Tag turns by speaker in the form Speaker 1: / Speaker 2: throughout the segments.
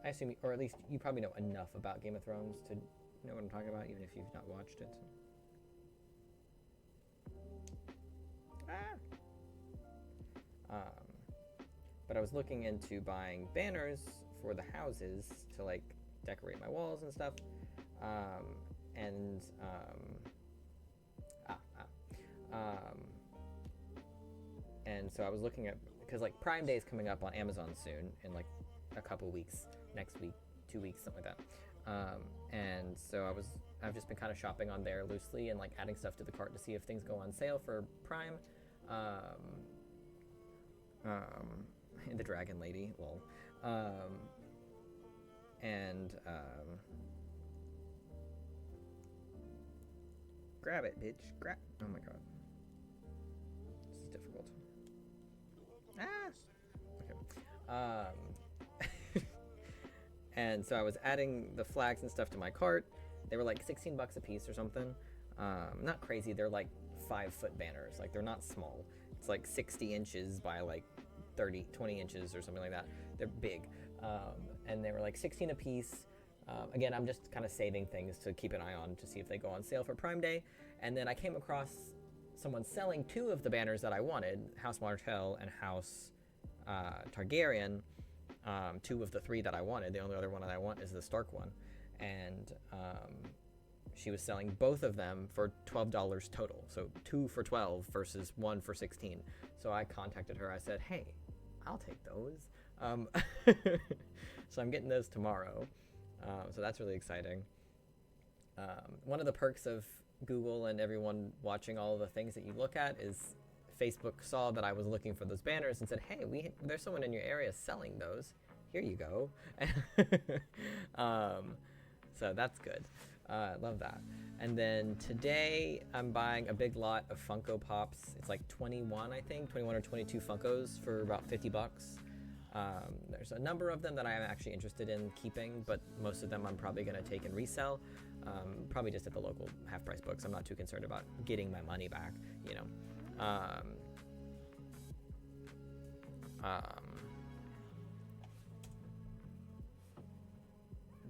Speaker 1: I assume, or at least you probably know enough about Game of Thrones to know what I'm talking about, even if you've not watched it. But I was looking into buying banners for the houses to like decorate my walls and stuff. And so I was looking at, because like Prime Day is coming up on Amazon soon in like a couple weeks, next week, 2 weeks, something like that. And so I've just been kind of shopping on there loosely and like adding stuff to the cart to see if things go on sale for Prime. The Dragon Lady, lol. Grab it, bitch. Grab. Oh my god. This is difficult. Okay. And so I was adding the flags and stuff to my cart. They were like 16 bucks a piece or something. Not crazy. They're like 5-foot banners. Like they're not small. It's like 60 inches by like 20 inches or something like that. They're big. And they were like 16 a piece. Again, I'm just kind of saving things to keep an eye on to see if they go on sale for Prime Day. And then I came across someone selling 2 of the banners that I wanted, House Martell and House Targaryen. 2 of the 3 that I wanted. The only other one that I want is the Stark one. And she was selling both of them for $12 total. So 2 for 12 versus 1 for 16. So I contacted her. I said, hey, I'll take those. So I'm getting those tomorrow. So that's really exciting. One of the perks of Google and everyone watching all of the things that you look at is Facebook saw that I was looking for those banners and said, hey, there's someone in your area selling those. Here you go. So that's good. Love that. And then today I'm buying a big lot of Funko Pops. It's like 21, I think, 21 or 22 Funkos for about 50 bucks. There's a number of them that I am actually interested in keeping, but most of them I'm probably going to take and resell. Probably just at the local half-price books. I'm not too concerned about getting my money back, you know.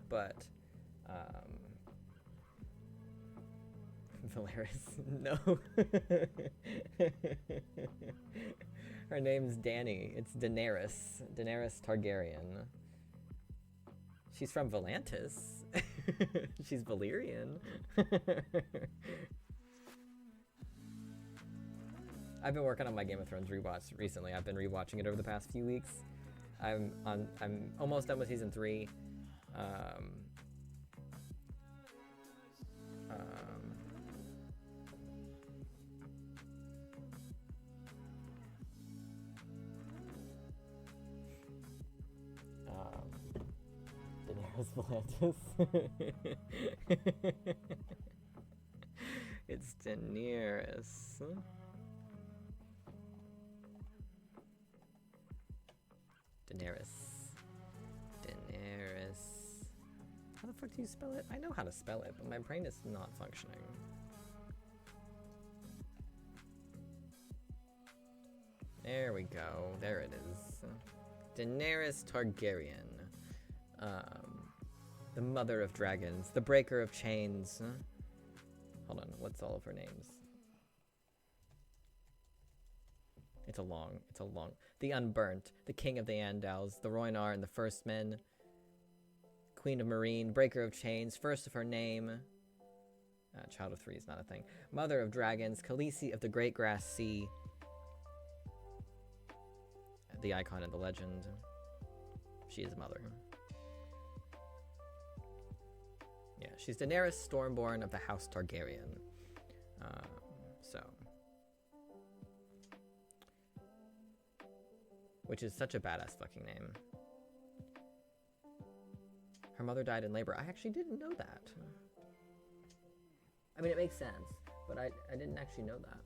Speaker 1: But Valeris, no. Her name's Dany. It's Daenerys. Daenerys Targaryen. She's from Volantis. She's Valyrian. I've been working on my Game of Thrones rewatch recently. I've been rewatching it over the past few weeks. I'm almost done with season 3. Daenerys Volantis. It's Daenerys. Daenerys. How the fuck do you spell it? I know how to spell it, but my brain is not functioning. There we go. There it is. Daenerys Targaryen. The mother of dragons. The breaker of chains. Hold on. What's all of her names? It's a long. The Unburnt, the King of the Andals, the Rhoynar and the First Men, Queen of Meereen, Breaker of Chains, First of her name, Child of 3 is not a thing, Mother of Dragons, Khaleesi of the Great Grass Sea, the icon and the legend. She is mother. Yeah, she's Daenerys Stormborn of the House Targaryen. Which is such a badass fucking name. Her mother died in labor. I actually didn't know that. I mean, it makes sense, but I didn't actually know that.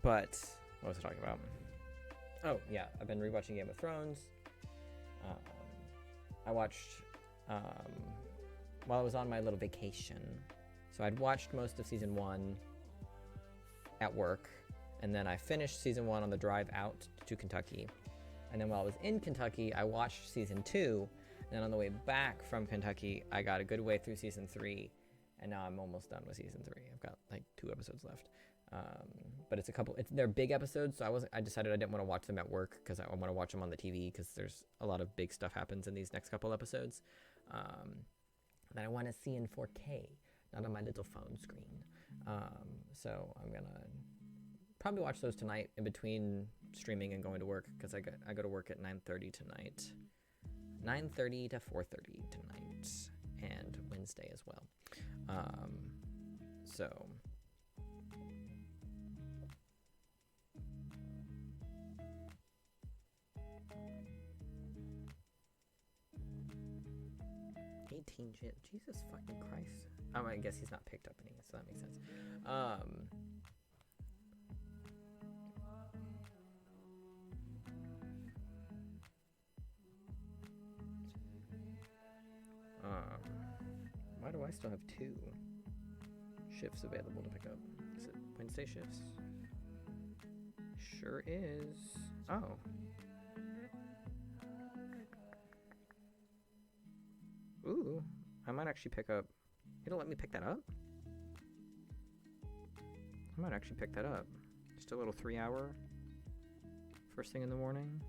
Speaker 1: But what was I talking about? Oh yeah, I've been rewatching Game of Thrones. I watched while I was on my little vacation. So I'd watched most of season 1 at work, and then I finished season 1 on the drive out to Kentucky. And then while I was in Kentucky, I watched season 2. And then on the way back from Kentucky, I got a good way through season 3, and now I'm almost done with season 3. I've got like 2 episodes left. But they're big episodes, so I decided I didn't want to watch them at work because I want to watch them on the TV because there's a lot of big stuff happens in these next couple episodes that I want to see in 4K, not on my little phone screen. So I'm gonna probably watch those tonight in between streaming and going to work because I go to work at 9:30 tonight, 9:30 to 4:30 tonight, and Wednesday as well. So. Jesus fucking Christ. I guess he's not picked up any, so that makes sense. Why do I still have 2 shifts available to pick up? Is it Wednesday shifts? Sure is. Oh. Ooh, I might actually pick up. It'll let me pick that up? I might actually pick that up. Just a little 3-hour first thing in the morning.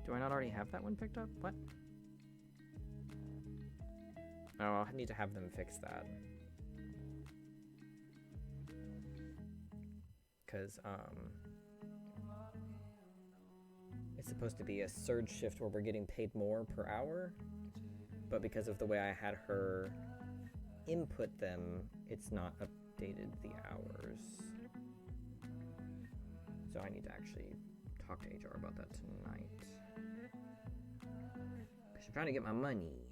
Speaker 1: Do I not already have that one picked up? What? Oh, I'll need to have them fix that. Because, it's supposed to be a surge shift where we're getting paid more per hour, but because of the way I had her input them, it's not updated the hours. So I need to actually talk to HR about that tonight. Because I'm trying to get my money.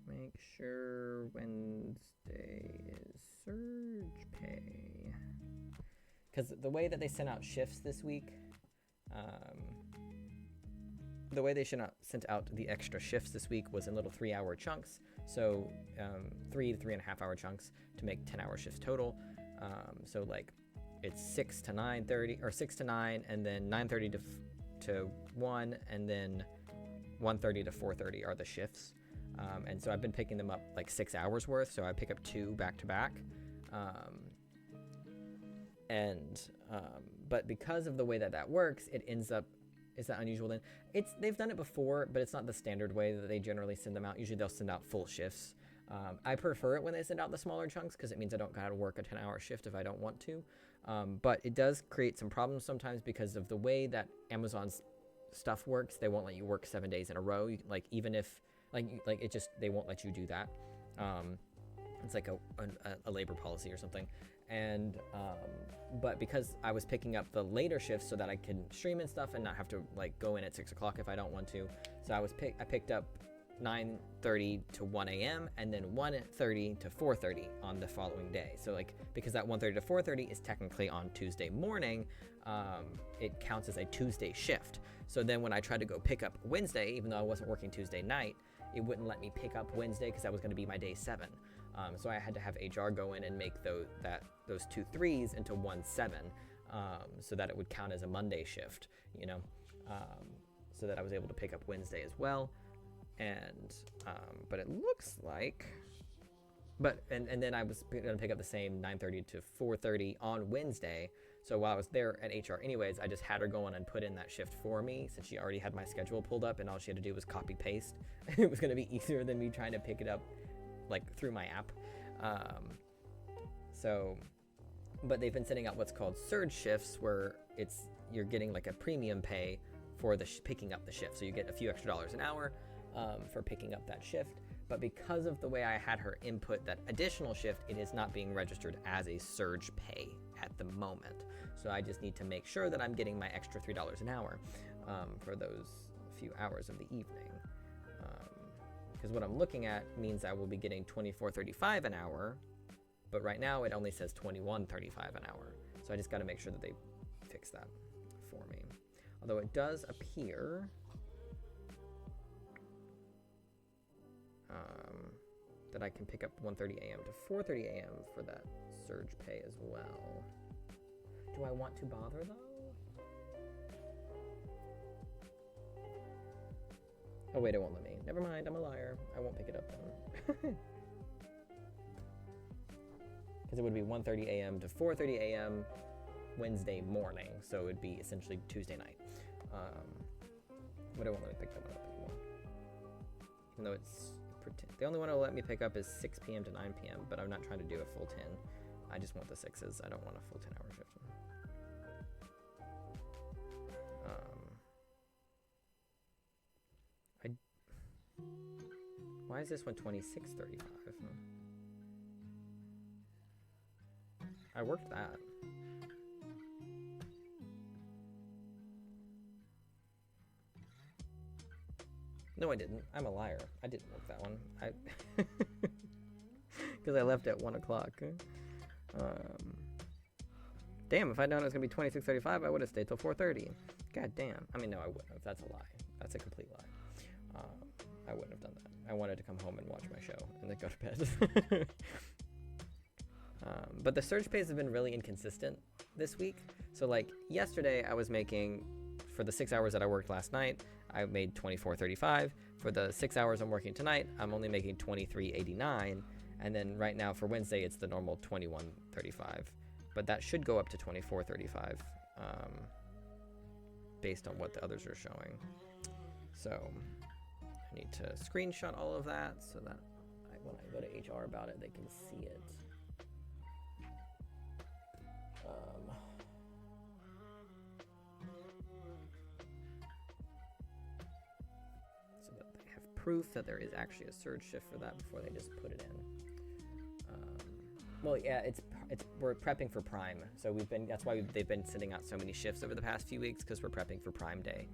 Speaker 1: Make sure Wednesday is surge pay. Because the way that they sent out shifts this week, the way they sent out the extra shifts this week was in little 3-hour chunks. So 3 to 3.5 hour chunks to make 10-hour shifts total. So like it's 6 to 9:30 or 6 to 9, and then 9:30 to 1, and then 1:30 to 4:30 are the shifts. And so I've been picking them up like 6 hours worth. So I pick up 2 back to back. But because of the way that works, it ends up, is that unusual then? They've done it before, but it's not the standard way that they generally send them out. Usually they'll send out full shifts. I prefer it when they send out the smaller chunks because it means I don't gotta work a 10-hour shift if I don't want to. But it does create some problems sometimes because of the way that Amazon's stuff works. They won't let you work 7 days in a row. Like even if, they won't let you do that. It's like a labor policy or something. And but because I was picking up the later shifts so that I can stream and stuff and not have to like go in at 6 o'clock if I don't want to. So I picked up 9:30 to 1 a.m. and then 1:30 to 4:30 on the following day. So like because that 1:30 to 4:30 is technically on Tuesday morning, it counts as a Tuesday shift. So then when I tried to go pick up Wednesday, even though I wasn't working Tuesday night, it wouldn't let me pick up Wednesday because that was going to be my day 7. So I had to have HR go in and make those 2 3s into 1 7, so that it would count as a Monday shift, so that I was able to pick up Wednesday as well. And but it looks like, and then I was going to pick up the same 9:30 to 4:30 on Wednesday. So while I was there at HR anyways, I just had her go on and put in that shift for me since she already had my schedule pulled up, and all she had to do was copy paste. It was going to be easier than me trying to pick it up like through my app. But they've been sending out what's called surge shifts, where you're getting like a premium pay for the picking up the shift. So you get a few extra dollars an hour for picking up that shift. But because of the way I had her input that additional shift, it is not being registered as a surge pay at the moment. So I just need to make sure that I'm getting my extra $3 an hour for those few hours of the evening. because what I'm looking at means I will be getting $24.35 an hour, but right now it only says $21.35 an hour. So I just got to make sure that they fix that for me. Although it does appear that I can pick up 1:30 a.m. to 4:30 a.m. for that surge pay as well. Do I want to bother though? Oh wait, it won't let me. Never mind, I'm a liar. I won't pick it up then. Because it would be 1:30 a.m. to 4:30 a.m. Wednesday morning, so it would be essentially Tuesday night. But it won't let me pick that one up anymore. Even though it's the only one it'll let me pick up is 6 p.m. to 9 p.m., but I'm not trying to do a full 10. I just want the 6s. I don't want a full 10-hour shift. Why is this one 26.35? I worked that. No, I didn't. I'm a liar. I didn't work that one. Because I left at 1 o'clock. Damn, if I'd known it was going to be 26.35, I would have stayed till 4:30. God damn. I mean, no, I wouldn't have. That's a lie. That's a complete lie. I wouldn't have done that. I wanted to come home and watch my show and then go to bed. But the surge pays have been really inconsistent this week. So like yesterday I was making, for the 6 hours that I worked last night, I made $24.35. For the 6 hours I'm working tonight, I'm only making $23.89. And then right now for Wednesday, it's the normal $21.35. But that should go up to $24.35 based on what the others are showing. So I need to screenshot all of that so that when I go to HR about it, they can see it. So that they have proof that there is actually a surge shift for that before they just put it in. Well, yeah, we're prepping for Prime, so that's why they've been sending out so many shifts over the past few weeks, because we're prepping for Prime Day.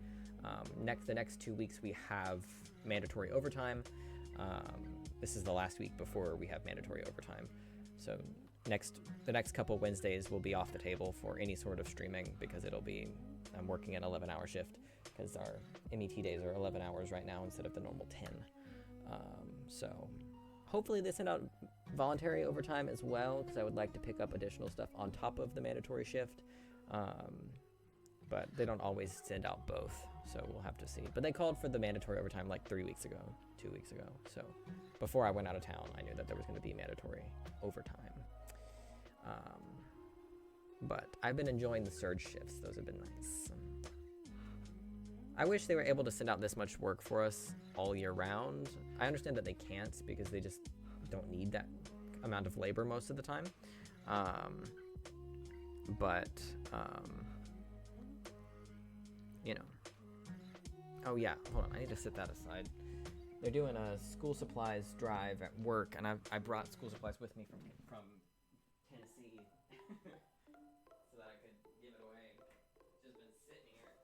Speaker 1: The next 2 weeks we have mandatory overtime. This is the last week before we have mandatory overtime. So the next couple Wednesdays will be off the table for any sort of streaming, because I'm working an 11-hour shift, because our MET days are 11 hours right now instead of the normal 10. So hopefully they send out voluntary overtime as well, because I would like to pick up additional stuff on top of the mandatory shift. But they don't always send out both, so we'll have to see. But they called for the mandatory overtime like 3 weeks ago, 2 weeks ago. So before I went out of town, I knew that there was going to be mandatory overtime. But I've been enjoying the surge shifts. Those have been nice. I wish they were able to send out this much work for us all year round. I understand that they can't, because they just don't need that amount of labor most of the time. You know. Oh yeah, hold on, I need to set that aside. They're doing a school supplies drive at work, and I brought school supplies with me from Tennessee so that I could give it away. It's just been sitting here.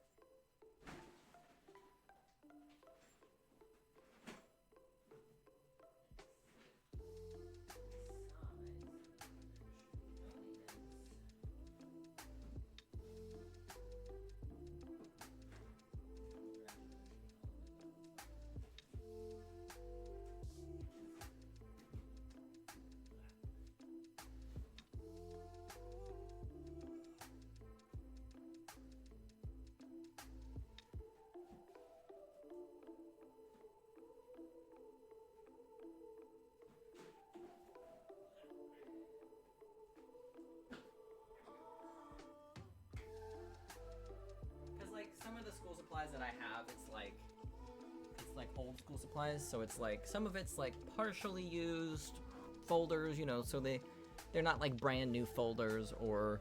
Speaker 1: Some of the school supplies that I have, it's like old school supplies, so it's like some of it's like partially used folders, you know, so they're not like brand new folders, or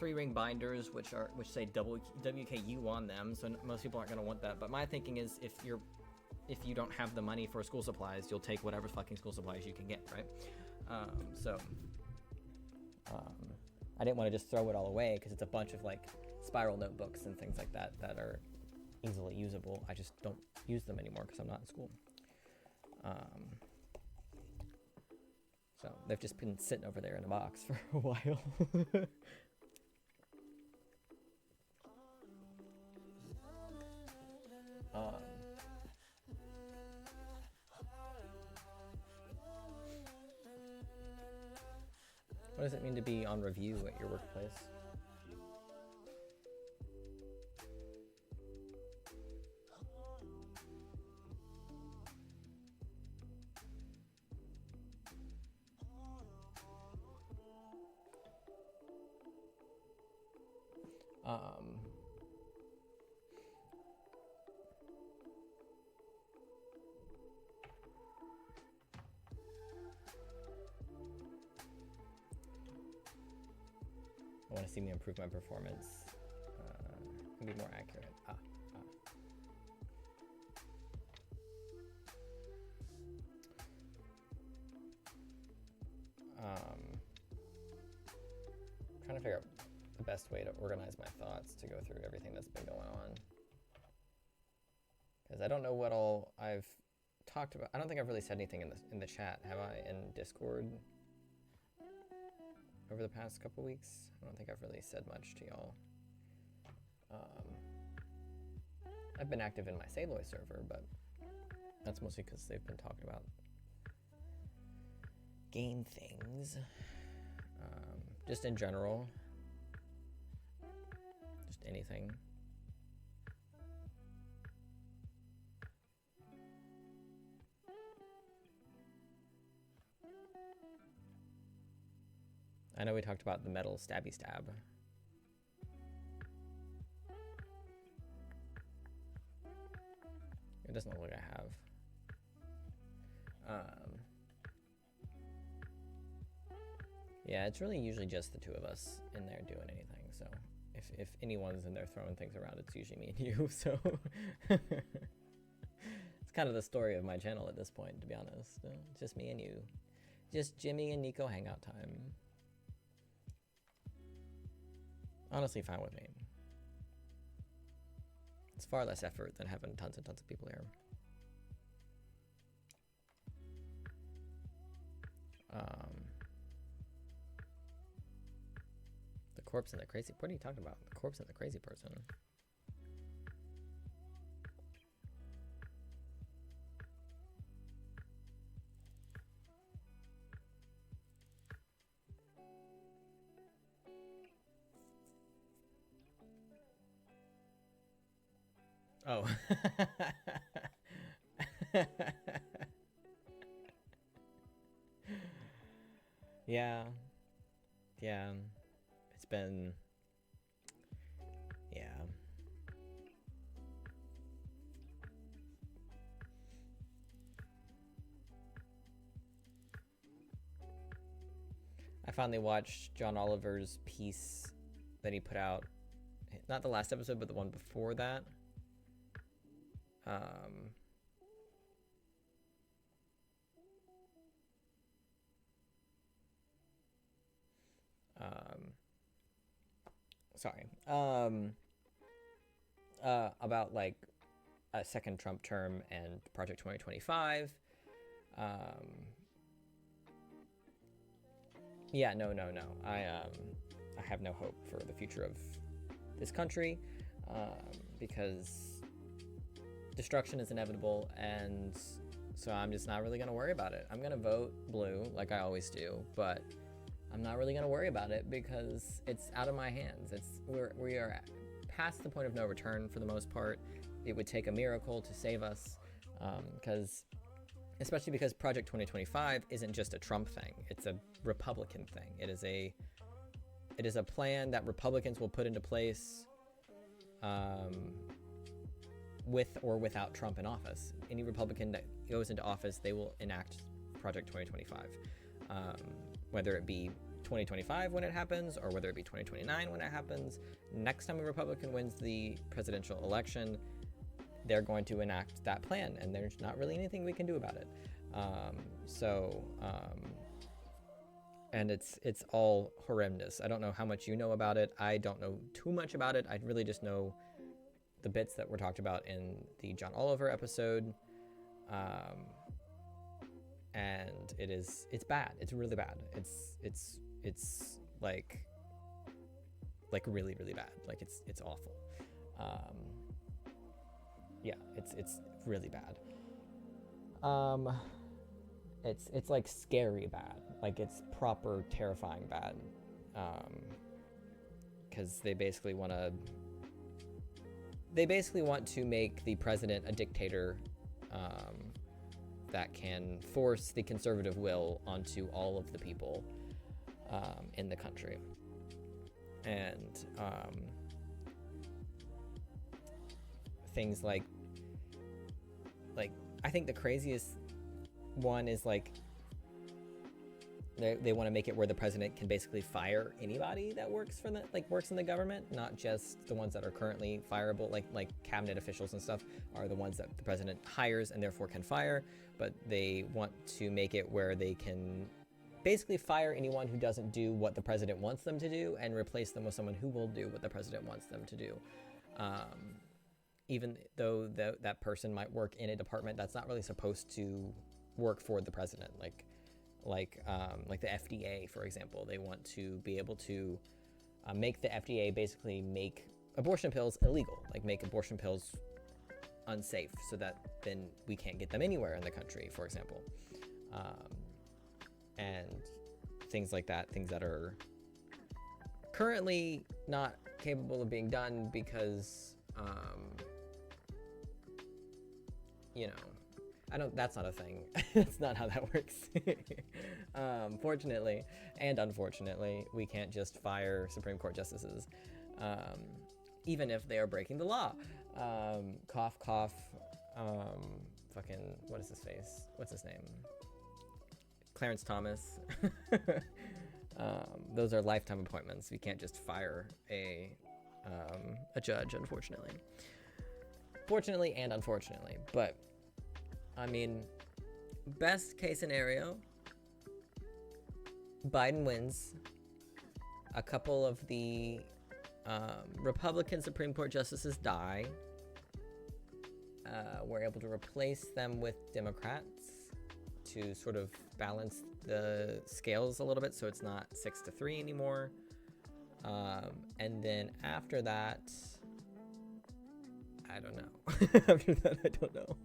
Speaker 1: 3-ring binders which say WKU on them, so most people aren't going to want that. But my thinking is, if you don't have the money for school supplies, you'll take whatever fucking school supplies you can get, right? I didn't want to just throw it all away, because it's a bunch of like spiral notebooks and things like that that are easily usable. I just don't use them anymore because I'm not in school. So they've just been sitting over there in a box for a while. What does it mean to be on review at your workplace? I want to see me improve my performance and be more accurate. Trying to figure out the best way to organize my thoughts to go through everything that's been going on. Because I don't know what all I've talked about. I don't think I've really said anything in the chat, have I? In Discord over the past couple weeks? I don't think I've really said much to y'all. I've been active in my Saloy server, but that's mostly because they've been talking about game things. Just in general. Just anything. I know we talked about the metal stabby stab. It doesn't look like I have. Yeah, it's really usually just the two of us in there doing anything. So if anyone's in there throwing things around, it's usually me and you. So it's kind of the story of my channel at this point, to be honest. It's just me and you. Just Jimmy and Nico hangout time. Honestly, fine with me. It's far less effort than having tons and tons of people here. The corpse and the crazy. What are you talking about? The corpse and the crazy person. Oh. Yeah. Yeah. It's been... Yeah. I finally watched John Oliver's piece that he put out. Not the last episode, but the one before that. Sorry. About like a second Trump term and Project 2025. Yeah, no. I have no hope for the future of this country because destruction is inevitable, and so I'm just not really gonna worry about it. I'm gonna vote blue like I always do, but I'm not really gonna worry about it because it's out of my hands. We are past the point of no return for the most part. It would take a miracle to save us, especially because Project 2025 isn't just a Trump thing. It's a Republican thing. It is a plan that Republicans will put into place with or without Trump in office. Any Republican that goes into office, they will enact Project 2025. Whether it be 2025 when it happens, or whether it be 2029 when it happens, next time a Republican wins the presidential election, they're going to enact that plan, and there's not really anything we can do about it. And it's all horrendous. I don't know how much you know about it. I don't know too much about it. I really just know the bits that were talked about in the John Oliver episode. and it's bad. It's really bad. It's like really, really bad. Like it's awful. Yeah, it's really bad. It's like scary bad. Like it's proper terrifying bad. Because they basically want to make the president a dictator, that can force the conservative will onto all of the people in the country. And things like I think the craziest one is like they want to make it where the president can basically fire anybody that works in the government, not just the ones that are currently fireable, like cabinet officials and stuff are the ones that the president hires and therefore can fire, but they want to make it where they can basically fire anyone who doesn't do what the president wants them to do and replace them with someone who will do what the president wants them to do. Even though that person might work in a department that's not really supposed to work for the president, like the FDA, for example. They want to be able to make the FDA basically make abortion pills illegal, like make abortion pills unsafe, so that then we can't get them anywhere in the country, for example. And things like that, things that are currently not capable of being done because that's not a thing. That's not how that works. Fortunately and unfortunately, we can't just fire Supreme Court justices, even if they are breaking the law. Cough, cough. Fucking, what is his face? What's his name? Clarence Thomas. Those are lifetime appointments. We can't just fire a judge, unfortunately. Fortunately and unfortunately, but I mean, best case scenario, Biden wins. A couple of the Republican Supreme Court justices die. We're able to replace them with Democrats to sort of balance the scales a little bit, so it's not 6-3 anymore. And then after that, I don't know. After that, I don't know.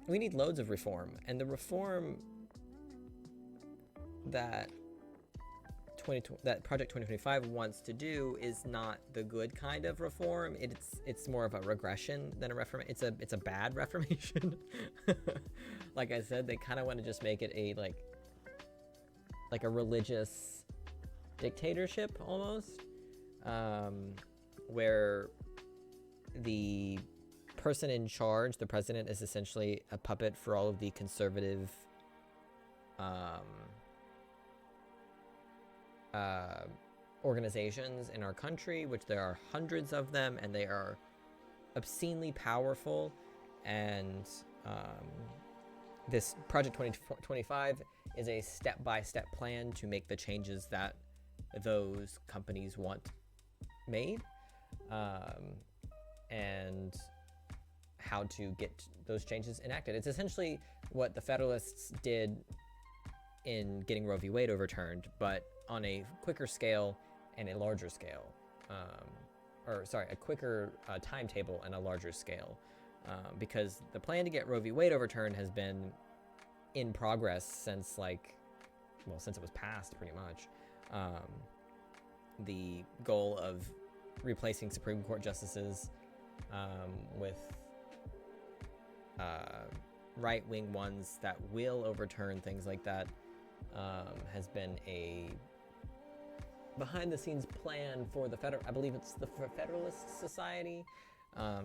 Speaker 1: We need loads of reform, and the reform that Project 2025 wants to do is not the good kind of reform. It's more of a regression than a reformation. It's a bad reformation. Like I said, they kind of want to just make it a like a religious dictatorship almost, where the person in charge, the president, is essentially a puppet for all of the conservative organizations in our country, which there are hundreds of them, and they are obscenely powerful. And this Project 2025 is a step-by-step plan to make the changes that those companies want made, and how to get those changes enacted. It's essentially what the Federalists did in getting Roe v. Wade overturned, but on a quicker scale and a larger scale. A quicker timetable and a larger scale. Because the plan to get Roe v. Wade overturned has been in progress since since it was passed, pretty much. The goal of replacing Supreme Court justices with right-wing ones that will overturn things like that has been a behind-the-scenes plan for I believe it's the Federalist Society,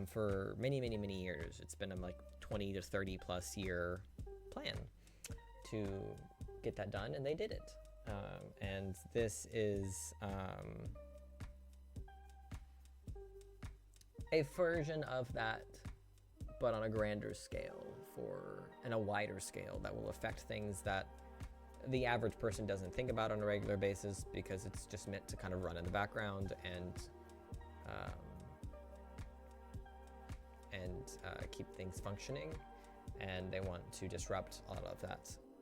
Speaker 1: for many, many, many years. It's been a 20 to 30 plus year plan to get that done, and they did it. And this is a version of that, but on a grander scale and a wider scale that will affect things that the average person doesn't think about on a regular basis, because it's just meant to kind of run in the background and and keep things functioning, and they want to disrupt a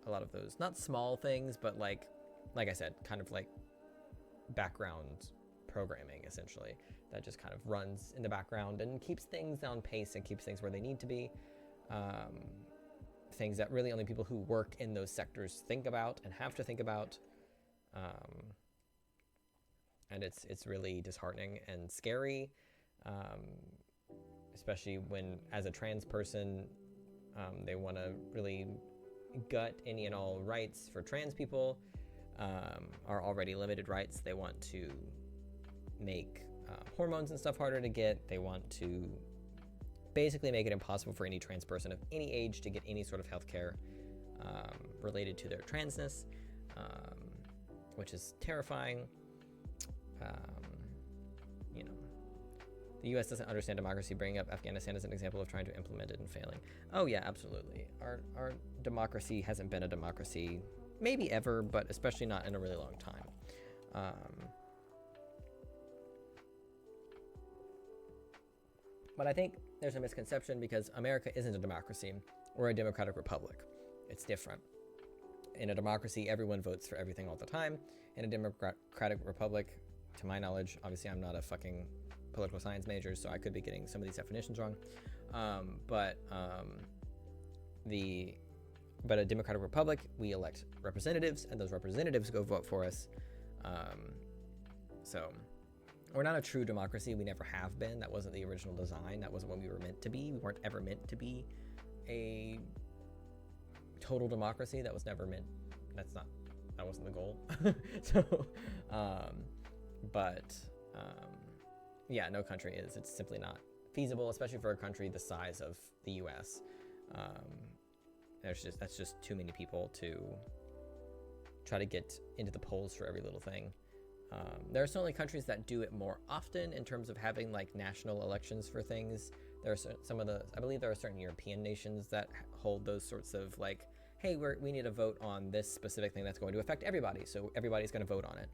Speaker 1: lot of those, not small things, but like I said, kind of like background programming, essentially, that just kind of runs in the background and keeps things on pace and keeps things where they need to be. Things that really only people who work in those sectors think about and have to think about. And it's really disheartening and scary, especially when, as a trans person, they want to really gut any and all rights for trans people, are already limited rights. They want to make hormones and stuff harder to get. They want to basically make it impossible for any trans person of any age to get any sort of health care related to their transness, which is terrifying. You know, the U.S. doesn't understand democracy, bringing up Afghanistan as an example of trying to implement it and failing. Oh yeah, absolutely. Our democracy hasn't been a democracy maybe ever, but especially not in a really long time. But I think there's a misconception because America isn't a democracy. We're a democratic republic. It's different. In a democracy, everyone votes for everything all the time. In a democratic republic, to my knowledge, obviously I'm not a fucking political science major, so I could be getting some of these definitions wrong. But a democratic republic, we elect representatives, and those representatives go vote for us. So we're not a true democracy. We never have been. That wasn't the original design. That wasn't what we were meant to be. We weren't ever meant to be a total democracy. That was never meant. That wasn't the goal. So, yeah, no country is. It's simply not feasible, especially for a country the size of the U.S. That's just too many people to try to get into the polls for every little thing. There are certainly countries that do it more often in terms of having like national elections for things. There are I believe there are certain European nations that hold those sorts of like, hey, we need to vote on this specific thing that's going to affect everybody, so everybody's going to vote on it,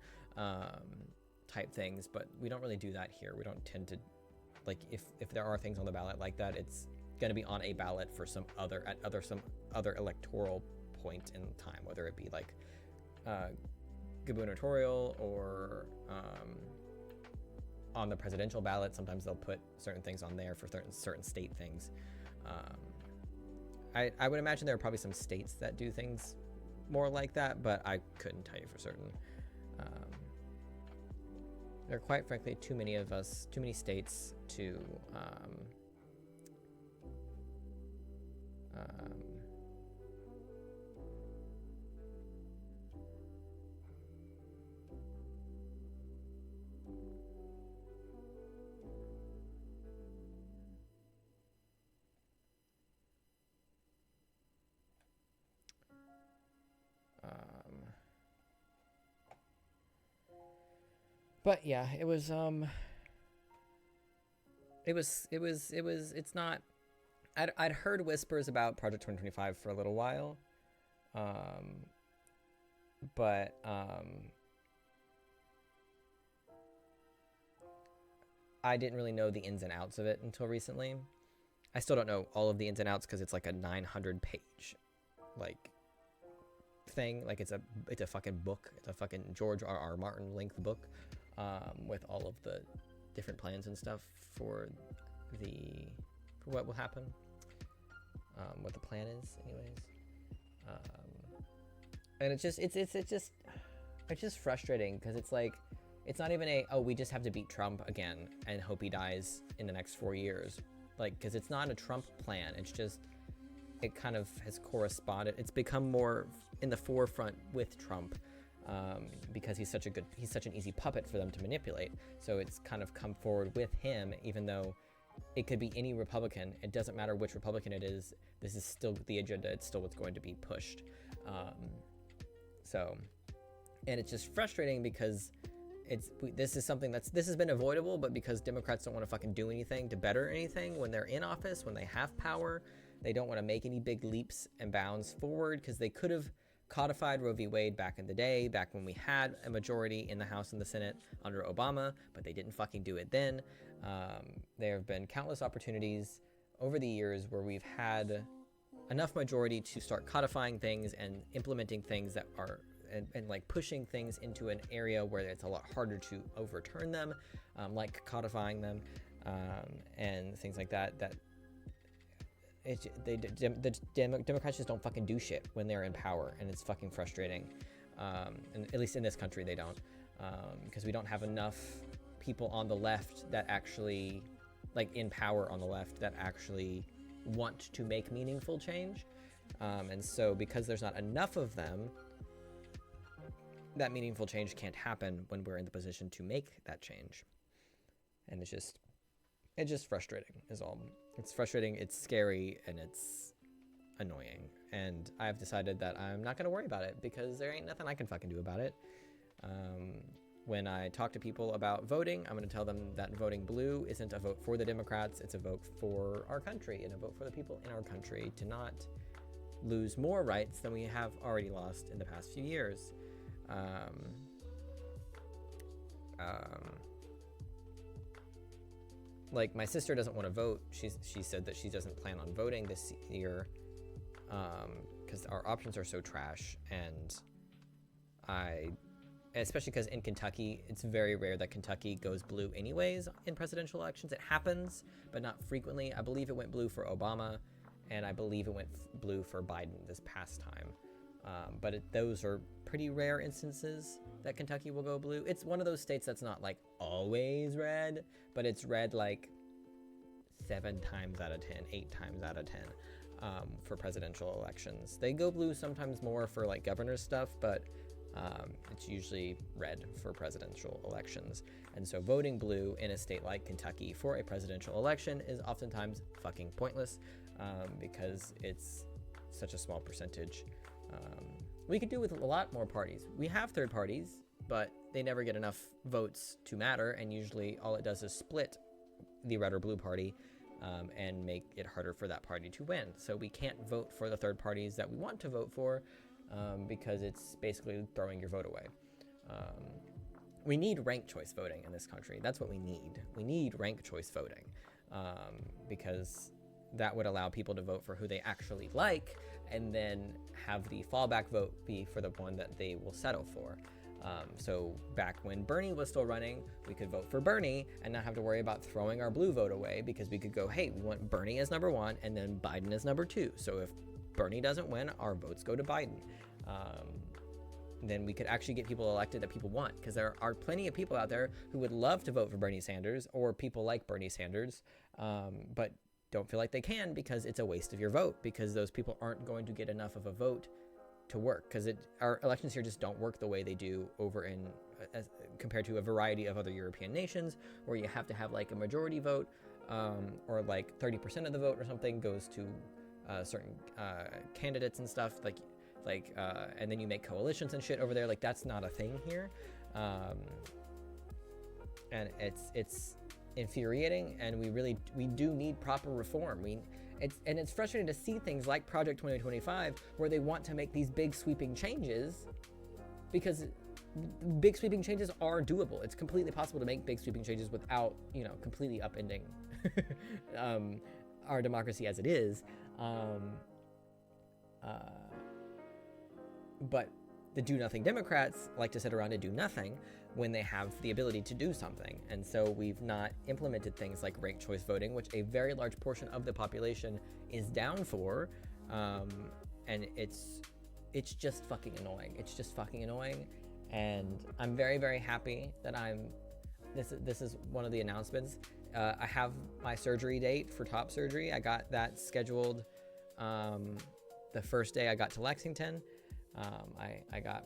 Speaker 1: type things. But we don't really do that here. We don't tend to, like, if there are things on the ballot like that, it's going to be on a ballot for some other electoral point in time, whether it be like gubernatorial or on the presidential ballot. Sometimes they'll put certain things on there for certain state things. I would imagine there are probably some states that do things more like that, but I couldn't tell you for certain. There are quite frankly too many states to but yeah, it's not, I'd heard whispers about Project 2025 for a little while, but I didn't really know the ins and outs of it until recently. I still don't know all of the ins and outs because it's like a 900-page like thing. Like it's a fucking book. It's a fucking George R.R. Martin length book, with all of the different plans and stuff for what will happen, what the plan is, anyways. And it's just frustrating because it's like, it's not even we just have to beat Trump again and hope he dies in the next 4 years. Like, because it's not a Trump plan. It's just, it kind of has corresponded. It's become more in the forefront with Trump, because he's such an easy puppet for them to manipulate. So it's kind of come forward with him, even though it could be any Republican. It doesn't matter which Republican it is. This is still the agenda. It's still what's going to be pushed. And it's just frustrating because this has been avoidable, but because Democrats don't want to fucking do anything to better anything when they're in office, when they have power, they don't want to make any big leaps and bounds forward, because they could have codified Roe v. Wade back in the day, back when we had a majority in the House and the Senate under Obama, but they didn't fucking do it then. There have been countless opportunities over the years where we've had enough majority to start codifying things and implementing things that are and like pushing things into an area where it's a lot harder to overturn them, like codifying them, and things like that. The Democrats just don't fucking do shit when they're in power, and it's fucking frustrating. And at least in this country, they don't, because we don't have enough people on the left that actually, like in power on the left, that actually want to make meaningful change. And so because there's not enough of them, that meaningful change can't happen when we're in the position to make that change. And it's just frustrating is all. It's frustrating, it's scary, and it's annoying. And I've decided that I'm not going to worry about it because there ain't nothing I can fucking do about it. When I talk to people about voting, I'm going to tell them that voting blue isn't a vote for the Democrats, it's a vote for our country and a vote for the people in our country to not lose more rights than we have already lost in the past few years. Like my sister doesn't want to vote. She said that she doesn't plan on voting this year because our options are so trash, and especially because in Kentucky, it's very rare that Kentucky goes blue anyways in presidential elections. It happens, but not frequently. I believe it went blue for Obama, and I believe it went blue for Biden this past time. But those are pretty rare instances that Kentucky will go blue. It's one of those states that's not like always red, but it's red like 7 times out of 10, 8 times out of 10 for presidential elections. They go blue sometimes more for like governor stuff, but it's usually red for presidential elections. And so voting blue in a state like Kentucky for a presidential election is oftentimes fucking pointless because it's such a small percentage. We could do with a lot more parties. We have third parties, but they never get enough votes to matter, and usually all it does is split the red or blue party and make it harder for that party to win. So we can't vote for the third parties that we want to vote for because it's basically throwing your vote away. We need ranked choice voting in this country. That's what we need. We need ranked choice voting because that would allow people to vote for who they actually like and then have the fallback vote be for the one that they will settle for. So back when Bernie was still running, we could vote for Bernie and not have to worry about throwing our blue vote away because we could go, hey, we want Bernie as number 1 and then Biden as number 2. So if Bernie doesn't win, our votes go to Biden. Then we could actually get people elected that people want, because there are plenty of people out there who would love to vote for Bernie Sanders or people like Bernie Sanders, but don't feel like they can because it's a waste of your vote, because those people aren't going to get enough of a vote to work, because our elections here just don't work the way they do over in compared to a variety of other European nations where you have to have like a majority vote or like 30% of the vote or something goes to certain candidates and stuff, and then you make coalitions and shit over there. Like that's not a thing here, and it's infuriating, and we do need proper reform. It's frustrating to see things like Project 2025 where they want to make these big sweeping changes, because big sweeping changes are doable. It's completely possible to make big sweeping changes without, completely upending our democracy as it is. But the do-nothing Democrats like to sit around and do nothing when they have the ability to do something. And so we've not implemented things like ranked choice voting, which a very large portion of the population is down for. And it's just fucking annoying. It's just fucking annoying. And I'm very, very happy that this is one of the announcements. I have my surgery date for top surgery. I got that scheduled the first day I got to Lexington. I got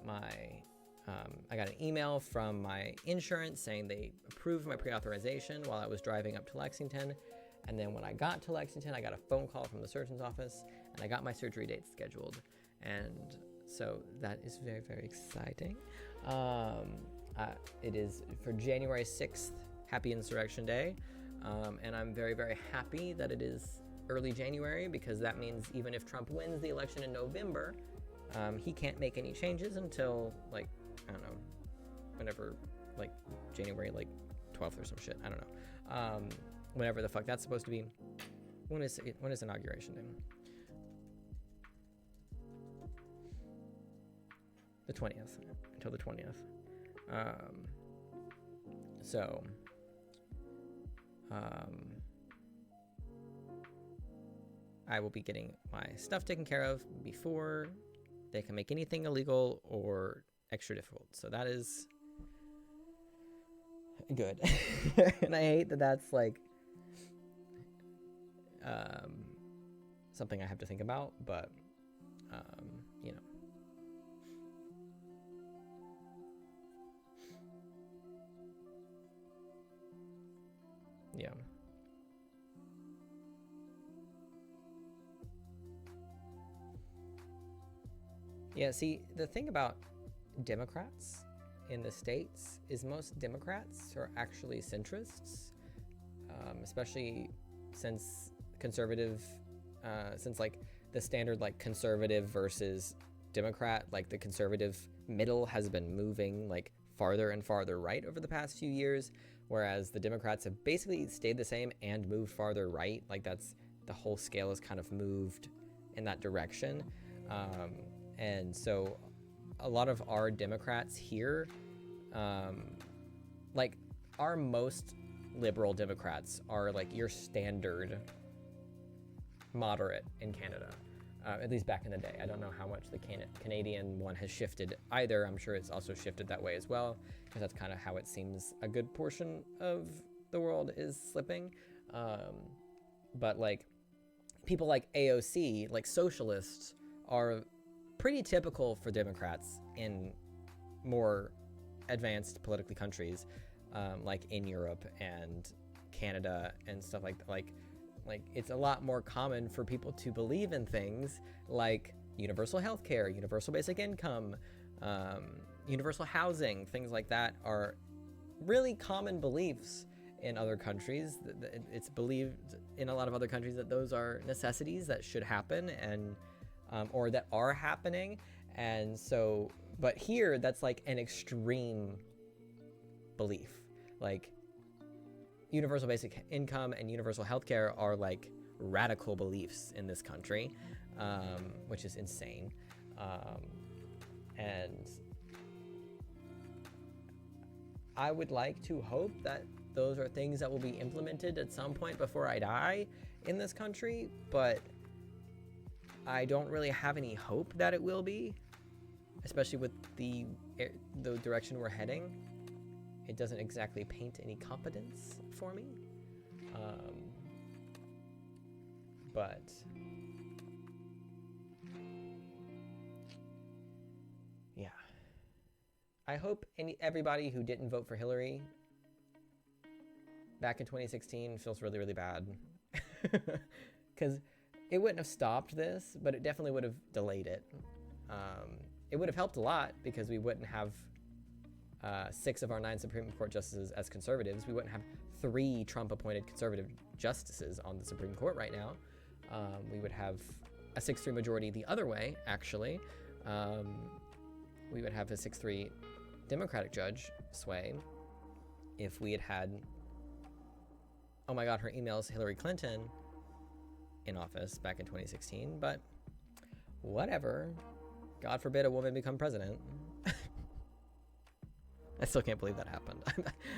Speaker 1: an email from my insurance saying they approved my pre-authorization while I was driving up to Lexington. And then when I got to Lexington, I got a phone call from the surgeon's office and I got my surgery date scheduled. And so that is very, very exciting. It is for January 6th, Happy Insurrection Day. And I'm very, very happy that it is early January, because that means even if Trump wins the election in November, he can't make any changes until, I don't know, whenever, January, 12th or some shit. I don't know. Whenever the fuck that's supposed to be. when is inauguration due? The 20th, until the 20th. I will be getting my stuff taken care of before they can make anything illegal or extra difficult. So that is good. And I hate that that's like something I have to think about, but you know. Yeah. Yeah, see, the thing about Democrats in the States is most Democrats are actually centrists, especially since since like the standard like conservative versus Democrat, like the conservative middle has been moving like farther and farther right over the past few years, whereas the Democrats have basically stayed the same and moved farther right. Like that's the whole scale has kind of moved in that direction. And so a lot of our Democrats here, like our most liberal Democrats are like your standard moderate in Canada, at least back in the day. I don't know how much the Canadian one has shifted either. I'm sure it's also shifted that way as well, because that's kind of how it seems a good portion of the world is slipping. But like people like AOC, like socialists, are pretty typical for Democrats in more advanced politically countries, like in Europe and Canada and stuff like that. Like it's a lot more common for people to believe in things like universal health care, universal basic income, universal housing. Things like that are really common beliefs in other countries. It's believed in a lot of other countries that those are necessities that should happen and or that are happening. And so, but here that's like an extreme belief. Like universal basic income and universal healthcare are like radical beliefs in this country, which is insane. And I would like to hope that those are things that will be implemented at some point before I die in this country, but I don't really have any hope that it will be, especially with the direction we're heading. It doesn't exactly paint any competence for me. But yeah, I hope everybody who didn't vote for Hillary back in 2016 feels really, really bad, because it wouldn't have stopped this, but it definitely would have delayed it. It would have helped a lot because we wouldn't have 6 of our 9 Supreme Court justices as conservatives. We wouldn't have 3 Trump-appointed conservative justices on the Supreme Court right now. We would have a 6-3 majority the other way, actually. We would have a 6-3 Democratic judge sway if we had had, oh my God, her emails, Hillary Clinton in office back in 2016, but whatever. God forbid a woman become president. I still can't believe that happened.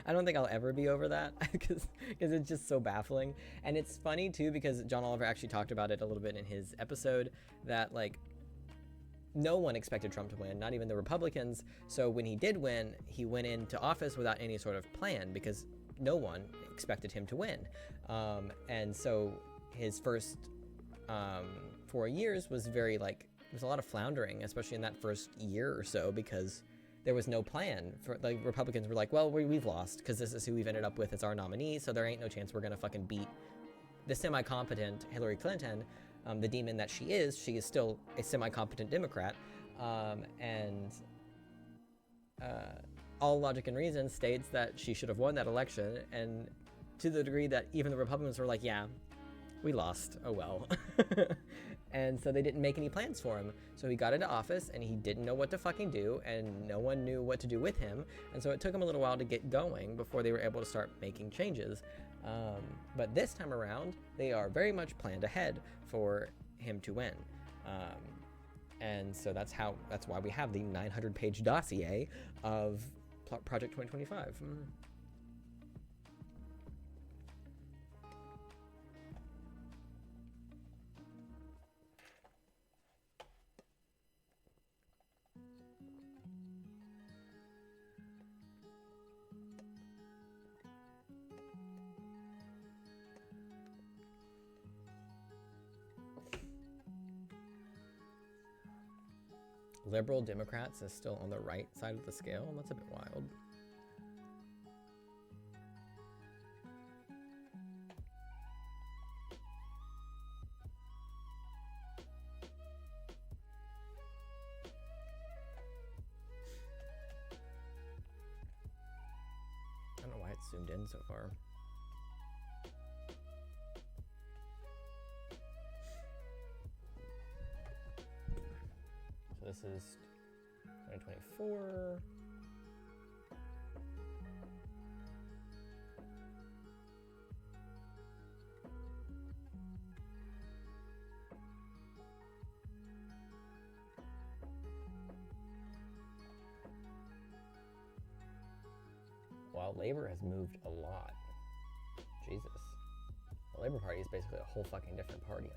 Speaker 1: I don't think I'll ever be over that because it's just so baffling. And it's funny too, because John Oliver actually talked about it a little bit in his episode, that like no one expected Trump to win, not even the Republicans. So when he did win, he went into office without any sort of plan because no one expected him to win. And so his first 4 years was very like, there's a lot of floundering, especially in that first year or so, because there was no plan. For the Republicans were like, well, we've lost because this is who we've ended up with as our nominee, so there ain't no chance we're gonna fucking beat the semi-competent Hillary Clinton, the demon that she is. She is still a semi-competent Democrat, and all logic and reason states that she should have won that election, and to the degree that even the Republicans were like, yeah, we lost, oh well. And so they didn't make any plans for him. So he got into office and he didn't know what to fucking do, and no one knew what to do with him. And so it took him a little while to get going before they were able to start making changes. But this time around, they are very much planned ahead for him to win. And so that's why we have the 900-page dossier of Project 2025. Liberal Democrats is still on the right side of the scale. That's a bit wild. I don't know why it's zoomed in so far. This is 2024. Wow, Labor has moved a lot. Jesus. The Labor Party is basically a whole fucking different party now.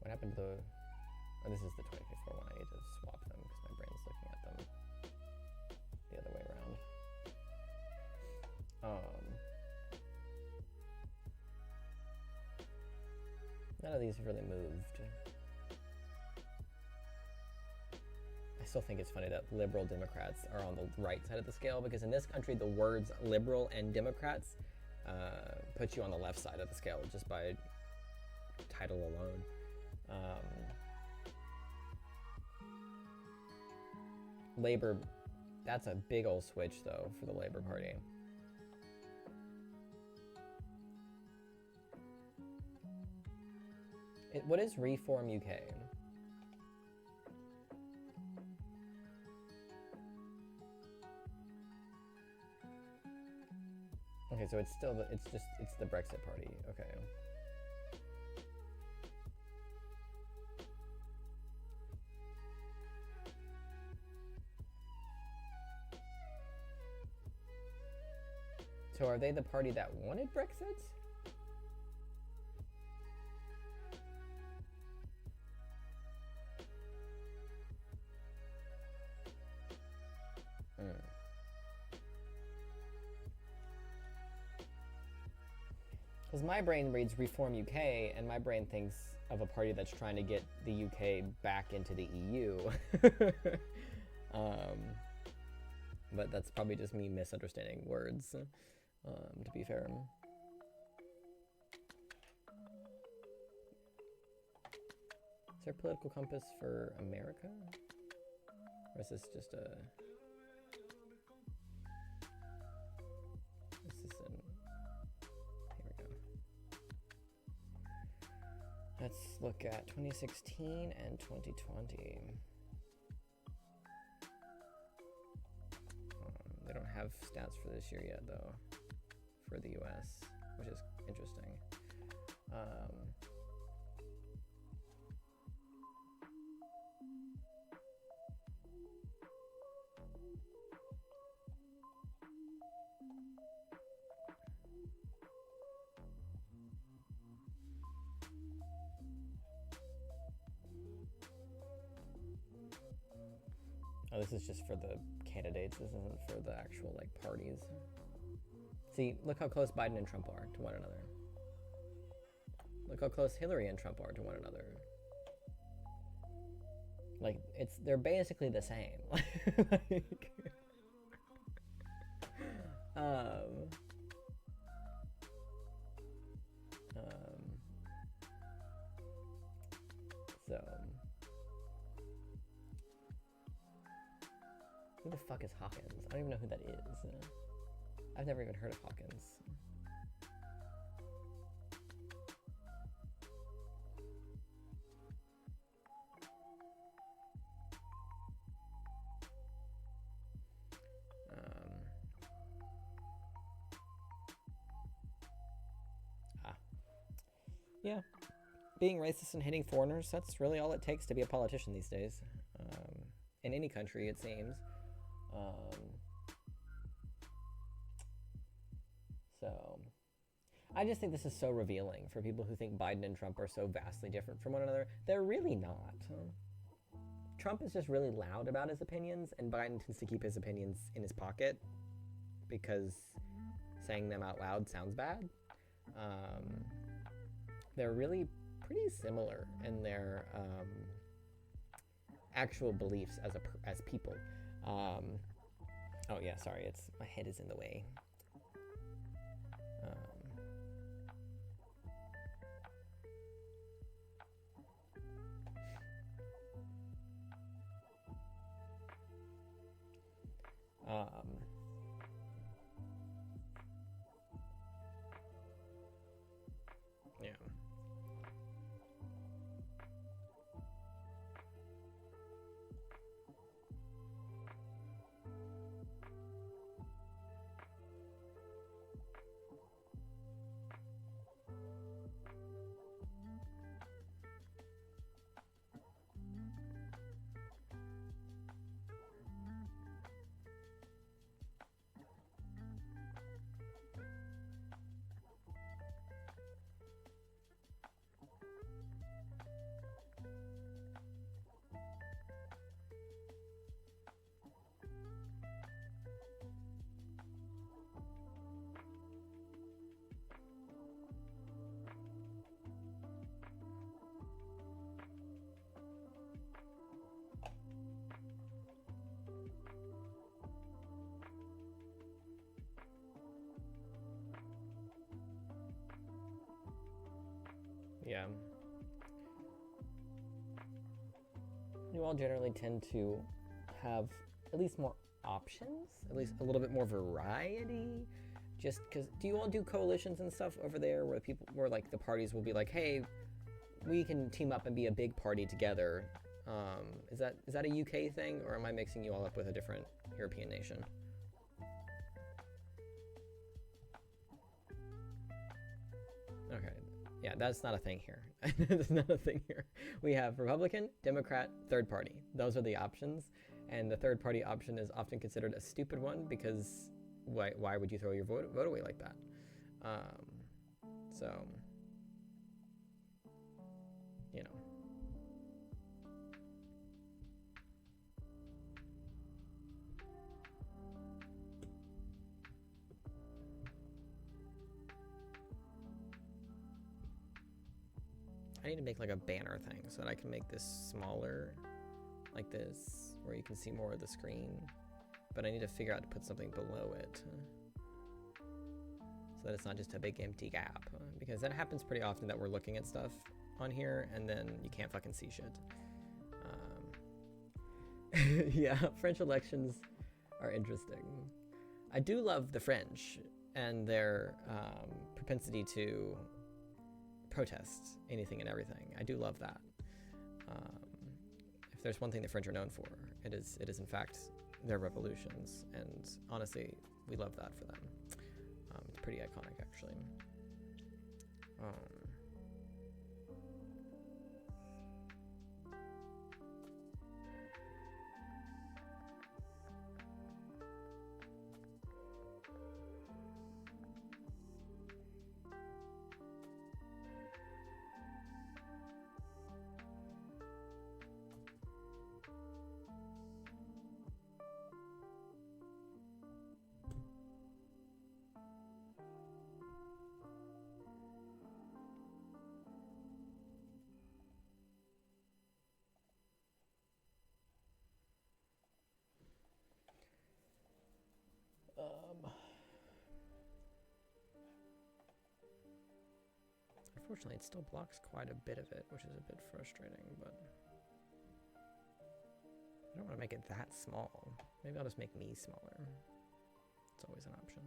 Speaker 1: What happened to the... Oh, this is the 2024 one. I need to swap them because my brain's looking at them the other way around. None of these have really moved. I still think it's funny that liberal Democrats are on the right side of the scale, because in this country, the words liberal and Democrats put you on the left side of the scale just by title alone. Labor, that's a big old switch though for the Labor Party. What is Reform UK? Okay, so it's still it's the Brexit Party. Okay. So are they the party that wanted Brexit? Because my brain reads Reform UK, and my brain thinks of a party that's trying to get the UK back into the EU. But that's probably just me misunderstanding words, to be fair. Is there a political compass for America? Or is this just a... Let's look at 2016 and 2020. They don't have stats for this year yet, though, for the US, which is interesting. Oh, this is just for the candidates. This isn't for the actual, like, parties. See, look how close Biden and Trump are to one another. Look how close Hillary and Trump are to one another. Like, they're basically the same. Like, so... Who the fuck is Hawkins? I don't even know who that is. I've never even heard of Hawkins. yeah, being racist and hating foreigners, that's really all it takes to be a politician these days. In any country, it seems. So, I just think this is so revealing for people who think Biden and Trump are so vastly different from one another. They're really not. Trump is just really loud about his opinions, and Biden tends to keep his opinions in his pocket because saying them out loud sounds bad. They're really pretty similar in their actual beliefs as people. Oh yeah, sorry, it's my head is in the way. Yeah. Yeah. You all generally tend to have at least more options, at least a little bit more variety. Just because, do you all do coalitions and stuff over there where like the parties will be like, hey, we can team up and be a big party together? Is that a UK thing, or am I mixing you all up with a different European nation? Okay. Yeah, that's not a thing here. That's not a thing here. We have Republican, Democrat, third party. Those are the options. And the third party option is often considered a stupid one because why would you throw your vote away like that? So, you know. I need to make like a banner thing so that I can make this smaller, like this, where you can see more of the screen. But I need to figure out to put something below it so that it's not just a big empty gap. Because that happens pretty often that we're looking at stuff on here and then you can't fucking see shit. Yeah, French elections are interesting. I do love the French and their propensity to protest anything and everything. I do love that. If there's one thing the French are known for, it is in fact their revolutions, and honestly, we love that for them. It's pretty iconic, actually. Unfortunately, it still blocks quite a bit of it, which is a bit frustrating, but I don't want to make it that small. Maybe I'll just make me smaller. It's always an option.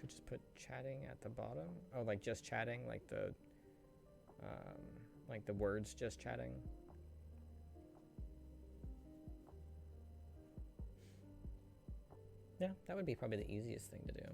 Speaker 1: Could just put chatting at the bottom. Oh, like just chatting, like the words just chatting. Yeah, that would be probably the easiest thing to do.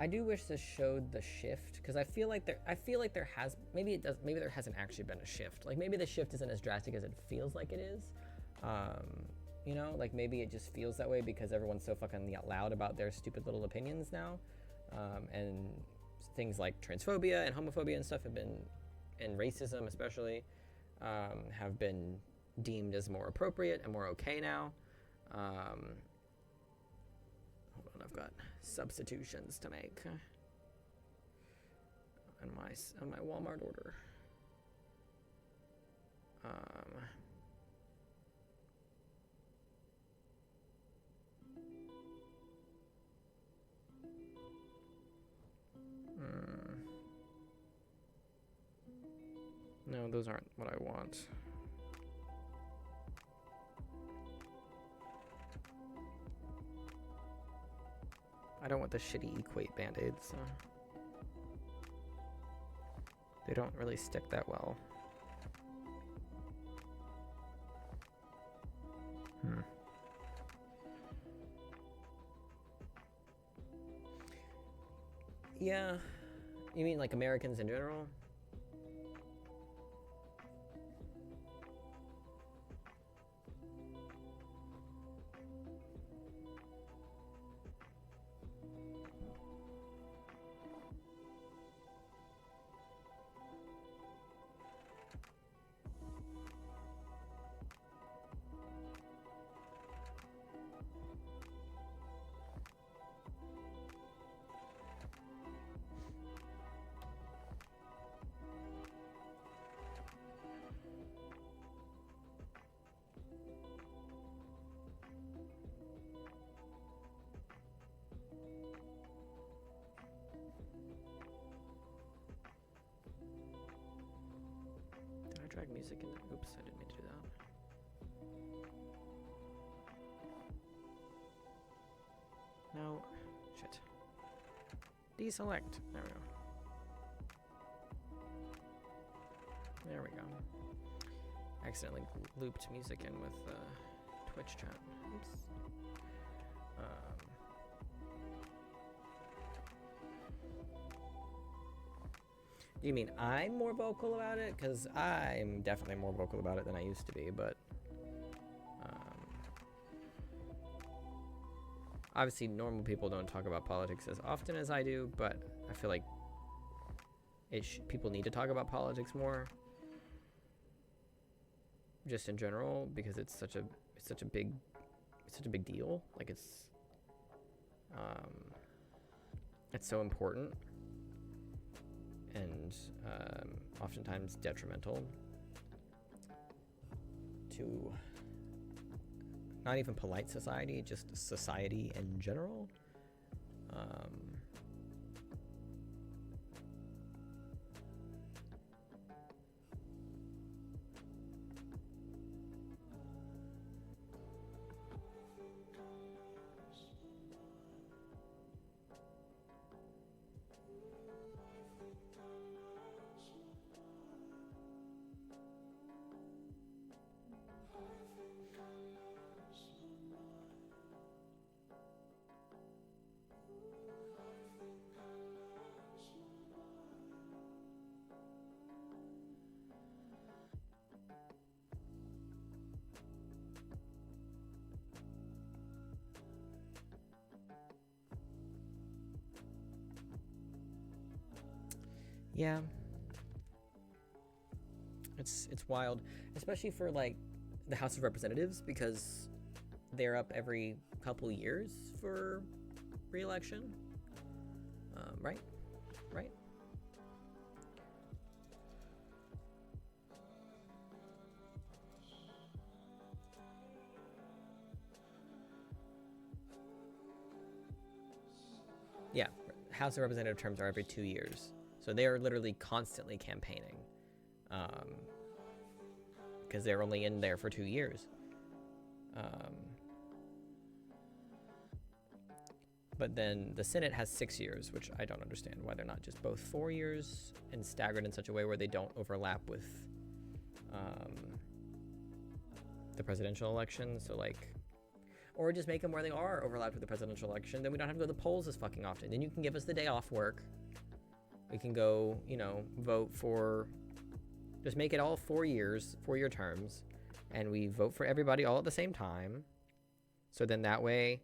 Speaker 1: I do wish this showed the shift, because I feel like there has, maybe there hasn't actually been a shift. Like maybe the shift isn't as drastic as it feels like it is. You know, like maybe it just feels that way because everyone's so fucking loud about their stupid little opinions now. And things like transphobia and homophobia and stuff have been, and racism especially, have been deemed as more appropriate and more okay now. Hold on, I've got substitutions to make on my Walmart order. No, those aren't what I want. I don't want the shitty equate band-aids. They don't really stick that well. Yeah. You mean like Americans in general? Drag music in. Oops, I didn't mean to do that. No. Shit. Deselect. There we go. There we go. Accidentally looped music in with Twitch chat. Oops. You mean I'm more vocal about it? Because I'm definitely more vocal about it than I used to be, but obviously normal people don't talk about politics as often as I do, but I feel like people need to talk about politics more, just in general, because it's such a big deal. Like it's so important. And oftentimes detrimental to not even polite society, just society in general. Yeah. It's wild, especially for like the House of Representatives, because they're up every couple years for re-election. Right? Yeah, House of Representative terms are every 2 years. So they are literally constantly campaigning. Because they're only in there for 2 years. But then the Senate has 6 years, which I don't understand why they're not just both 4 years and staggered in such a way where they don't overlap with the presidential election. So like, or just make them where they are overlapped with the presidential election. Then we don't have to go to the polls as fucking often. Then you can give us the day off work. We can go, you know, vote for, just make it all 4 years, 4-year terms. And we vote for everybody all at the same time. So then that way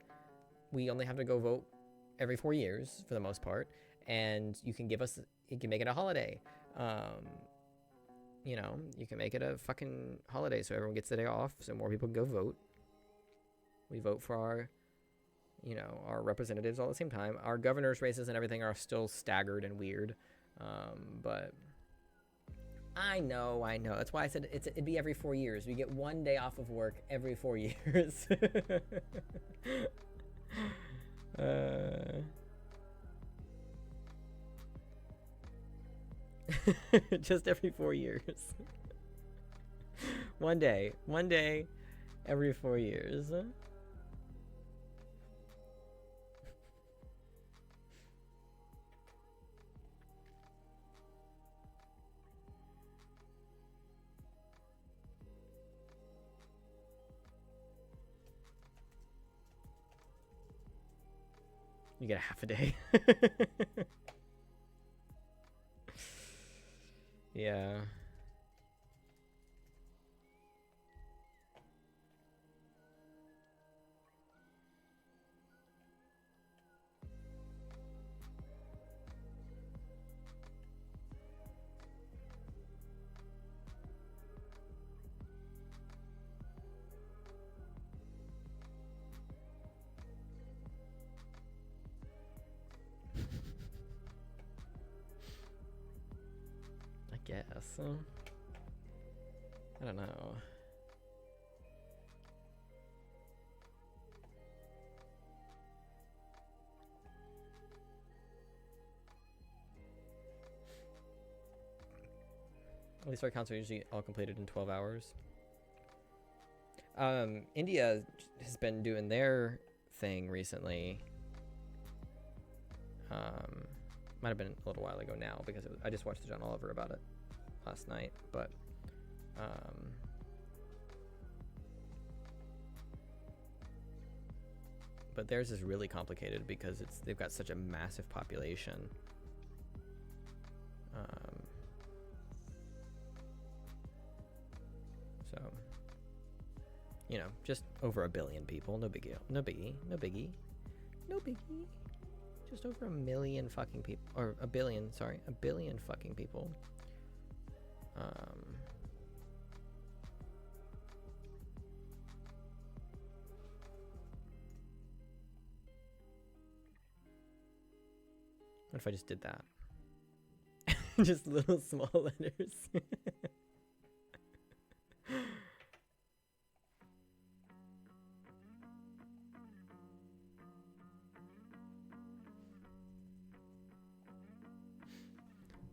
Speaker 1: we only have to go vote every 4 years for the most part. And you can give us, you can make it a holiday. You know, you can make it a fucking holiday so everyone gets the day off so more people can go vote. We vote for our, you know, our representatives all at the same time. Our governor's races and everything are still staggered and weird. But I know. That's why I said it'd be every 4 years. We get 1 day off of work every 4 years. Just every 4 years. 1 day every 4 years. You get a half a day. Yeah. Guess. I don't know. These our counts are usually all completed in 12 hours. India has been doing their thing recently. Might have been a little while ago now because I just watched the John Oliver about it last night, but theirs is really complicated because they've got such a massive population. So, you know, just over 1 billion people, no big deal, no biggie. Just over 1 million fucking people, or 1 billion, sorry, 1 billion fucking people. What if I just did that? Just little small letters.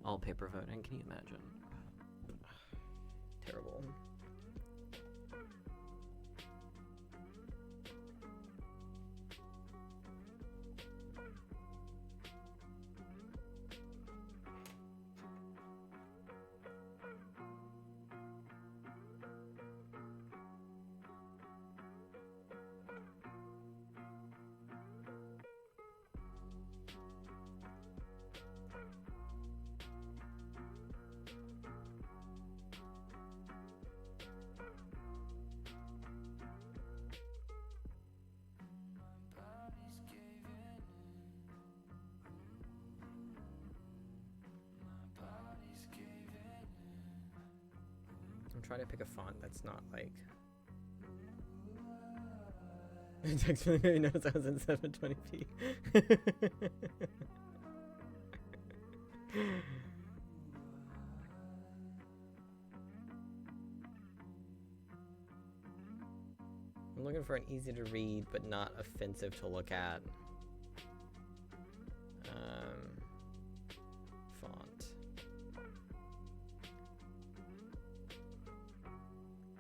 Speaker 1: All paper voting, can you imagine? Terrible. try to pick a font that's not like. Text really knows I was in 720p. I'm looking for an easy to read but not offensive to look at font.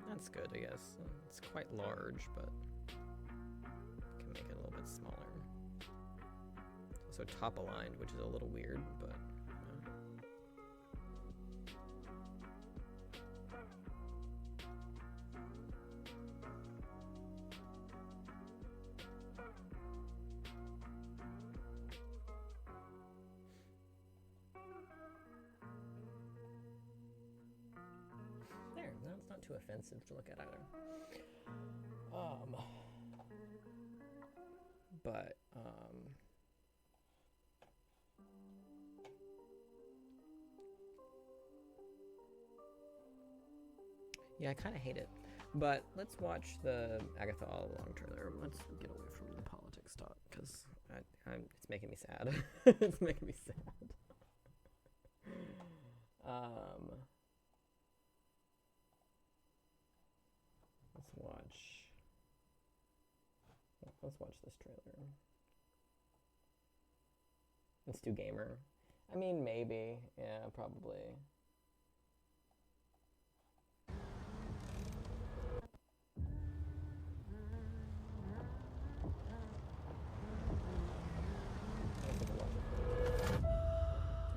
Speaker 1: That's good, I guess. It's quite large, but can make it a little bit smaller. Also top aligned, which is a little weird, but there, no, it's not too offensive to look at either. But yeah, I kind of hate it. But let's watch the Agatha All Along trailer. Let's get away from the politics talk, because it's making me sad. It's making me sad. Let's watch this trailer. Let's do gamer. I mean, maybe. Yeah, probably.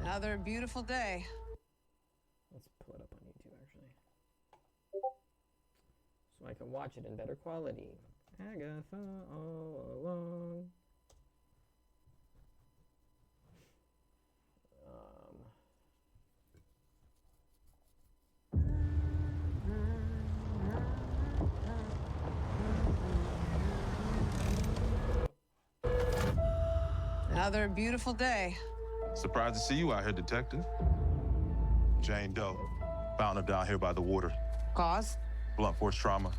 Speaker 2: Another beautiful day.
Speaker 1: Let's pull it up on YouTube, actually. So I can watch it in better quality. Agatha All Along.
Speaker 2: Another beautiful day.
Speaker 3: Surprised to see you out here, Detective. Jane Doe. Found her down here by the water.
Speaker 2: Cause?
Speaker 3: Blunt force trauma.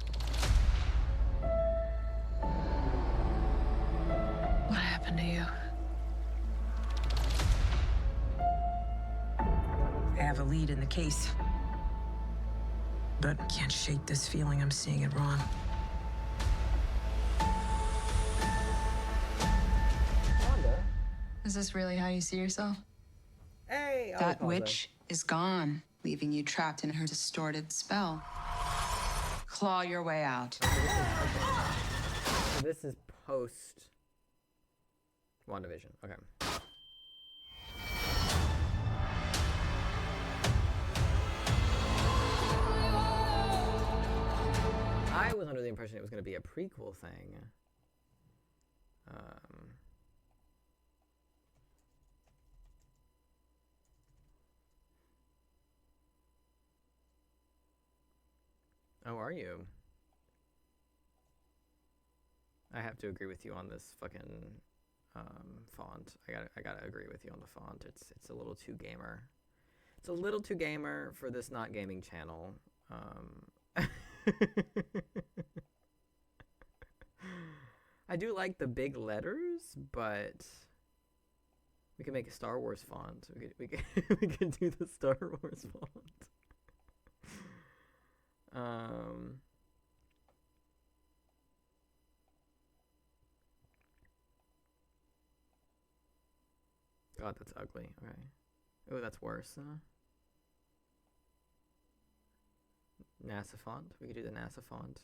Speaker 2: What happened to you? I have a lead in the case. But I can't shake this feeling I'm seeing it wrong.
Speaker 4: Is this really how you see yourself?
Speaker 1: Hey!
Speaker 4: That witch is gone, leaving you trapped in her distorted spell. Claw your way out.
Speaker 1: So this is post WandaVision. Okay. I was under the impression it was going to be a prequel thing. Oh, are you? I have to agree with you on this fucking font. I gotta agree with you on the font. It's a little too gamer. It's a little too gamer for this not gaming channel. I do like the big letters, but we can make a Star Wars font. We can do the Star Wars font. God, that's ugly. Okay. Oh, that's worse. NASA font. We could do the NASA font.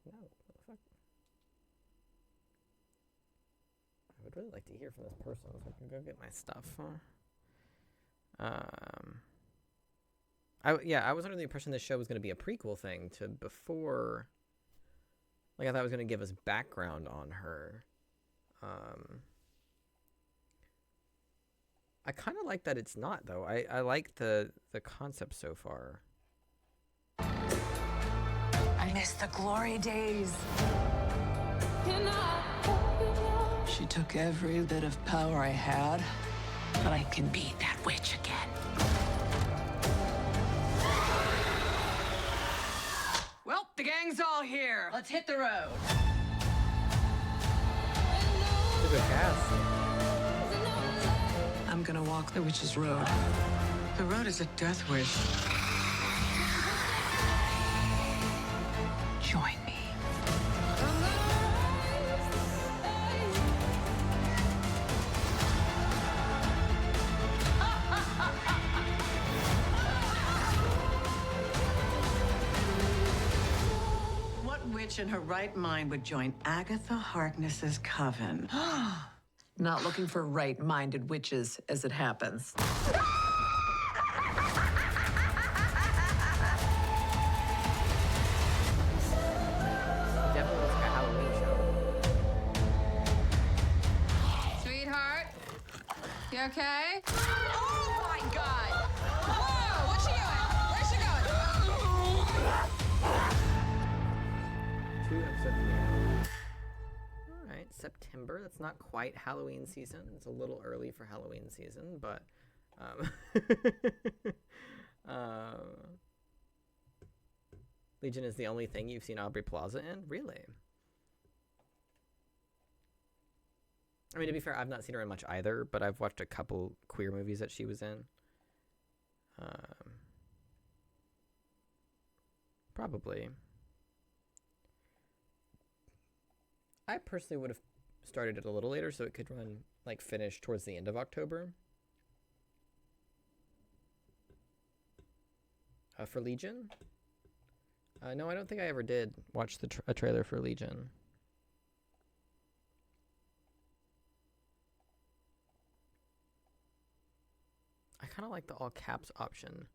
Speaker 1: No. What the fuck? I would really like to hear from this person so I can go get my stuff. I was under the impression this show was going to be a prequel thing to before. Like, I thought it was going to give us background on her. I kind of like that it's not, though. I like the concept so far.
Speaker 4: I miss the glory days.
Speaker 2: She took every bit of power I had, but I can be that witch again. Well, the gang's all here. Let's hit the road.
Speaker 1: It's a good cast.
Speaker 2: I'm gonna walk the witch's road. The road is a death wish. Join me.
Speaker 5: What witch in her right mind would join Agatha Harkness's coven?
Speaker 2: Not looking for right-minded witches, as it happens.
Speaker 1: Definitely looks like a Halloween show.
Speaker 4: Sweetheart, you okay? Oh my God! Whoa! What's she doing? Where's she going?
Speaker 1: 2 episodes in. All right, September. That's not quite Halloween season. It's a little early for Halloween season, but Legion is the only thing you've seen Aubrey Plaza in? Really? I mean, to be fair, I've not seen her in much either, but I've watched a couple queer movies that she was in. Probably. I personally would have started it a little later so it could run, like, finish towards the end of October. For Legion? No, I don't think I ever did watch a trailer for Legion. I kind of like the all caps option.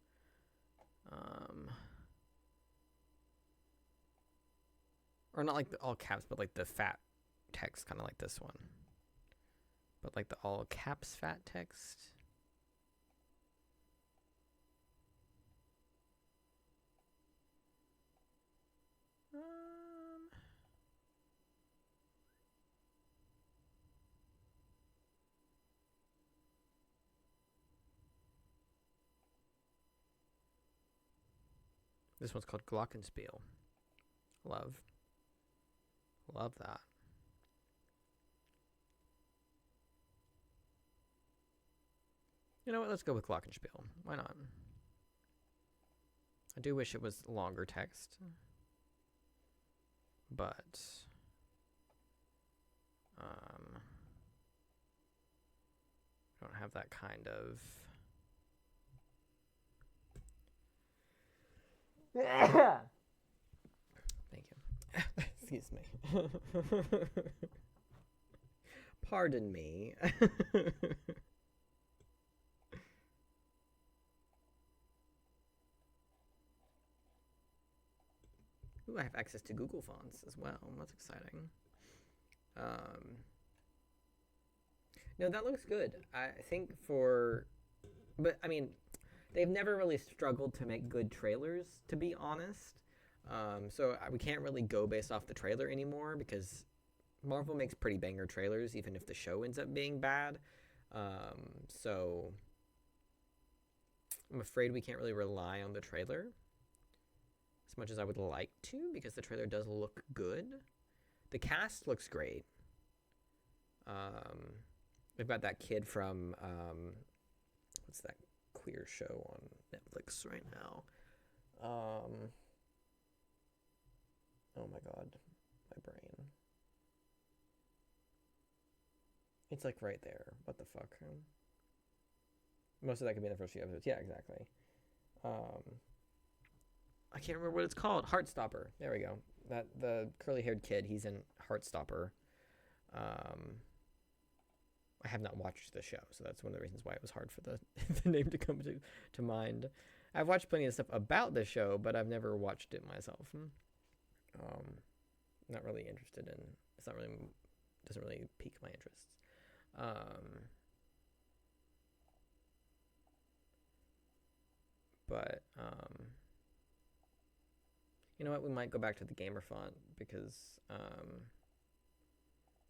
Speaker 1: Or not like the all caps, but like the fat text, kind of like this one. But like the all caps fat text. This one's called Glockenspiel. Love that. You know what? Let's go with Glockenspiel. Why not? I do wish it was longer text. But I don't have that kind of Thank you. Excuse me. Pardon me. Ooh, I have access to Google Fonts as well. That's exciting. No, that looks good. I think but I mean, they've never really struggled to make good trailers, to be honest. So we can't really go based off the trailer anymore because Marvel makes pretty banger trailers, even if the show ends up being bad. So I'm afraid we can't really rely on the trailer as much as I would like to, because the trailer does look good. The cast looks great. We've got that kid from what's that queer show on Netflix right now? Oh my god, my brain. It's like right there. What the fuck? Most of that could be in the first few episodes. Yeah, exactly. I can't remember what it's called. Heartstopper. There we go. The curly-haired kid. He's in Heartstopper. I have not watched the show, so that's one of the reasons why it was hard for the name to come to mind. I've watched plenty of stuff about the show, but I've never watched it myself. Not really interested in. It's not really doesn't really pique my interests. But you know what? We might go back to the gamer font because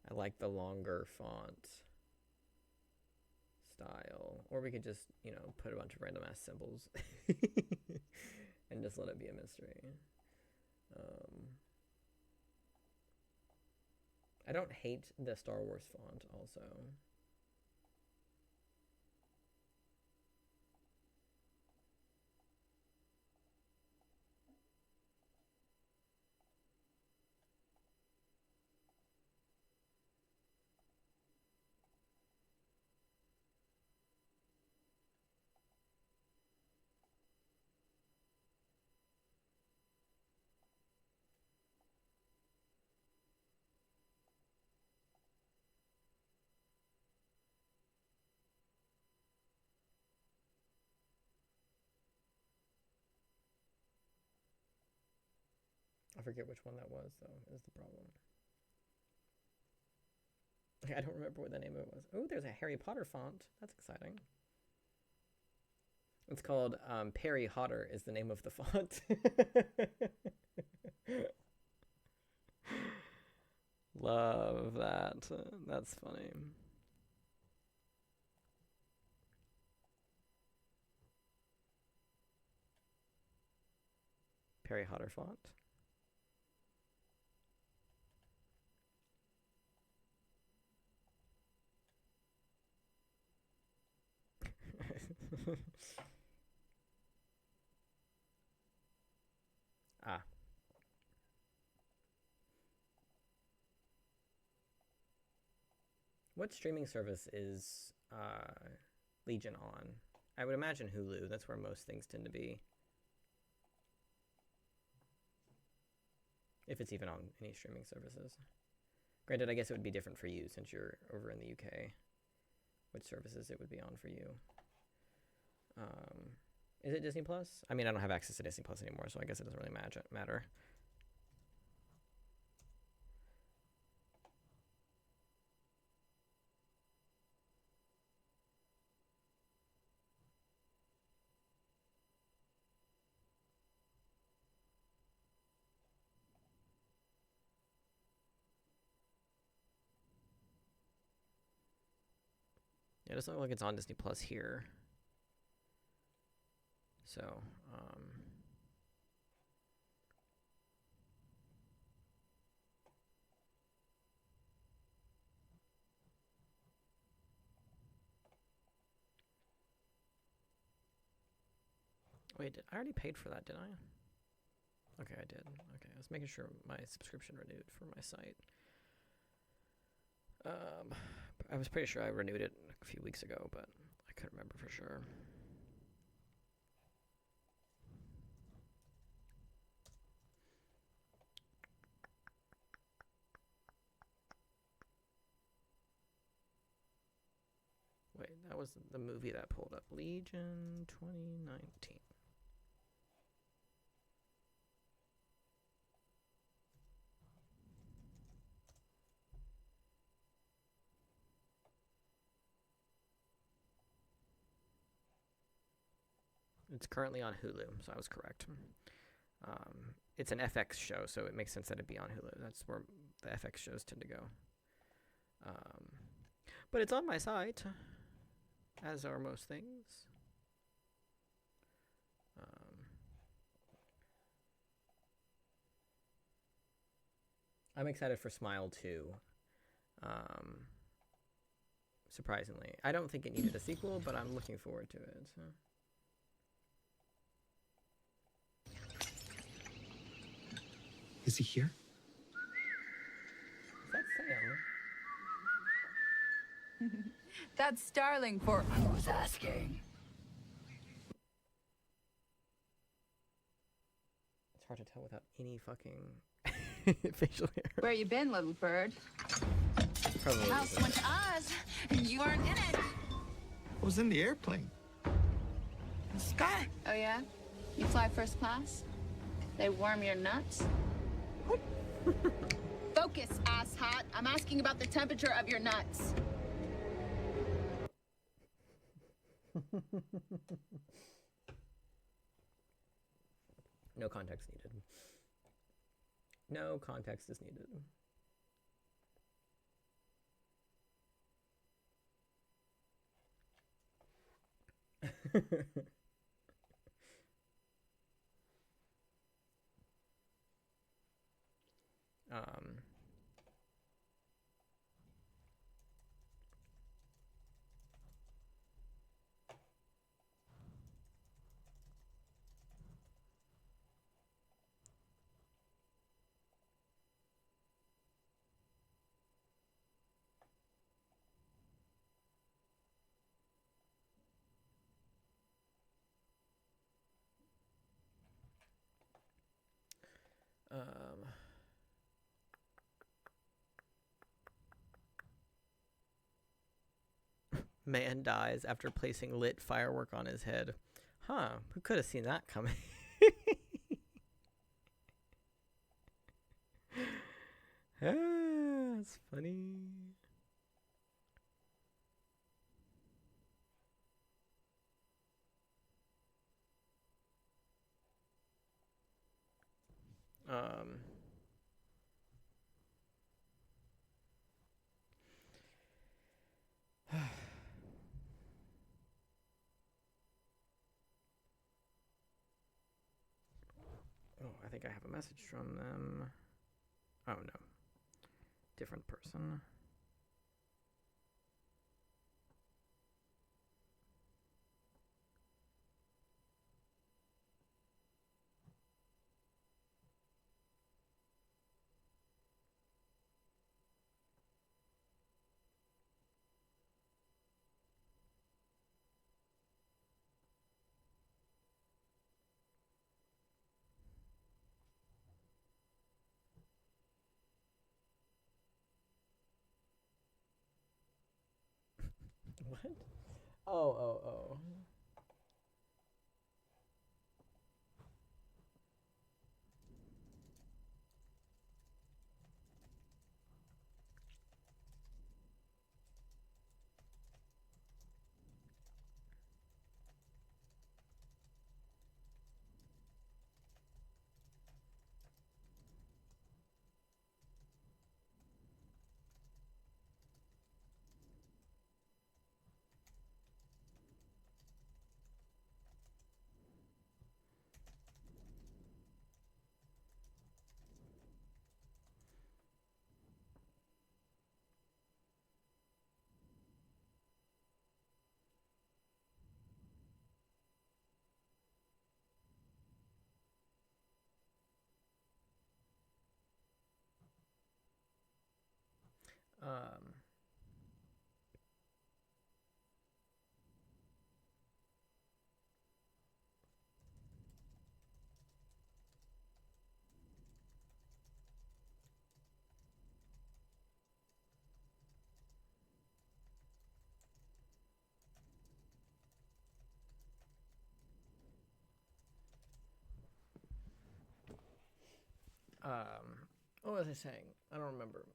Speaker 1: I like the longer font style. Or we could just, you know, put a bunch of random ass symbols and just let it be a mystery. I don't hate the Star Wars font also. I forget which one that was, though, is the problem. I don't remember what the name of it was. Oh, there's a Harry Potter font. That's exciting. It's called Perry Hotter is the name of the font. Love that. That's funny. Perry Hotter font. Ah. What streaming service is Legion on? I would imagine Hulu. That's where most things tend to be. If it's even on any streaming services. Granted, I guess it would be different for you since you're over in the UK. Which services it would be on for you. Is it Disney Plus? I mean, I don't have access to Disney Plus anymore, so I guess it doesn't really matter. Yeah, it doesn't look like it's on Disney Plus here. So, wait, I already paid for that, didn't I? Okay, I did. Okay, I was making sure my subscription renewed for my site. I was pretty sure I renewed it a few weeks ago, but I couldn't remember for sure. Wait, that was the movie that pulled up. Legion 2019. It's currently on Hulu, so I was correct. It's an FX show, so it makes sense that it'd be on Hulu. That's where the FX shows tend to go. But it's on my site, as are most things. I'm excited for Smile 2. Surprisingly. I don't think it needed a sequel, but I'm looking forward to it. So.
Speaker 6: Is he here?
Speaker 1: Is that Sam?
Speaker 4: That's Starling for who's asking.
Speaker 1: It's hard to tell without any fucking facial hair.
Speaker 4: Where you been, little bird?
Speaker 1: Probably
Speaker 4: House went to Oz, and you weren't in it.
Speaker 6: I was in the airplane. The sky.
Speaker 4: Oh, yeah? You fly first class? They warm your nuts?
Speaker 6: What?
Speaker 4: Focus, asshot. I'm asking about the temperature of your nuts.
Speaker 1: No context needed. No context is needed. um, um, man dies after placing lit firework on his head. Huh, who could have seen that coming? Ah, that's funny. Um, oh, I think I have a message from them. Oh no, different person. What? Oh. Um, what was I saying? I don't remember.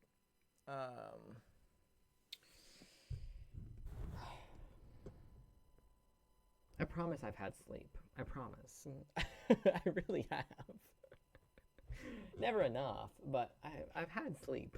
Speaker 1: I promise I've had sleep. I promise. I really have. Never enough, but I've had sleep.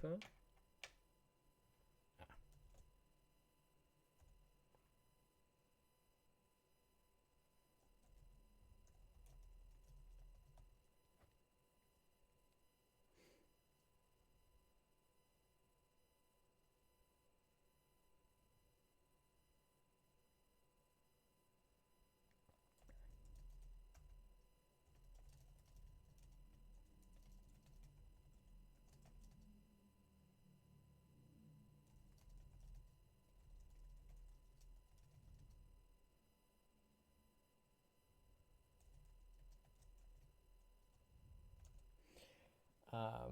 Speaker 1: Huh?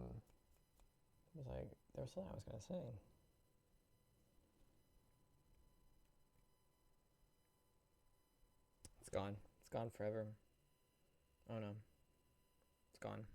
Speaker 1: Was I? There was something I was gonna say. It's gone. It's gone forever. Oh no. It's gone.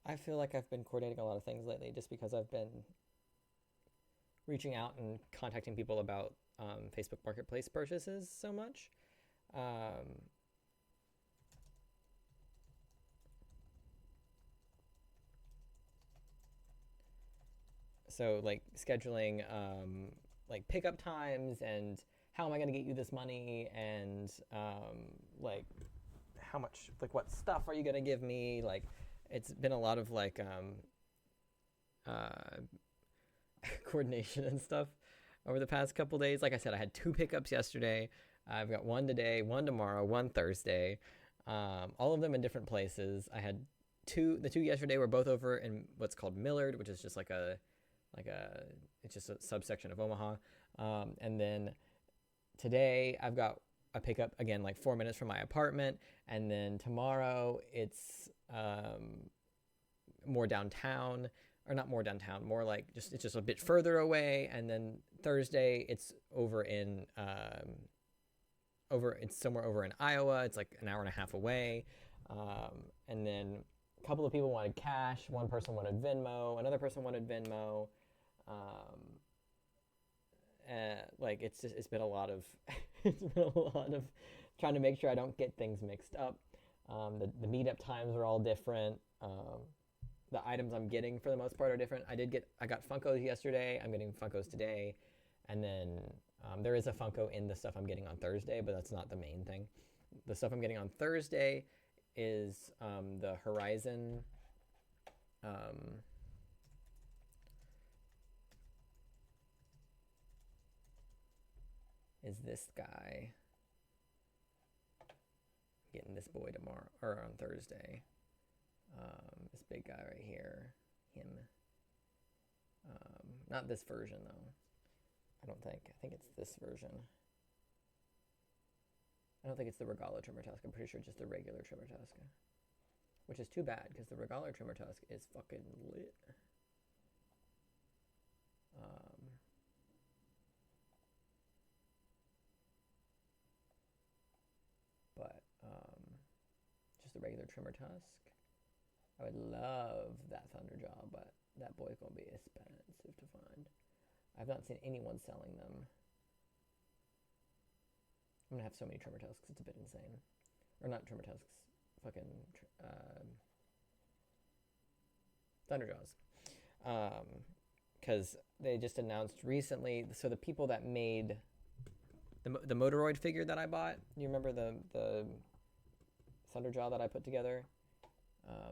Speaker 1: I feel like I've been coordinating a lot of things lately just because I've been reaching out and contacting people about Facebook Marketplace purchases so much. So like scheduling like pickup times and how am I going to get you this money and like how much, like what stuff are you going to give me? Like it's been a lot of like coordination and stuff over the past couple days. Like I said, I had 2 pickups yesterday. I've got 1 today, 1 tomorrow, 1 Thursday. All of them in different places. I had 2. The 2 yesterday were both over in what's called Millard, which is just it's just a subsection of Omaha. And then today I've got a pickup again, like 4 minutes from my apartment. And then tomorrow it's more downtown, or not more downtown, more like it's just a bit further away. And then Thursday it's over in it's somewhere over in Iowa. It's like an hour and a half away. And then a couple of people wanted cash. One person wanted Venmo. Another person wanted Venmo. Like it's been a lot of trying to make sure I don't get things mixed up. The meetup times are all different. The items I'm getting for the most part are different. I got Funkos yesterday. I'm getting Funkos today, and then there is a Funko in the stuff I'm getting on Thursday, but that's not the main thing. The stuff I'm getting on Thursday is the Horizon. Is this guy. Getting this boy tomorrow or on Thursday. This big guy right here. Him. Not this version though. I don't think. I think it's this version. I don't think it's the Regala Trimmer Tusk. I'm pretty sure it's just the regular Trimmer Tusk. Which is too bad, because the Regala Trimmer Tusk is fucking lit. Just the regular Trimmer Tusk. I would love that Thunderjaw, but that boy's gonna be expensive to find. I've not seen anyone selling them. I'm gonna have so many Trimmer Tusks, it's a bit insane. Or not Trimmer Tusks, fucking Thunderjaws. Because they just announced recently, so the people that made the Motoroid figure that I bought, you remember the Thunderjaw that I put together?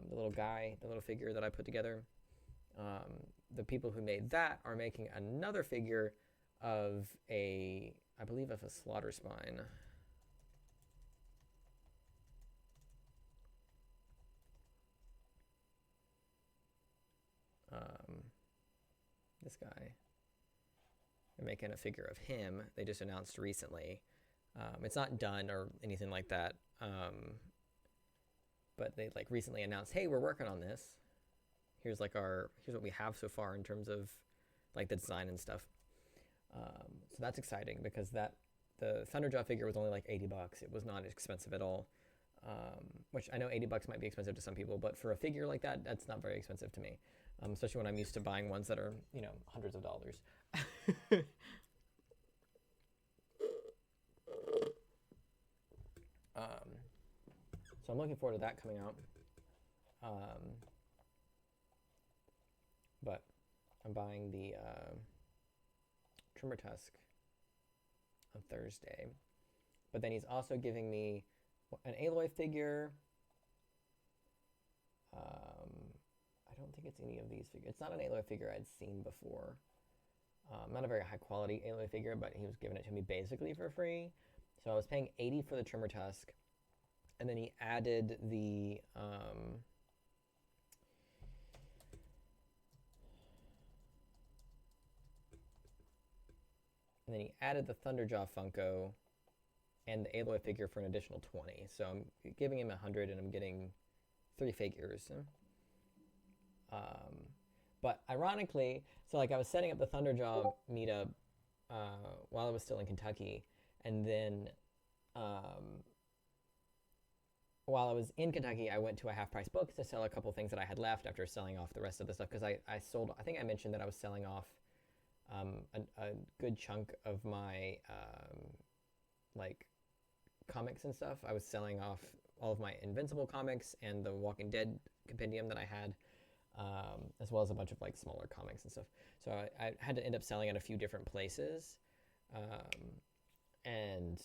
Speaker 1: The little guy, the little figure that I put together. The people who made that are making another figure of I believe of a Slaughter Spine. This guy. They're making a figure of him. They just announced recently. It's not done or anything like that. But they like recently announced, hey, we're working on this. Here's what we have so far in terms of like the design and stuff. So that's exciting because the Thunderjaw figure was only like $80. It was not expensive at all. Which I know $80 might be expensive to some people, but for a figure like that, that's not very expensive to me. Especially when I'm used to buying ones that are, hundreds of dollars. So I'm looking forward to that coming out. But I'm buying the Trimmer Tusk on Thursday. But then he's also giving me an Aloy figure. I don't think it's any of these figures. It's not an Aloy figure I'd seen before. Not a very high quality Aloy figure, but he was giving it to me basically for free. So I was paying $80 for the Trimmer Tusk. And then he added the Thunderjaw Funko and the Aloy figure for an additional $20. So I'm giving him $100 and I'm getting 3 figures. But ironically, so like I was setting up the Thunderjaw meetup while I was still in Kentucky, and then while I was in Kentucky, I went to a Half Price Books to sell a couple things that I had left after selling off the rest of the stuff, because I sold, I think I mentioned that I was selling off a good chunk of my like comics and stuff. I was selling off all of my Invincible comics and the Walking Dead compendium that I had, as well as a bunch of like smaller comics and stuff. So I had to end up selling at a few different places, and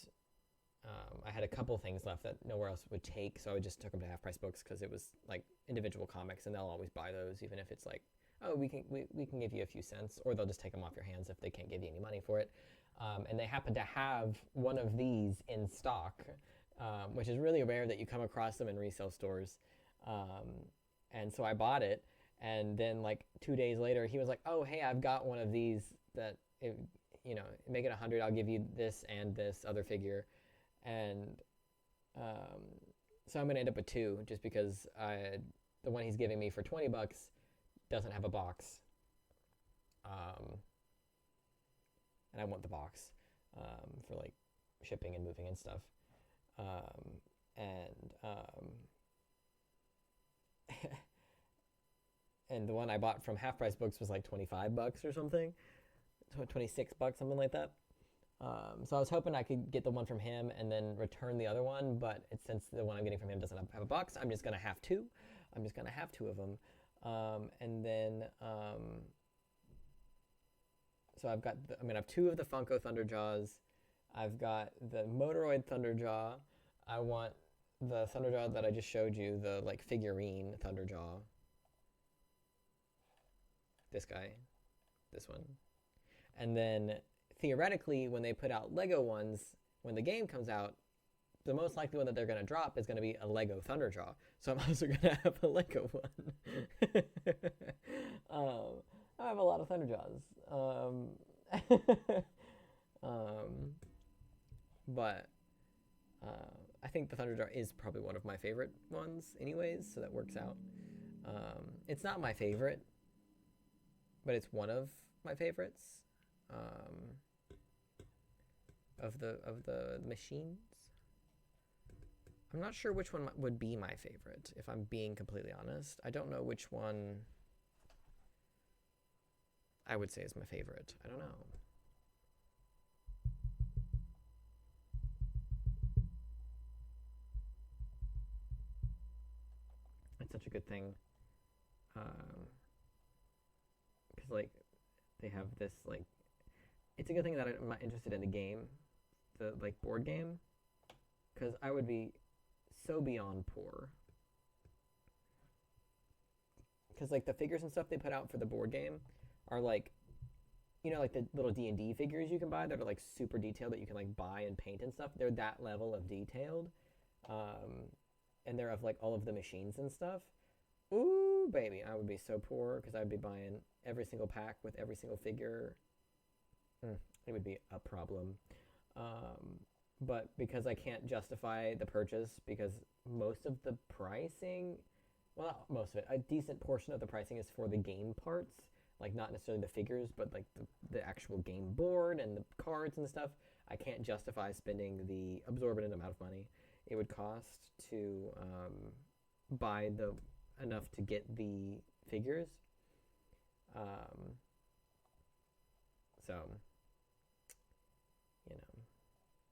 Speaker 1: I had a couple things left that nowhere else would take, so I just took them to Half Price Books because it was like individual comics, and they'll always buy those, even if it's like, oh, we can give you a few cents, or they'll just take them off your hands if they can't give you any money for it. And they happen to have one of these in stock, which is really rare that you come across them in resale stores. And so I bought it, and then like 2 days later, he was like, oh, hey, I've got one of these that, make it 100, I'll give you this and this other figure. And so I'm gonna end up with 2, just because the one he's giving me for $20 doesn't have a box, and I want the box for like shipping and moving and stuff. And the one I bought from Half Price Books was like $25 or something, $26, something like that. So I was hoping I could get the one from him and then return the other one, but since the one I'm getting from him doesn't have a box, I'm just gonna have 2. I'm just gonna have 2 of them. And then, so I'm gonna have 2 of the Funko Thunderjaws. I've got the Motoroid Thunderjaw. I want the Thunderjaw that I just showed you, the like figurine Thunderjaw. This guy, this one. And then theoretically, when they put out Lego ones, when the game comes out, the most likely one that they're going to drop is going to be a Lego Thunderjaw. So I'm also going to have a Lego one. I have a lot of Thunderjaws. But I think the Thunderjaw is probably one of my favorite ones anyways, so that works out. It's not my favorite, but it's one of my favorites of the machines. I'm not sure which one would be my favorite, if I'm being completely honest. I don't know which one I would say is my favorite. I don't know. It's such a good thing. Because, like, they have this, like, it's a good thing that I'm not interested in the game, the, like, board game, because I would be so beyond poor. Because, like, the figures and stuff they put out for the board game are, like, like the little D&D figures you can buy that are, like, super detailed that you can, like, buy and paint and stuff. They're that level of detailed. And they're of, like, all of the machines and stuff. Ooh, baby, I would be so poor because I'd be buying every single pack with every single figure. It would be a problem. But because I can't justify the purchase, because most of the pricing, well, not most of it, a decent portion of the pricing is for the game parts, like not necessarily the figures, but like the actual game board and the cards and stuff. I can't justify spending the absorbent amount of money it would cost to buy enough to get the figures. So,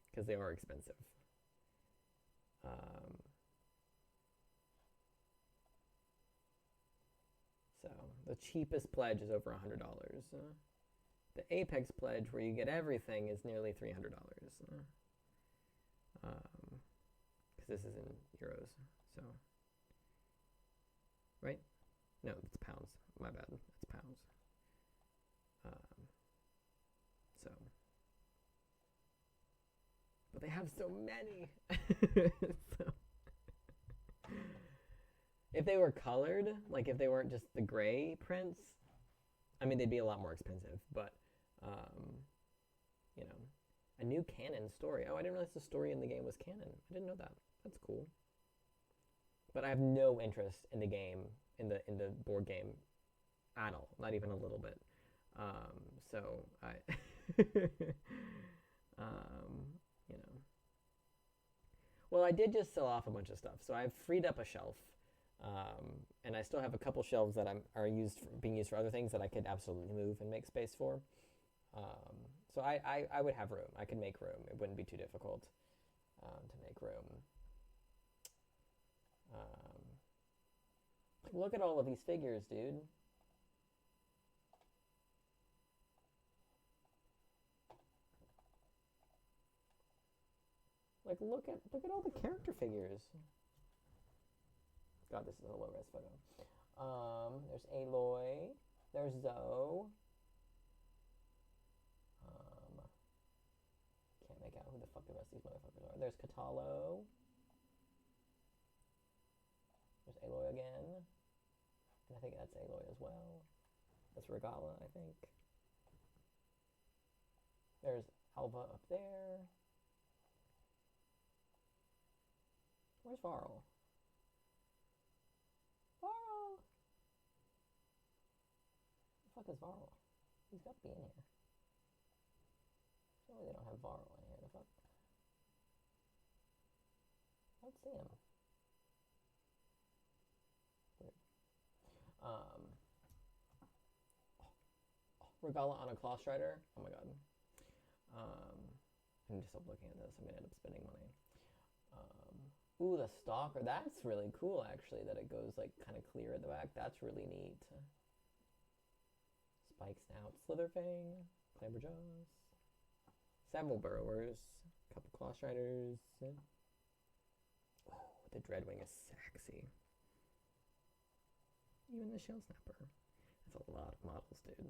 Speaker 1: because they are expensive. So the cheapest pledge is over $100. The Apex pledge, where you get everything, is nearly $300. Because this is in euros, so right? No, it's pounds. My bad. It's pounds. So, but they have so many. So, if they were colored, like if they weren't just the gray prints, I mean, they'd be a lot more expensive. But, a new canon story. Oh, I didn't realize the story in the game was canon. I didn't know that. That's cool. But I have no interest in the game, in the board game, at all. Not even a little bit. So I, Well, I did just sell off a bunch of stuff, so I've freed up a shelf, and I still have a couple shelves that are being used for other things that I could absolutely move and make space for. So I would have room. I could make room. It wouldn't be too difficult to make room. Look at all of these figures, dude. Like, look at all the character figures. God, this is a low-res photo. There's Aloy. There's Zoe. Can't make out who the fuck the rest of these motherfuckers are. There's Katalo. There's Aloy again. And I think that's Aloy as well. That's Regala, I think. There's Alva up there. Where's Varl? Varl! The fuck is Varl? He's got to be in here. Surely they don't have Varl in here. The fuck? I don't see him. Weird. Regala on a Claw Strider. Oh my god. I'm just looking at this. I'm gonna end up spending money. Ooh, the Stalker. That's really cool, actually, that it goes, like, kind of clear at the back. That's really neat. Spike Snout, Slitherfang, Clamberjaws, several Burrowers, a couple Claw Striders. Oh, the Dreadwing is sexy. Even the Shell Snapper. That's a lot of models, dude.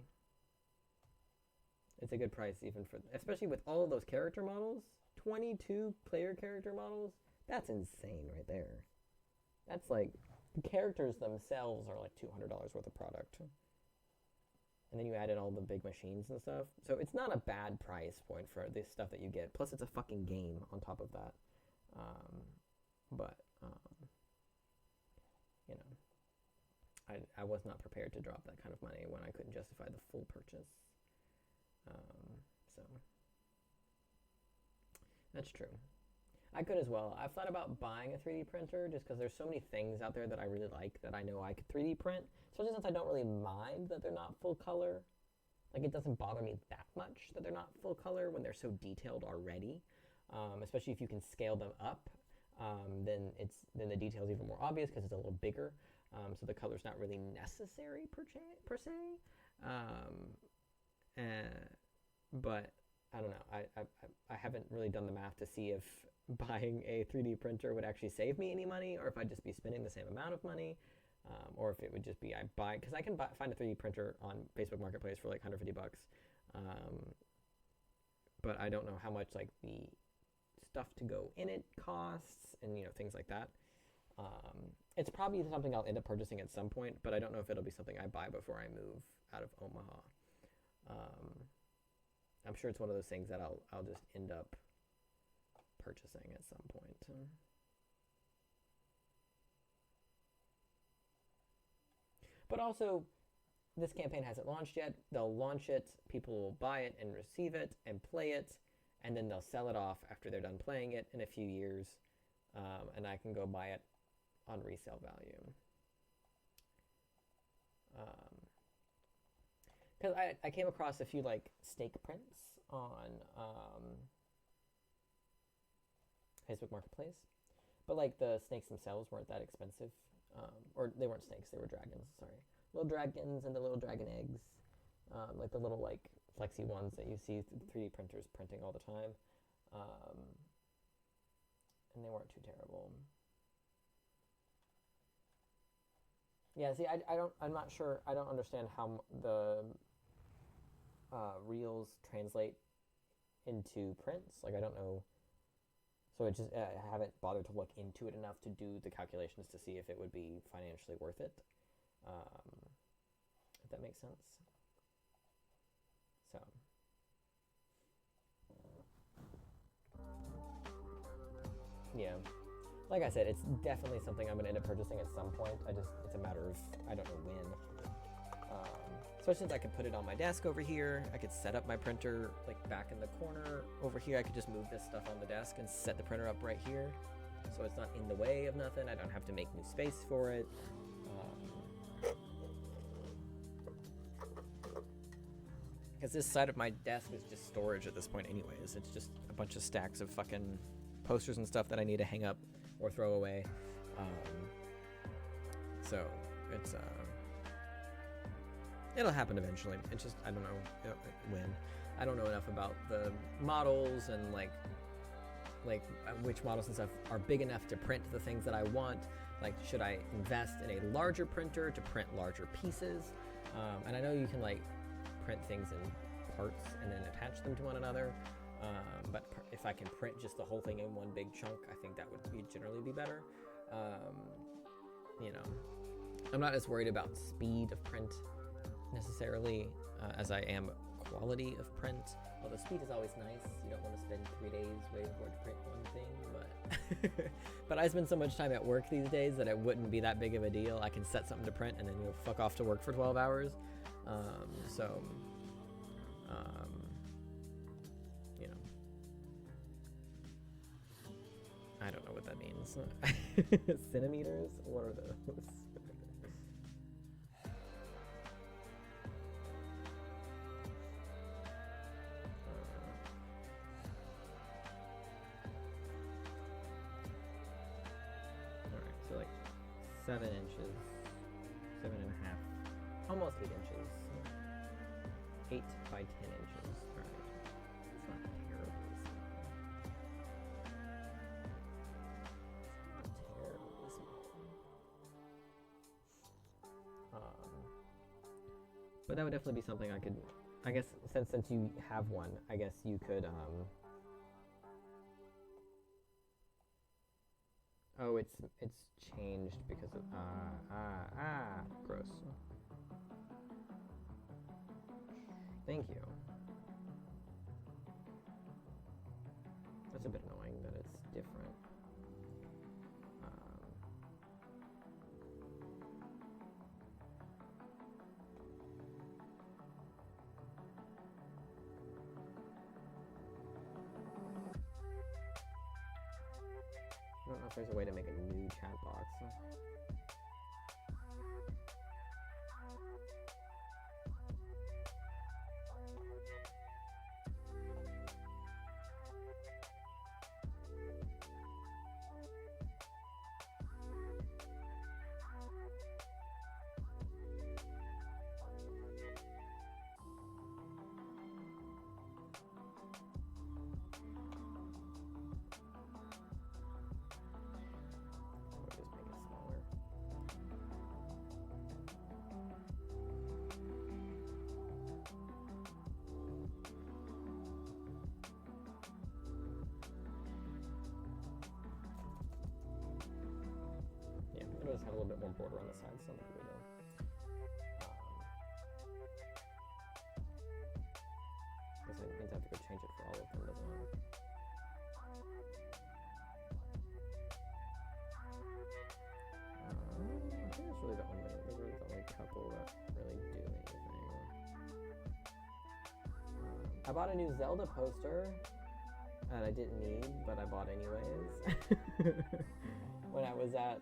Speaker 1: It's a good price, even for, especially with all of those character models. 22 player character models. That's insane right there. That's like, the characters themselves are like $200 worth of product. And then you add in all the big machines and stuff. So it's not a bad price point for this stuff that you get. Plus it's a fucking game on top of that. You know, I was not prepared to drop that kind of money when I couldn't justify the full purchase. So that's true. I could as well. I've thought about buying a 3D printer just because there's so many things out there that I really like that I know I could 3D print. Especially since I don't really mind that they're not full color. Like, it doesn't bother me that much that they're not full color when they're so detailed already. Especially if you can scale them up, then the detail's even more obvious because it's a little bigger. So the color's not really necessary per se. But I don't know. I haven't really done the math to see if buying a 3D printer would actually save me any money, or if I'd just be spending the same amount of money, or if it would just be I buy, because I can find a 3D printer on Facebook Marketplace for like $150. But I don't know how much like the stuff to go in it costs, and things like that. It's probably something I'll end up purchasing at some point, but I don't know if it'll be something I buy before I move out of Omaha. I'm sure it's one of those things that I'll just end up purchasing at some point. But also, this campaign hasn't launched yet. They'll launch it, people will buy it and receive it and play it, and then they'll sell it off after they're done playing it in a few years, and I can go buy it on resale value. Because I came across a few like snake prints on Facebook Marketplace, but like the snakes themselves weren't that expensive, or they weren't snakes, they were dragons. Sorry, little dragons and the little dragon eggs, like the little like flexi ones that you see 3D printers printing all the time, and they weren't too terrible. Yeah, see, I'm not sure, I don't understand how the reels translate into prints. Like, I don't know. So I just I haven't bothered to look into it enough to do the calculations to see if it would be financially worth it. If that makes sense. So. Yeah. Like I said, it's definitely something I'm going to end up purchasing at some point. It's a matter of, I don't know when. Especially since I could put it on my desk over here. I could set up my printer like back in the corner over here. I could just move this stuff on the desk and set the printer up right here. so it's not in the way of nothing. I don't have to make new space for it. Because this side of my desk is just storage at this point anyways. It's just a bunch of stacks of fucking posters and stuff that I need to hang up or throw away. So it's it'll happen eventually. It's just, I don't know when. I don't know enough about the models and like which models and stuff are big enough to print the things that I want. Like, should I invest in a larger printer to print larger pieces? And I know you can like print things in parts and then attach them to one another. But if I can print just the whole thing in one big chunk, I think that would generally be better. You know, I'm not as worried about speed of print necessarily as I am quality of print. Although speed is always nice. You don't want to spend 3 days waiting for it to print one thing, but but I spend so much time at work these days that it wouldn't be that big of a deal. I can set something to print and then fuck off to work for 12 hours. You know, I don't know what that means. Centimeters? What are those? Alright, so like 7 inches, 7.5, almost 8 inches. 8 by 10 inches. Alright. It's not terribly small. It's not terribly small. But that would definitely be something I could, I guess, since you have one, I guess you could, oh, it's changed because of, gross. Thank you. That's a bit annoying that it's different. I don't know if there's a way to make a new chat box. Just have a little bit more border on the sides, so I'm gonna go guess it means I have to go change it for all of them, doesn't it? I think it's really the only couple that really do anything. I bought a new Zelda poster that I didn't need, but I bought anyways. When I was at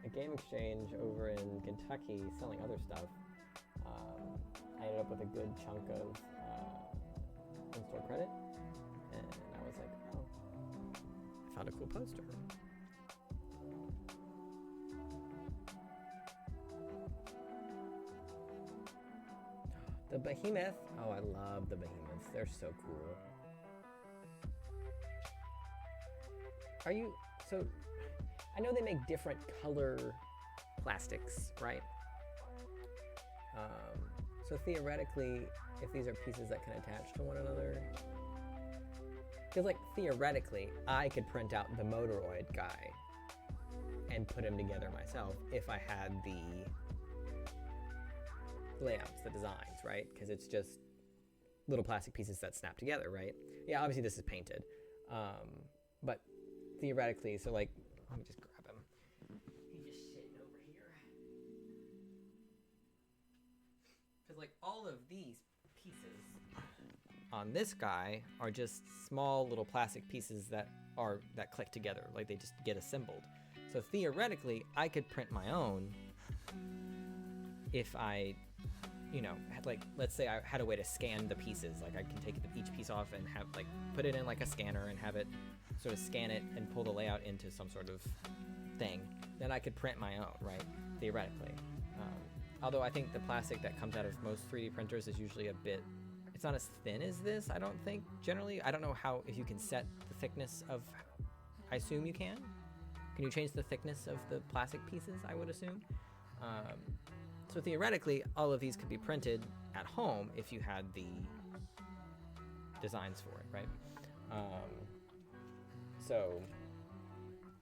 Speaker 1: a game exchange over in Kentucky selling other stuff, I ended up with a good chunk of in-store credit, and I was like, oh, I found a cool poster. The behemoth. Oh, I love the behemoths. They're so cool. Are you, so, I know they make different color plastics, right? So theoretically, if these are pieces that can attach to one another, because like theoretically, I could print out the Motoroid guy and put him together myself if I had the layouts, the designs, right? Because it's just little plastic pieces that snap together, right? Yeah, obviously this is painted, but theoretically, so like, let me just grab him. He's just sitting over here. Because like all of these pieces on this guy are just small little plastic pieces that are that click together, like they just get assembled. So theoretically, I could print my own if I, you know, had like, let's say I had a way to scan the pieces. Like I can take each piece off and have like put it in like a scanner and have it sort of scan it and pull the layout into some sort of thing. Then I could print my own, right? Theoretically. Although I think the plastic that comes out of most 3D printers is usually a bit, it's not as thin as this, I don't think, generally. I don't know how, if you can set the thickness of, I assume you can. Can you change the thickness of the plastic pieces, I would assume? So theoretically, all of these could be printed at home if you had the designs for it, right? So,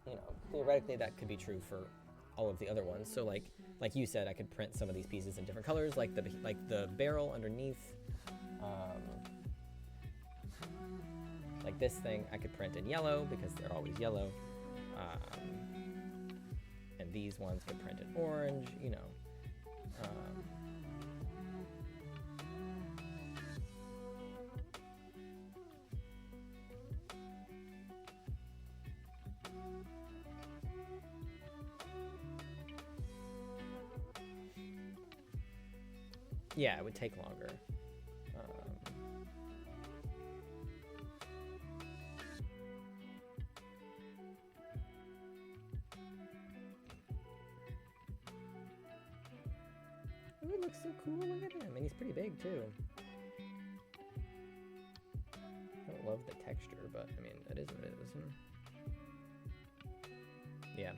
Speaker 1: you know, theoretically that could be true for all of the other ones. So like you said, I could print some of these pieces in different colors, like the barrel underneath. Like this thing, I could print in yellow because they're always yellow. And these ones could print in orange, you know. Yeah, it would take longer. Oh, it looks so cool, look at him. And he's pretty big, too. I don't love the texture, but, I mean, it is what it is. Yeah.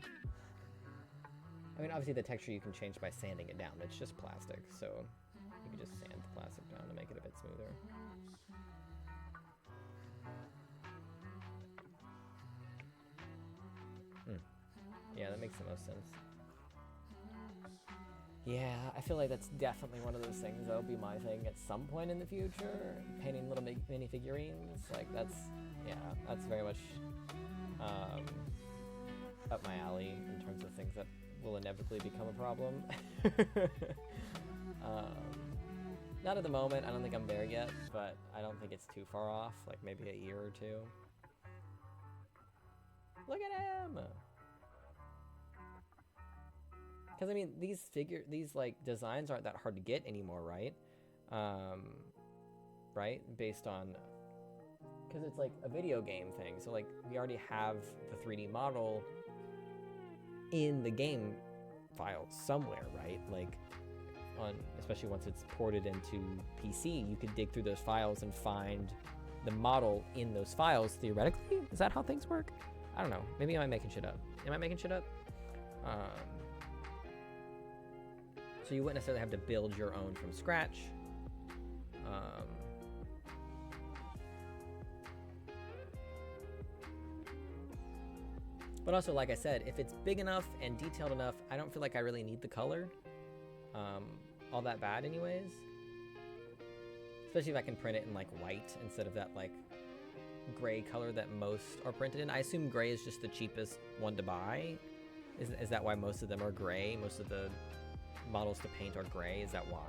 Speaker 1: I mean, obviously the texture you can change by sanding it down. It's just plastic, so you can just sand the plastic down to make it a bit smoother. Yeah, that makes the most sense. Yeah, I feel like that's definitely one of those things that'll be my thing at some point in the future. Painting little mini figurines, like that's very much up my alley in terms of things that will inevitably become a problem. Not at the moment, I don't think I'm there yet, but I don't think it's too far off, like maybe a year or two. Look at him! Because I mean, these like designs aren't that hard to get anymore, right? Right? Based on, because it's like a video game thing, so like we already have the 3D model in the game file somewhere, right? Like especially once it's ported into PC, you could dig through those files and find the model in those files theoretically. Is that how things work? I don't know. Maybe I'm making shit up. Am I making shit up? So you wouldn't necessarily have to build your own from scratch. But also, like I said, if it's big enough and detailed enough, I don't feel like I really need the color all that bad anyways. Especially if I can print it in like white instead of that like gray color that most are printed in. I assume gray is just the cheapest one to buy. Is that why most of them are gray? Most of the models to paint are gray? Is that why?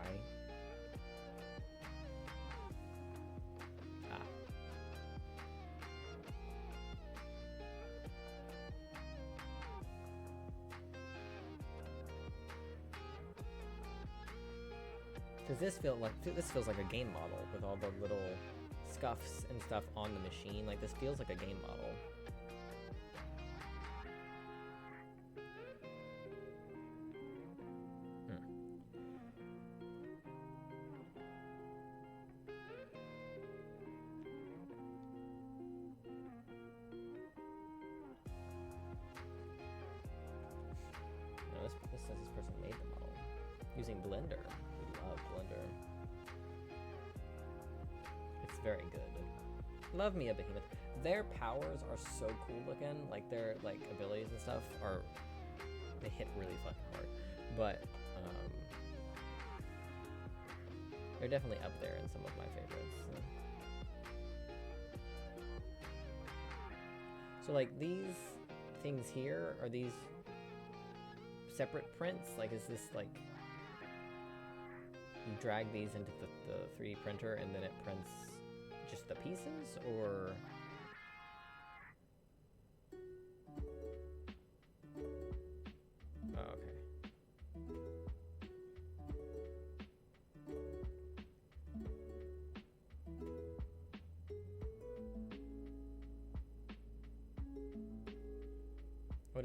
Speaker 1: Because this feels like a game model with all the little scuffs and stuff on the machine. Like this feels like a game model. No, this says this person made the model using Blender. Love Blender. It's very good. Love me a behemoth. Their powers are so cool looking. Like their like abilities and stuff are, they hit really fucking hard. But they're definitely up there in some of my favorites. So like these things here, are these separate prints? Like is this like, you drag these into the 3D printer and then it prints just the pieces, or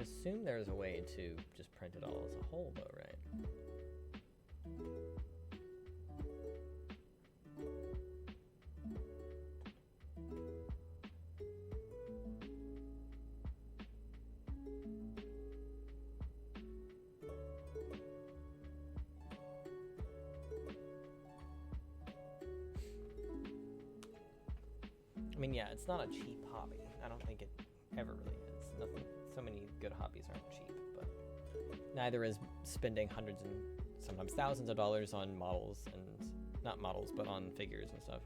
Speaker 1: assume there's a way to just print it all as a whole, though, right? I mean, yeah, it's not a cheap hobby. I don't think it ever really is. Nothing. So many good hobbies aren't cheap, but neither is spending hundreds and sometimes thousands of dollars on models and not models, but on figures and stuff.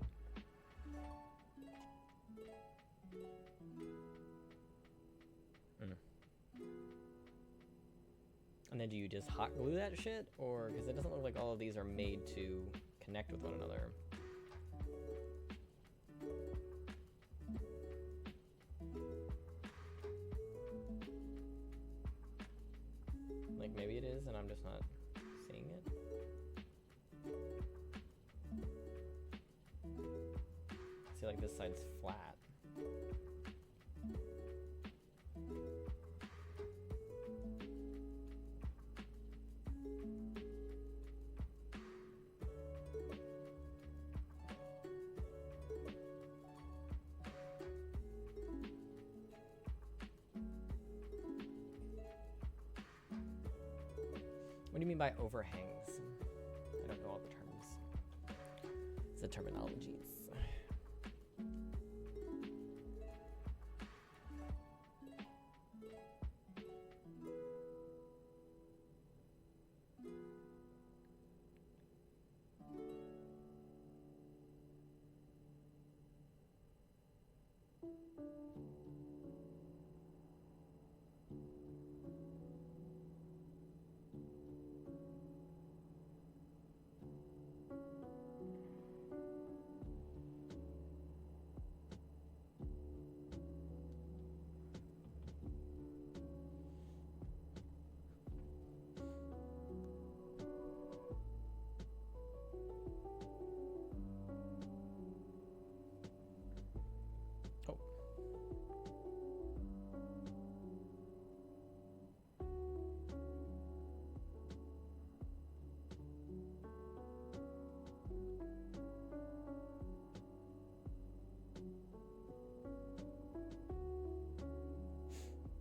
Speaker 1: And then do you just hot glue that shit, or because it doesn't look like all of these are made to connect with one another? Like maybe it is and I'm just not seeing it. See, like this side's flat. What do you mean by overhangs? I don't know all the terms. It's the terminologies.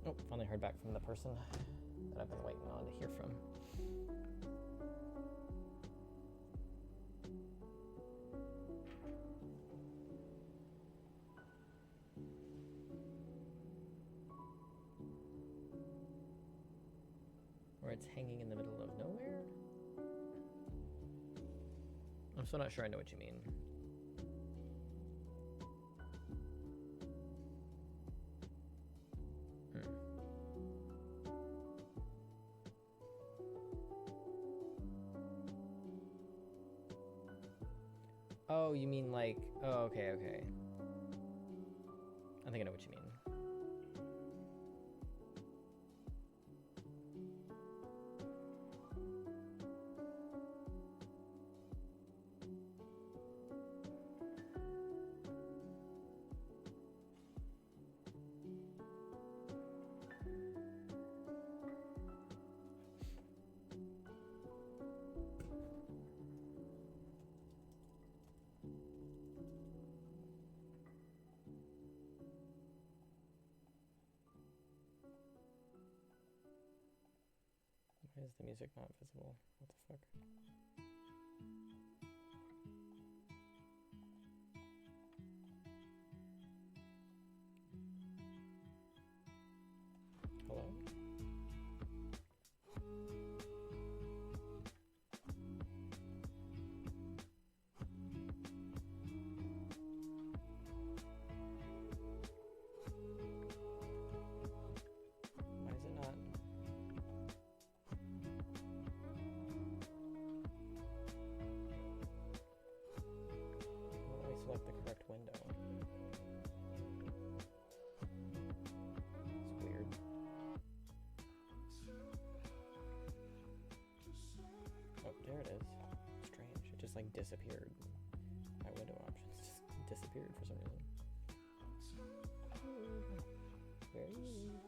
Speaker 1: Oh, finally heard back from the person that I've been waiting on to hear from. Or it's hanging in the middle of nowhere? I'm still not sure I know what you mean. Oh, you mean like, oh, okay, okay. I think I know what you mean. Why is the music not visible? What the fuck? Hello? Why is it not? How do I select the correct window? It's weird. Oh, there it is. Strange. It just like disappeared. My window options just disappeared for some reason. Very weird.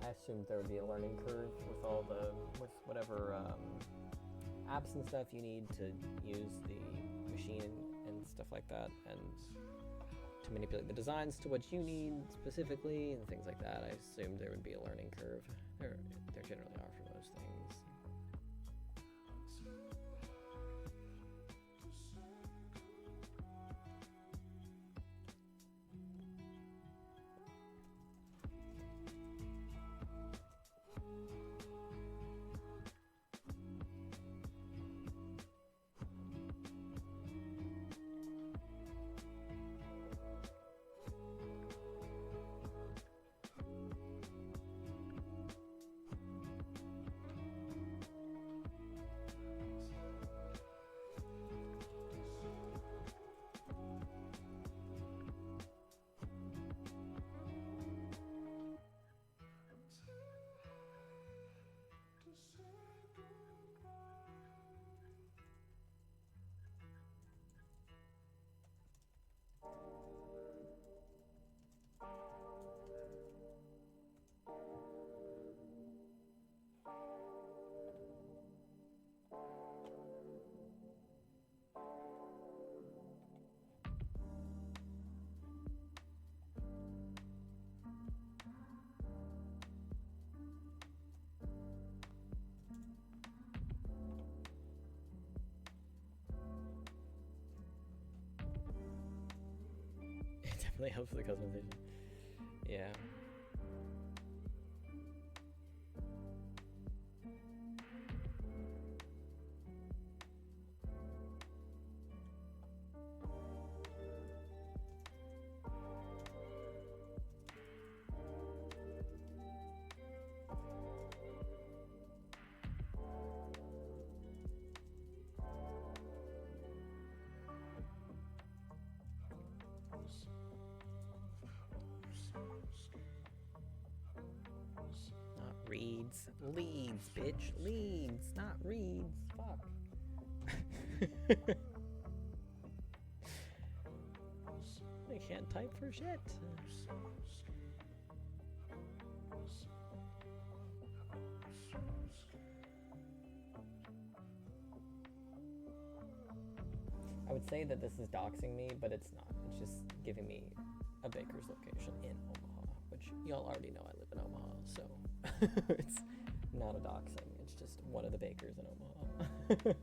Speaker 1: I assumed there would be a learning curve with whatever apps and stuff you need to use the machine and stuff like that, and to manipulate the designs to what you need specifically and things like that. I assumed there would be a learning curve. There generally are for most things. Definitely helps with the customization. Yeah. Reads. Leads, bitch. Leads, not reads. Fuck. I can't type for shit. I would say that this is doxing me, but it's not. It's just giving me a baker's location in Omaha, which y'all already know I live in Omaha, so it's not a doxing. It's just one of the bakers in Omaha.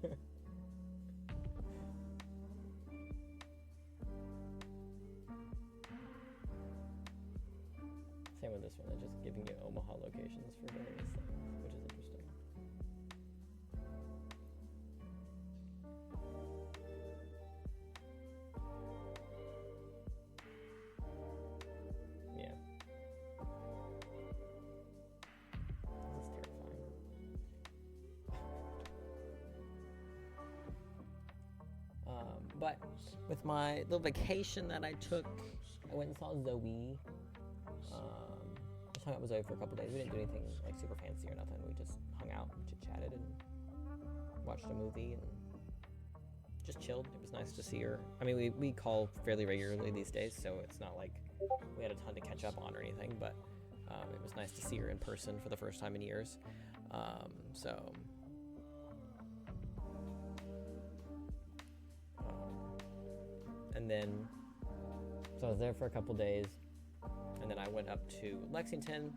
Speaker 1: Same with this one. It's just giving you Omaha locations for various things, which is interesting. Yeah. This is terrifying. But with my little vacation that I took, I went and saw Zoe. Just hung out with Zoe for a couple days. We didn't do anything like super fancy or nothing. We just hung out, chit-chatted, and watched a movie and just chilled. It was nice to see her. I mean, we call fairly regularly these days, so it's not like we had a ton to catch up on or anything, but it was nice to see her in person for the first time in years. And then, so I was there for a couple days, and then I went up to Lexington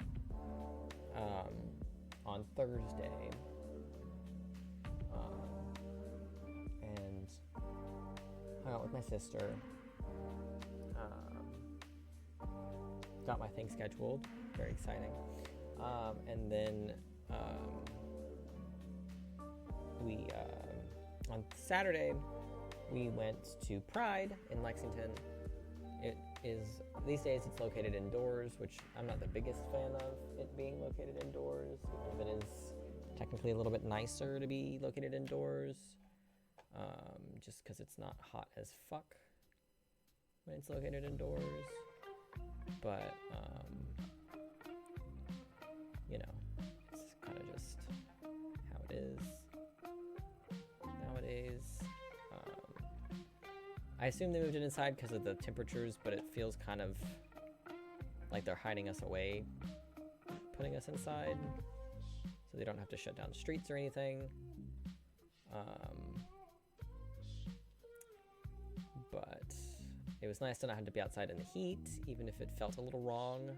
Speaker 1: on Thursday, and hung out with my sister. Got my thing scheduled, very exciting. And then we on Saturday we went to Pride in Lexington. It is, these days it's located indoors, which I'm not the biggest fan of it being located indoors, because it is technically a little bit nicer to be located indoors, just because it's not hot as fuck when it's located indoors. But, you know, it's kind of just how it is nowadays. I assume they moved it inside because of the temperatures, but it feels kind of like they're hiding us away, putting us inside, so they don't have to shut down streets or anything. But it was nice to not have to be outside in the heat, even if it felt a little wrong.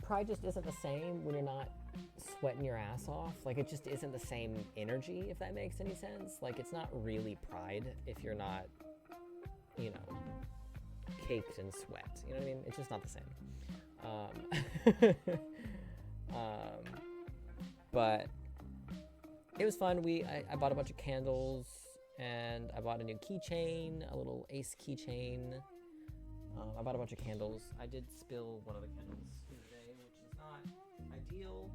Speaker 1: Pride just isn't the same when you're not sweating your ass off. Like, it just isn't the same energy, if that makes any sense. Like, it's not really Pride if you're not, you know, caked in sweat. You know what I mean? It's just not the same. But it was fun. I bought a bunch of candles, and I bought a new keychain, a little ace keychain. I bought a bunch of candles. I did spill one of the candles today, which is not ideal.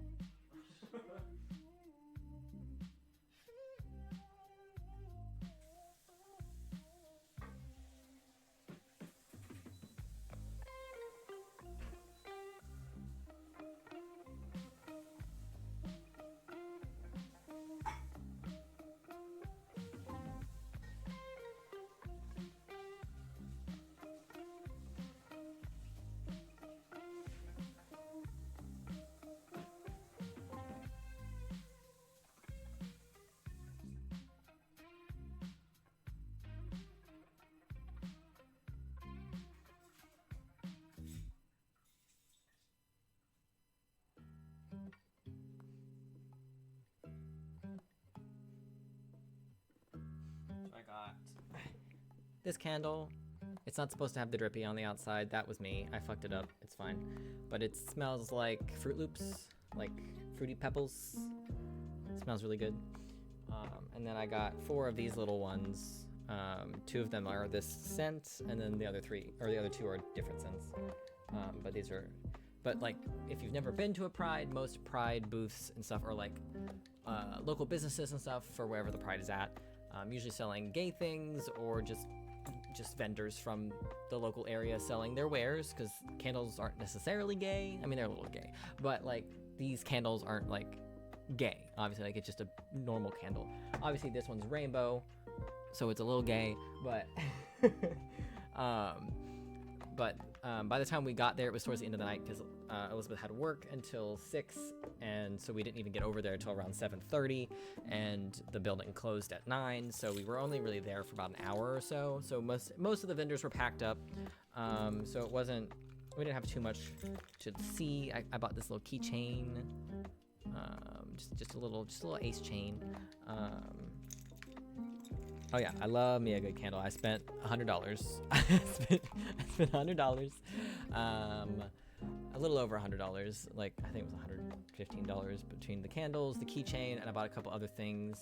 Speaker 1: I got this candle. It's not supposed to have the drippy on the outside. That was me. I fucked it up. It's fine. But it smells like Fruit Loops, like Fruity Pebbles. It smells really good. And then I got 4 of these little ones. 2 of them are this scent, and then the other 2 are different scents. But like, if you've never been to a Pride, most Pride booths and stuff are like local businesses and stuff for wherever the Pride is at. Usually selling gay things, or just vendors from the local area selling their wares, because candles aren't necessarily gay. I mean, they're a little gay, but like, these candles aren't like gay. Obviously, like, it's just a normal candle. Obviously, this one's rainbow, so it's a little gay, but by the time we got there, it was towards the end of the night, because Elizabeth had work until 6, and so we didn't even get over there until around 7:30, and the building closed at 9, so we were only really there for about an hour or so. So most of the vendors were packed up, so we didn't have too much to see. I bought this little keychain, just a little ace chain. Oh yeah, I love me a good candle. I spent $100. I spent $100. A little over $100. Like, I think it was $115 between the candles, the keychain, and I bought a couple other things.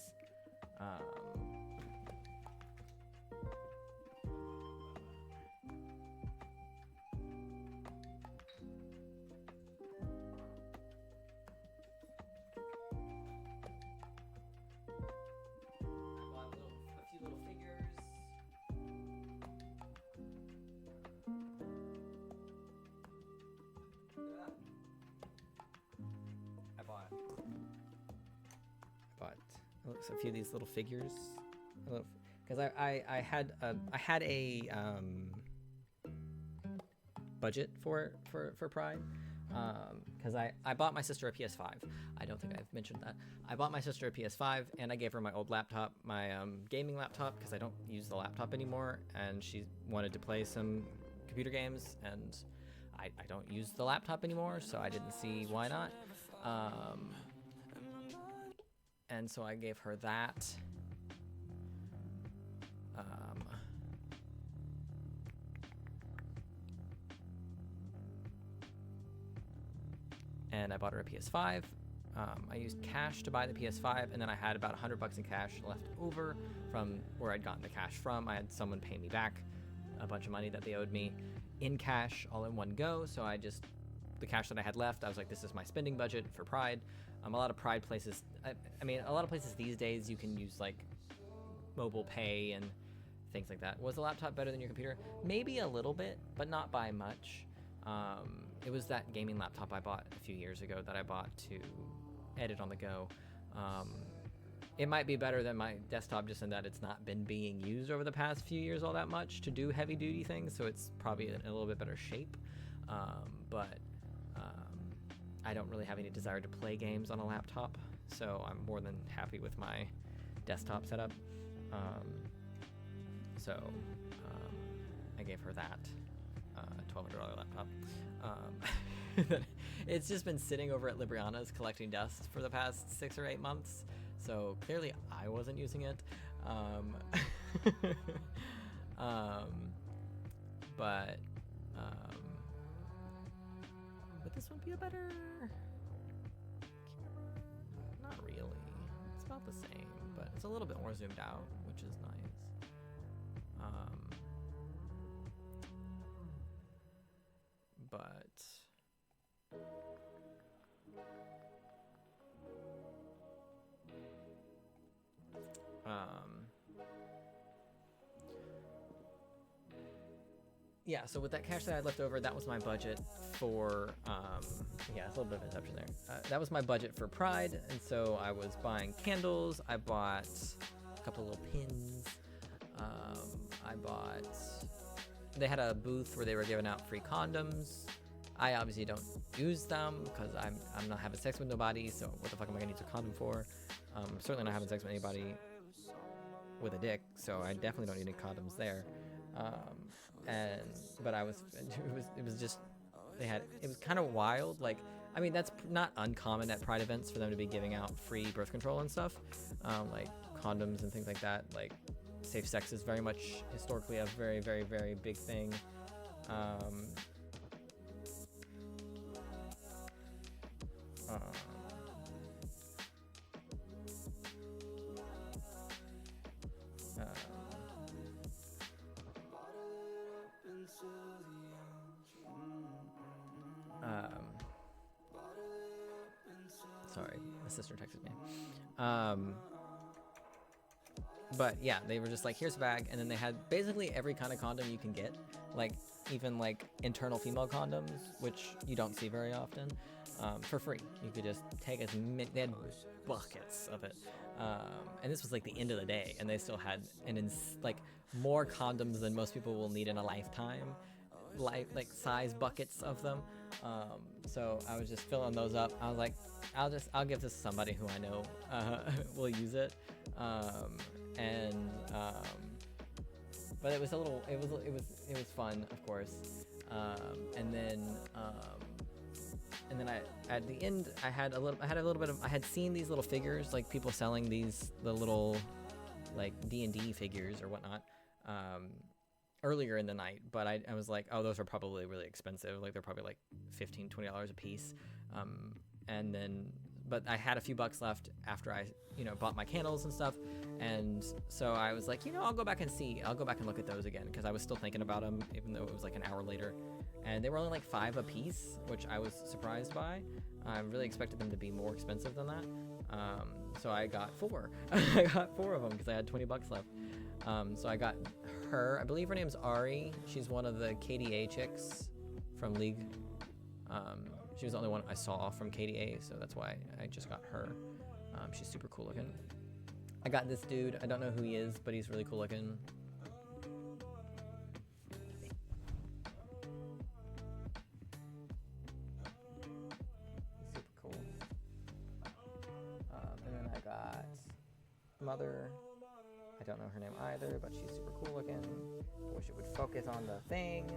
Speaker 1: A few of these little figures, because I had a budget for Pride, because I bought my sister a PS5. I don't think I've mentioned that. I bought my sister a PS5, and I gave her my old laptop, my gaming laptop, because I don't use the laptop anymore, and she wanted to play some computer games, and I don't use the laptop anymore, so I didn't see why not. And so I gave her that. And I bought her a PS5. I used cash to buy the PS5, and then I had about $100 in cash left over from where I'd gotten the cash from. I had someone pay me back a bunch of money that they owed me in cash all in one go, so the cash that I had left, I was like, this is my spending budget for Pride. A lot of Pride places, a lot of places these days you can use like mobile pay and things like that. Was the laptop better than your computer? Maybe a little bit, but not by much. It was that gaming laptop I bought a few years ago that I bought to edit on the go. it might be better than my desktop just in that it's not been being used over the past few years all that much to do heavy duty things, so it's probably in a little bit better shape. But I don't really have any desire to play games on a laptop, so I'm more than happy with my desktop setup. So I gave her that $1,200 laptop. It's just been sitting over at Libriana's collecting dust for the past 6 or 8 months, so clearly I wasn't using it. But would this one be a better camera? Not really. It's about the same, but it's a little bit more zoomed out, which is nice. But yeah, so with that cash that I had left over, that was my budget for, yeah, it's a little bit of inception there. That was my budget for Pride, and so I was buying candles, I bought a couple little pins, they had a booth where they were giving out free condoms. I obviously don't use them because I'm not having sex with nobody, so what the fuck am I gonna use a condom for? I'm certainly not having sex with anybody with a dick, so I definitely don't need any condoms there. But it was just, it was kind of wild. Like, I mean, that's not uncommon at Pride events for them to be giving out free birth control and stuff, like condoms and things like that. Like, safe sex is very much historically a very, very, very big thing. Sorry, my sister texted me. But yeah, they were just like, here's a bag, and then they had basically every kind of condom you can get, like even like internal female condoms, which you don't see very often, for free. You could just take as many, they had buckets of it, and this was like the end of the day, and they still had like more condoms than most people will need in a lifetime, like size buckets of them. So I was just filling those up. I was like, I'll give this to somebody who I know will use it. But it was a little, it was fun, of course. And then I, at the end, I had a little bit of, I had seen these little figures, like people selling the little, like D&D figures or whatnot, earlier in the night, but I was like, oh, those are probably really expensive. Like they're probably like $15, $20 a piece. And then, but I had a few bucks left after I, bought my candles and stuff. And so I was like, I'll go back and look at those again, because I was still thinking about them, even though it was like an hour later. And they were only like $5 a piece, which I was surprised by. I really expected them to be more expensive than that. So I got 4. I got 4 of them because I had 20 bucks left. So I got her, I believe her name's Ari. She's one of the KDA chicks from League. She was the only one I saw from KDA, so that's why I just got her. She's super cool looking. I got this dude, I don't know who he is, but he's really cool looking. He's super cool. And then I got Mother. I don't know her name either, but she's super cool looking. I wish it would focus on the thing.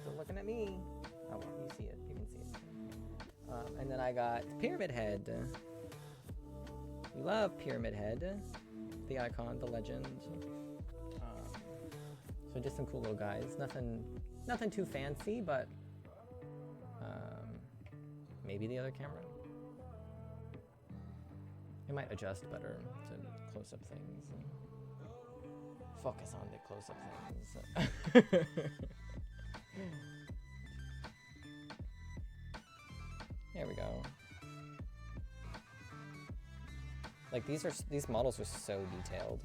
Speaker 1: Still looking at me. Oh, well, you see it. You can see it. And then I got Pyramid Head. We love Pyramid Head. The icon, the legend. So just some cool little guys. Nothing too fancy, but maybe the other camera. It might adjust better to close-up things. Focus on the close-up things. There we go. Like these models are so detailed.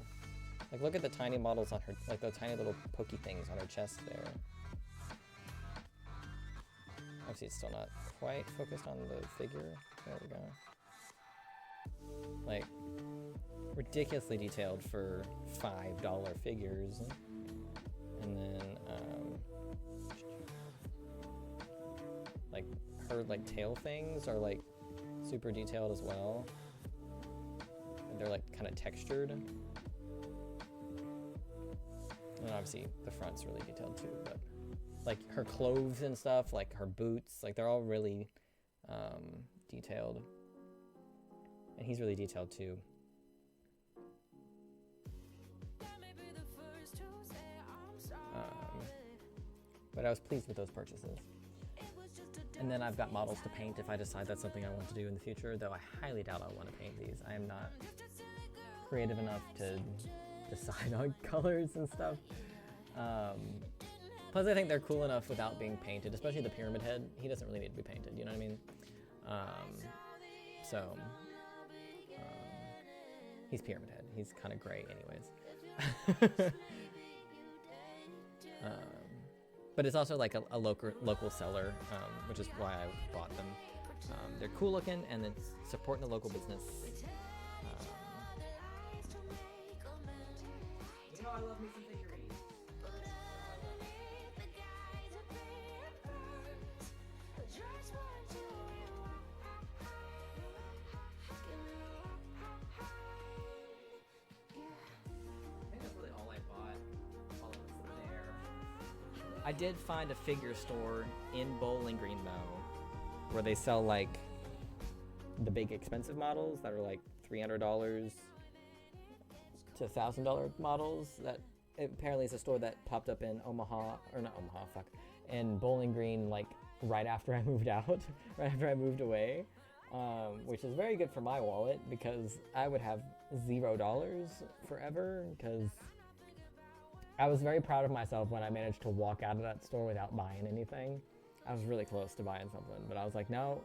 Speaker 1: Like look at the tiny models on her, like the tiny little pokey things on her chest there. Obviously, it's still not quite focused on the figure. There we go. Like, ridiculously detailed for $5 figures. And then, like, her, like, tail things are, like, super detailed as well. And they're, like, kind of textured. And obviously, the front's really detailed, too, but... Like, her clothes and stuff, like, her boots, like, they're all really, detailed. And he's really detailed, too. But I was pleased with those purchases. And then I've got models to paint if I decide that's something I want to do in the future, though I highly doubt I want to paint these. I am not creative enough to decide on colors and stuff. Plus, I think they're cool enough without being painted, especially the Pyramid Head. He doesn't really need to be painted, you know what I mean? He's Pyramid Head. He's kind of gray anyways. But it's also like a local seller, which is why I bought them. They're cool looking, and it's supporting the local business. You know I love me some figurines. I did find a figure store in Bowling Green though, where they sell like the big expensive models that are like $300 to $1,000 models. That apparently is a store that popped up in in Bowling Green, like right after I moved out, right after I moved away, which is very good for my wallet because I would have $0 forever because I was very proud of myself when I managed to walk out of that store without buying anything. I was really close to buying something, but I was like, no.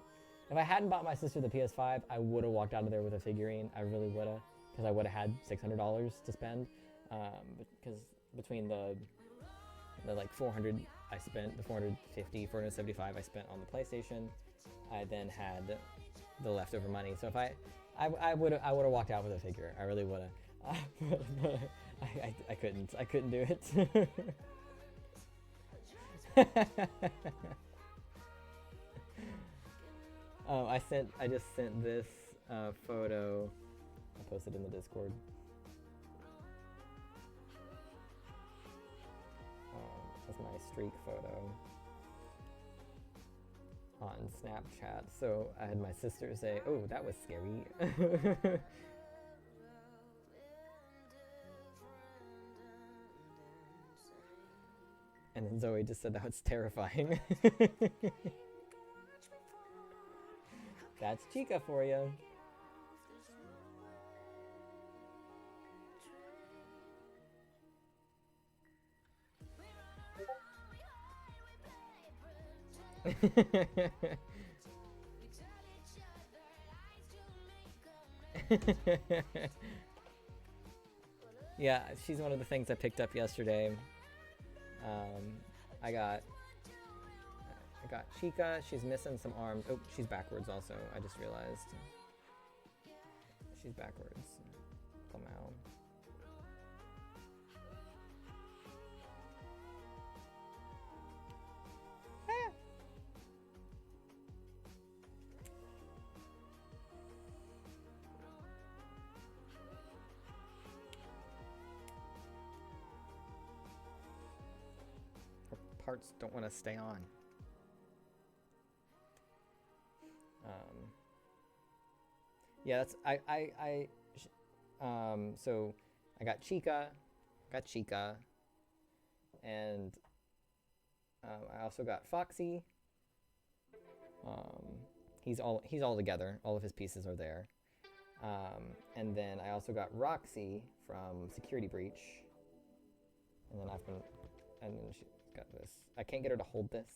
Speaker 1: If I hadn't bought my sister the PS5, I would have walked out of there with a figurine. I really would have, because I would have had $600 to spend. Because between the like 400 I spent, the 450, 475 I spent on the PlayStation, I then had the leftover money. So if I would have walked out with a figure. I really would have. I couldn't do it. I just sent this photo. I posted in the Discord. That's my streak photo on Snapchat. So I had my sister say, "Oh, that was scary." And then Zoe just said that was terrifying. That's Chica for you. Yeah, she's one of the things I picked up yesterday. I got Chica. She's missing some arms. Oh, she's backwards also. I just realized. She's backwards. Come out. Parts don't want to stay on. Yeah, that's so I got Chica, and I also got Foxy. He's all together. All of his pieces are there. And then I also got Roxy from Security Breach. And then she's got this. I can't get her to hold this.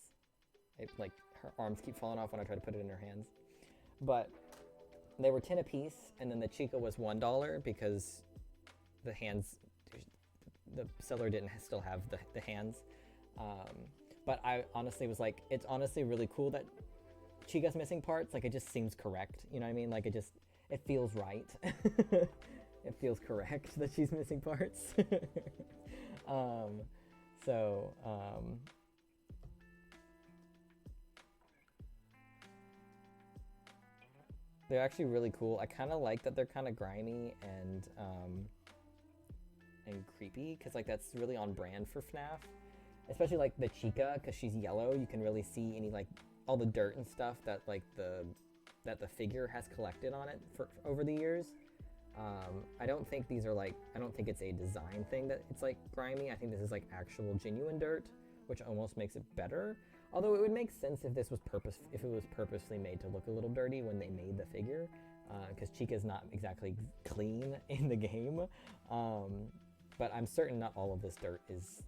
Speaker 1: Like her arms keep falling off when I try to put it in her hands. But they were 10 a piece, and then the Chica was $1 because the seller didn't still have the hands. But I honestly was like, it's honestly really cool that Chica's missing parts. Like, it just seems correct. You know what I mean? Like, it feels right. It feels correct that she's missing parts. So, they're actually really cool. I kind of like that they're kind of grimy and creepy, because like that's really on brand for FNAF. Especially like the Chica, because she's yellow. You can really see any like all the dirt and stuff that like the figure has collected on it for over the years. I don't think these are like, I don't think it's a design thing that it's like grimy. I think this is like actual genuine dirt, which almost makes it better. Although it would make sense if this was if it was purposely made to look a little dirty when they made the figure, because Chica's not exactly clean in the game. But I'm certain not all of this dirt is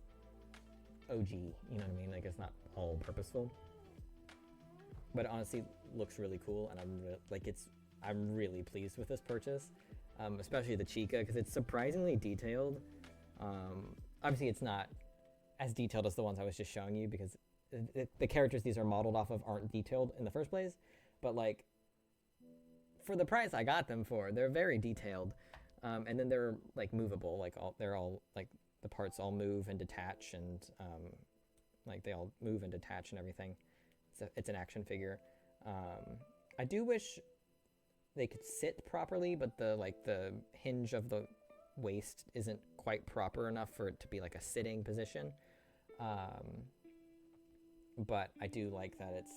Speaker 1: OG, you know what I mean? Like, it's not all purposeful. But it honestly looks really cool, and I'm really pleased with this purchase, especially the Chica, because it's surprisingly detailed. Obviously, it's not as detailed as the ones I was just showing you, because the characters these are modeled off of aren't detailed in the first place. But like, for the price I got them for, they're very detailed, and then they're like movable. Like they're all like the parts all move and detach, and like they all move and detach and everything. It's an action figure. I do wish they could sit properly, but the hinge of the waist isn't quite proper enough for it to be like a sitting position. But I do like that it's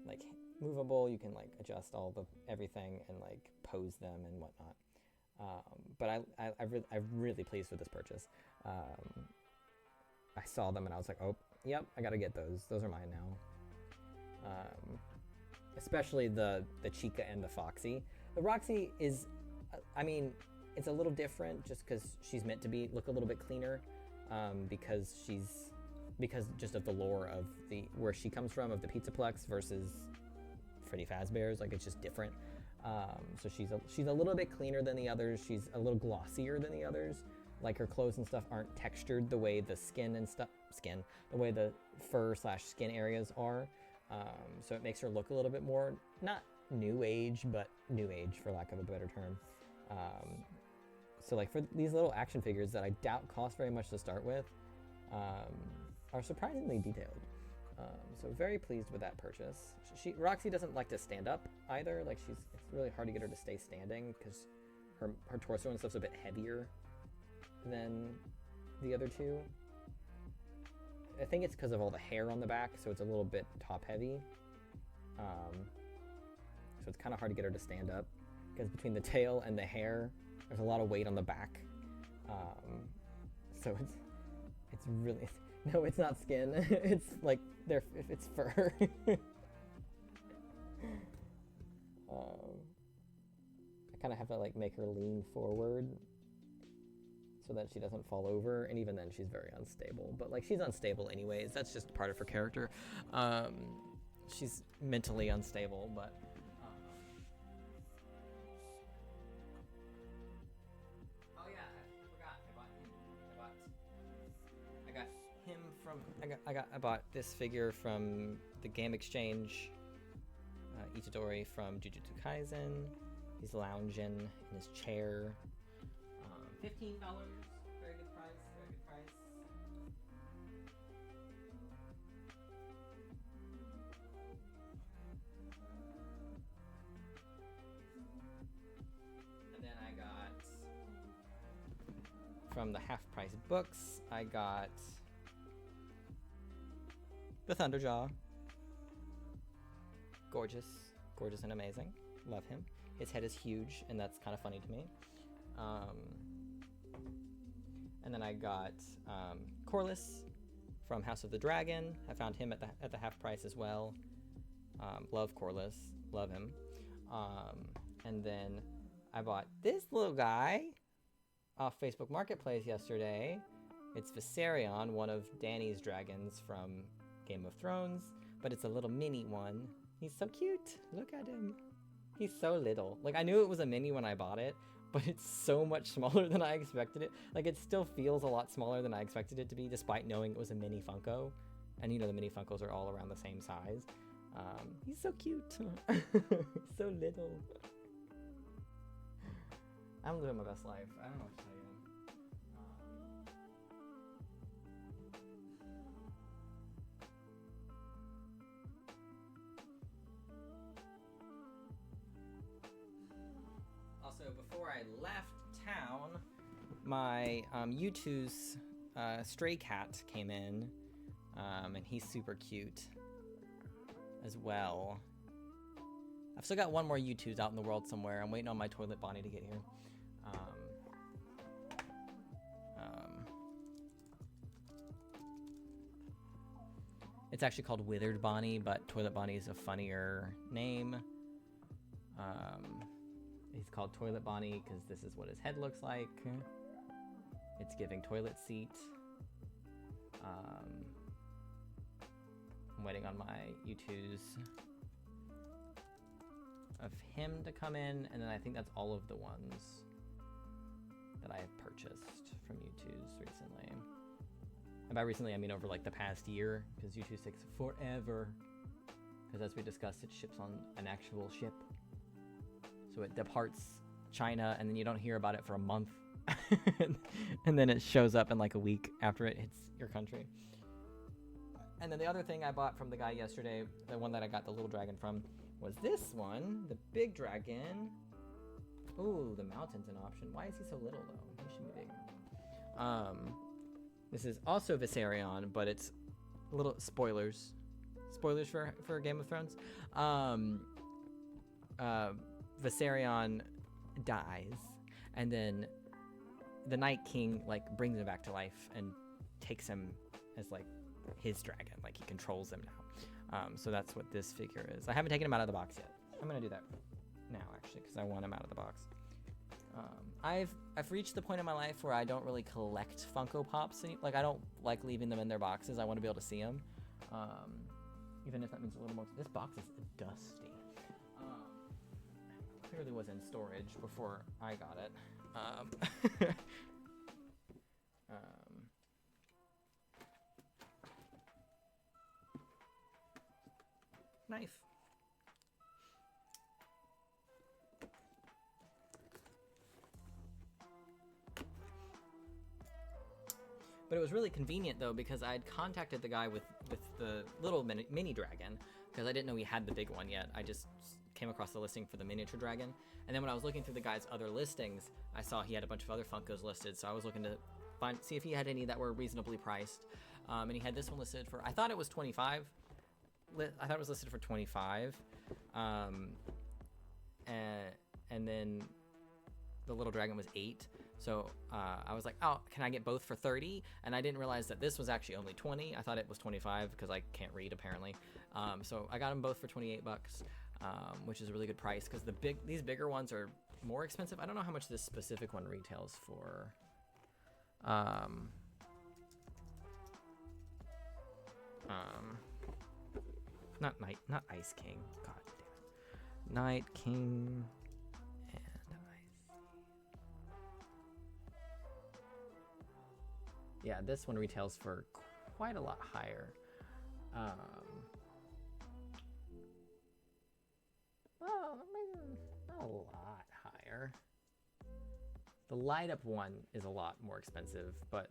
Speaker 1: like movable. You can like adjust everything and like pose them and whatnot. But I'm really pleased with this purchase. I saw them and I was like, oh, yep, I gotta get those. Those are mine now. Especially the Chica and the Foxy. The Roxy is, I mean, it's a little different just because she's meant to look a little bit cleaner, because just of the lore of where she comes from, of the Pizzaplex versus Freddy Fazbear's. Like, it's just different. So she's a little bit cleaner than the others. She's a little glossier than the others. Like, her clothes and stuff aren't textured the way the the way the fur/skin areas are. So it makes her look a little bit more, not new age, but new age for lack of a better term. So like, for these little action figures that I doubt cost very much to start with, are surprisingly detailed. So very pleased with that purchase. Roxy doesn't like to stand up either. Like, it's really hard to get her to stay standing because her torso and stuff's a bit heavier than the other two. I think it's because of all the hair on the back, so it's a little bit top heavy. So it's kind of hard to get her to stand up because between the tail and the hair, there's a lot of weight on the back. So it's really, no, it's not skin. It's like it's fur. I kind of have to like make her lean forward so that she doesn't fall over, and even then she's very unstable. But like, she's unstable anyways. That's just part of her character. She's mentally unstable, but oh yeah, I forgot. I bought this figure from the Game Exchange. Itadori from Jujutsu Kaisen. He's lounging in his chair. $15. Very good price. Very good price. And then I got, from the half price books, I got the Thunderjaw. Gorgeous and amazing. Love him. His head is huge, and that's kind of funny to me. And then I got Corliss from House of the Dragon. I found him at the half price as well. Love Corliss, love him. And then I bought this little guy off Facebook Marketplace yesterday. It's Viserion, one of Dany's dragons from Game of Thrones, but it's a little mini one. He's so cute. Look at him. He's so little. Like, I knew it was a mini when I bought it, but it's so much smaller than I expected it. Like, it still feels a lot smaller than I expected it to be, despite knowing it was a mini Funko. And you know, the mini Funkos are all around the same size. He's so cute. So little. I'm living my best life. I don't know what to tell you. Also, before I left town, my U2's stray cat came in, and he's super cute as well. I've still got one more U2's out in the world somewhere. I'm waiting on my toilet Bonnie to get here. It's actually called Withered Bonnie, but Toilet Bonnie is a funnier name. He's called Toilet Bonnie because this is what his head looks like. It's giving toilet seat. I'm waiting on my U2's of him to come in, and then I think that's all of the ones that I have purchased from U2's recently. And by recently, I mean over like the past year, because U2 takes forever. Because as we discussed, it ships on an actual ship. So it departs China, and then you don't hear about it for a month. And then it shows up in like a week after it hits your country. And then the other thing I bought from the guy yesterday, the one that I got the little dragon from, was this one, the big dragon. Ooh, the mountain's an option. Why is he so little though? He should be big. This is also Viserion, but it's little spoilers. Spoilers for Game of Thrones. Viserion dies, and then the Night King like brings him back to life and takes him as like his dragon, like he controls him now. So that's what this figure is. I haven't taken him out of the box yet. I'm gonna do that now actually because I want him out of the box. I've reached the point in my life where I don't really collect Funko Pops. Like I don't like leaving them in their boxes. I want to be able to see them, even if that means a little more. This box is dusty. Clearly was in storage before I got it. Knife. But it was really convenient though, because I had contacted the guy with the little mini dragon, because I didn't know he had the big one yet. I just came across the listing for the miniature dragon, and then when I was looking through the guy's other listings, I saw he had a bunch of other Funkos listed, so I was looking to see if he had any that were reasonably priced. And he had this one listed for, I thought it was 25. I thought it was listed for 25. And then the little dragon was 8. So I was like, oh, can I get both for 30? And I didn't realize that this was actually only 20. I thought it was 25 because I can't read apparently. So I got them both for 28 bucks, which is a really good price because these bigger ones are more expensive. I don't know how much this specific one retails for. Not Ice King. God damn it. Night King and Ice. Yeah, this one retails for quite a lot higher. Well, not a lot higher. The light up one is a lot more expensive, but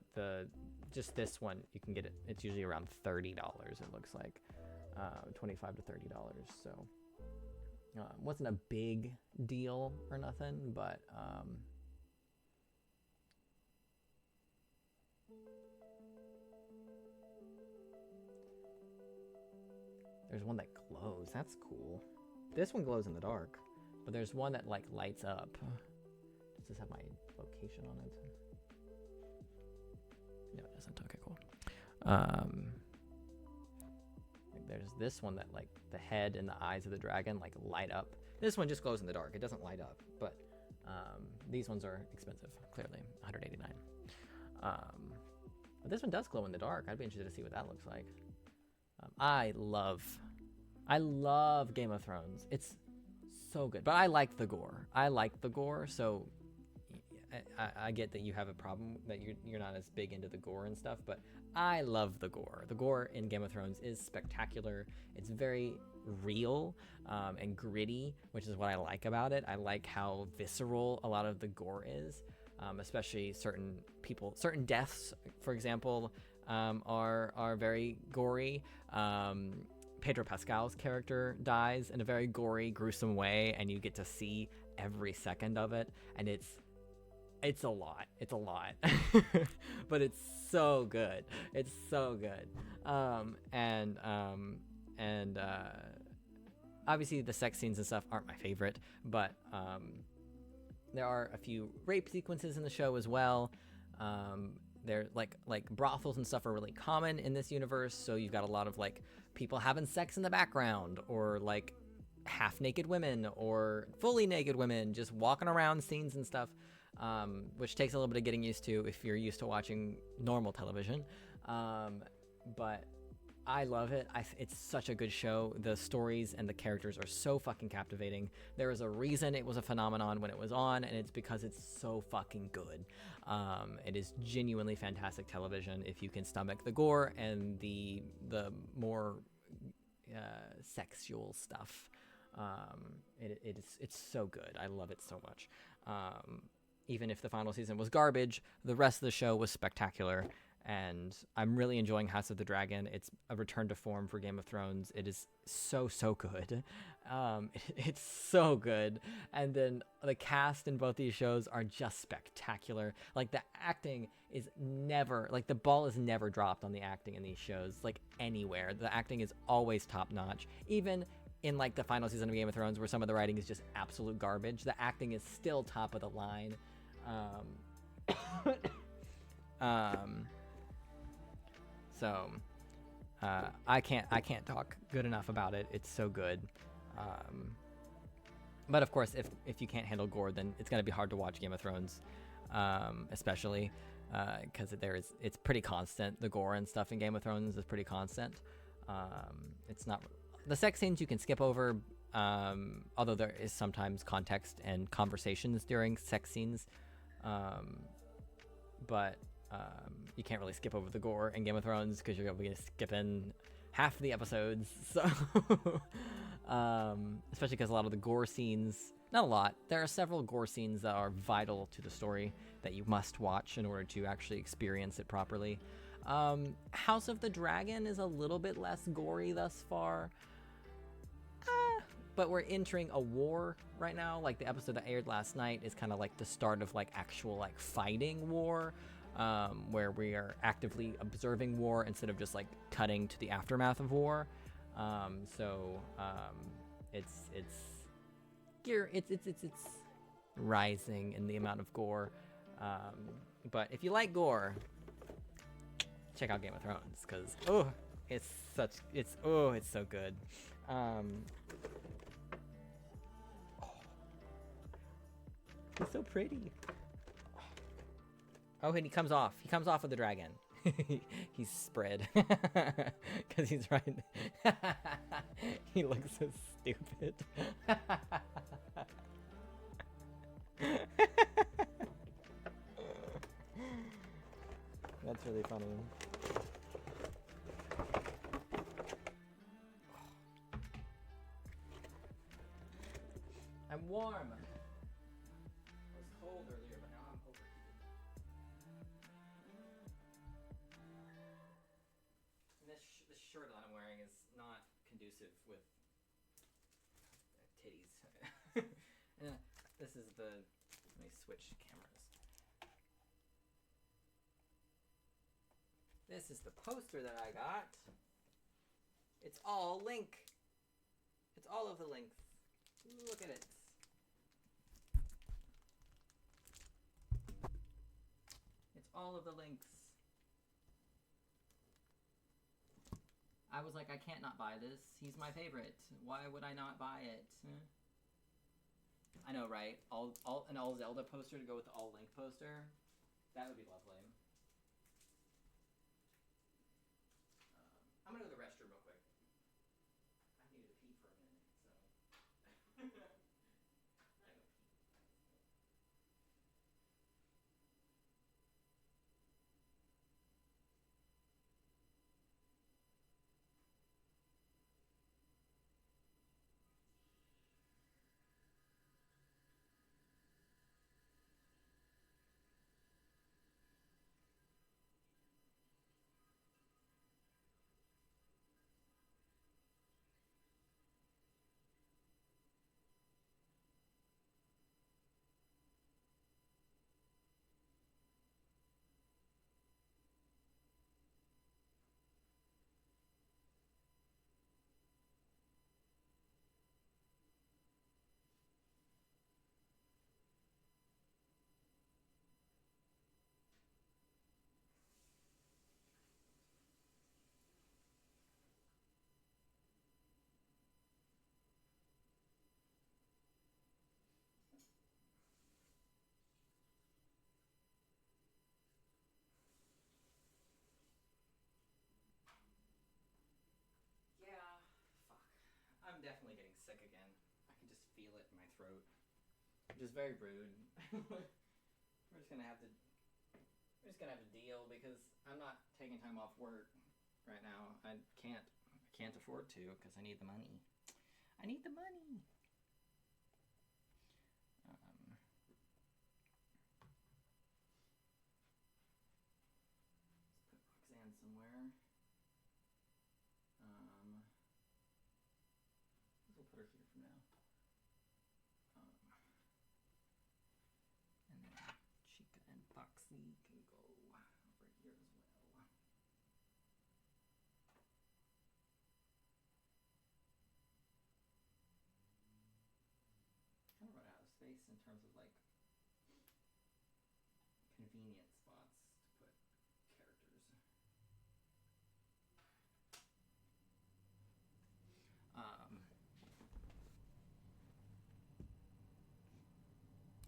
Speaker 1: just this one you can get it. It's usually around $30. It looks like. $25 to $30, so wasn't a big deal or nothing, but there's one that glows. That's cool. This one glows in the dark, but there's one that like lights up. Does this have my location on it? No, it doesn't. Okay, cool. There's this one that like the head and the eyes of the dragon like light up. This one just glows in the dark. It doesn't light up, but these ones are expensive, clearly, $189. But this one does glow in the dark. I'd be interested to see what that looks like. I love Game of Thrones. It's so good, but I like the gore. So I get that you have a problem that you're not as big into the gore and stuff, but I love the gore. The gore in Game of Thrones is spectacular. It's very real and gritty, which is what I like about it. I like how visceral a lot of the gore is, especially certain deaths, for example, are very gory. Pedro Pascal's character dies in a very gory, gruesome way, and you get to see every second of it, and it's a lot, but it's so good. Obviously the sex scenes and stuff aren't my favorite, but there are a few rape sequences in the show as well. They're like brothels and stuff are really common in this universe, so you've got a lot of like people having sex in the background, or like half naked women or fully naked women just walking around scenes and stuff, which takes a little bit of getting used to if you're used to watching normal television, but I love it. It's such a good show. The stories and the characters are so fucking captivating. There is a reason it was a phenomenon when it was on, and it's because it's so fucking good. It is genuinely fantastic television if you can stomach the gore and the more sexual stuff. It's so good. I love it so much. Even if the final season was garbage, the rest of the show was spectacular. And I'm really enjoying House of the Dragon. It's a return to form for Game of Thrones. It is so good. It's so good. And then the cast in both these shows are just spectacular. Like, the acting is never, like, the ball is never dropped on the acting in these shows, like, anywhere. The acting is always top notch. Even in, like, the final season of Game of Thrones, where some of the writing is just absolute garbage, the acting is still top of the line. So I can't talk good enough about it. It's so good. But of course, if you can't handle gore, then it's gonna be hard to watch Game of Thrones, especially because it's pretty constant. The gore and stuff in Game of Thrones is pretty constant. It's not the sex scenes you can skip over, although there is sometimes context and conversations during sex scenes, but you can't really skip over the gore in Game of Thrones because you're going to skip in half the episodes. So, especially because a lot of the gore scenes, not a lot, there are several gore scenes that are vital to the story that you must watch in order to actually experience it properly. House of the Dragon is a little bit less gory thus far. But we're entering a war right now. Like, the episode that aired last night is kind of like the start of like actual like fighting war. Where we are actively observing war instead of just like cutting to the aftermath of war. It's rising in the amount of gore. But if you like gore, check out Game of Thrones, because it's so good. It's so pretty. Oh, and he comes off with the dragon. He's spread. Because he's right. He looks so stupid. That's really funny. I'm warm. I was cold earlier, but now I'm overheated. And this shirt that I'm wearing is not conducive with titties. And this is the... Let me switch cameras. This is the poster that I got. It's all Link. It's all of the links. Look at it. It's all of the links. I was like, I can't not buy this. He's my favorite. Why would I not buy it? I know, right? An all Zelda poster to go with the all Link poster. That would be lovely. I'm gonna go to the restroom real quick. I needed to pee for a minute, so. I gotta go pee. throat, which is very rude. We're just gonna have to deal because I'm not taking time off work right now. I can't afford to because I need the money. I need the money. Let's put Roxanne somewhere. We'll put her here for now. And then Chica and Foxy can go over here as well. Kind of run out of space in terms of like convenient spots to put characters.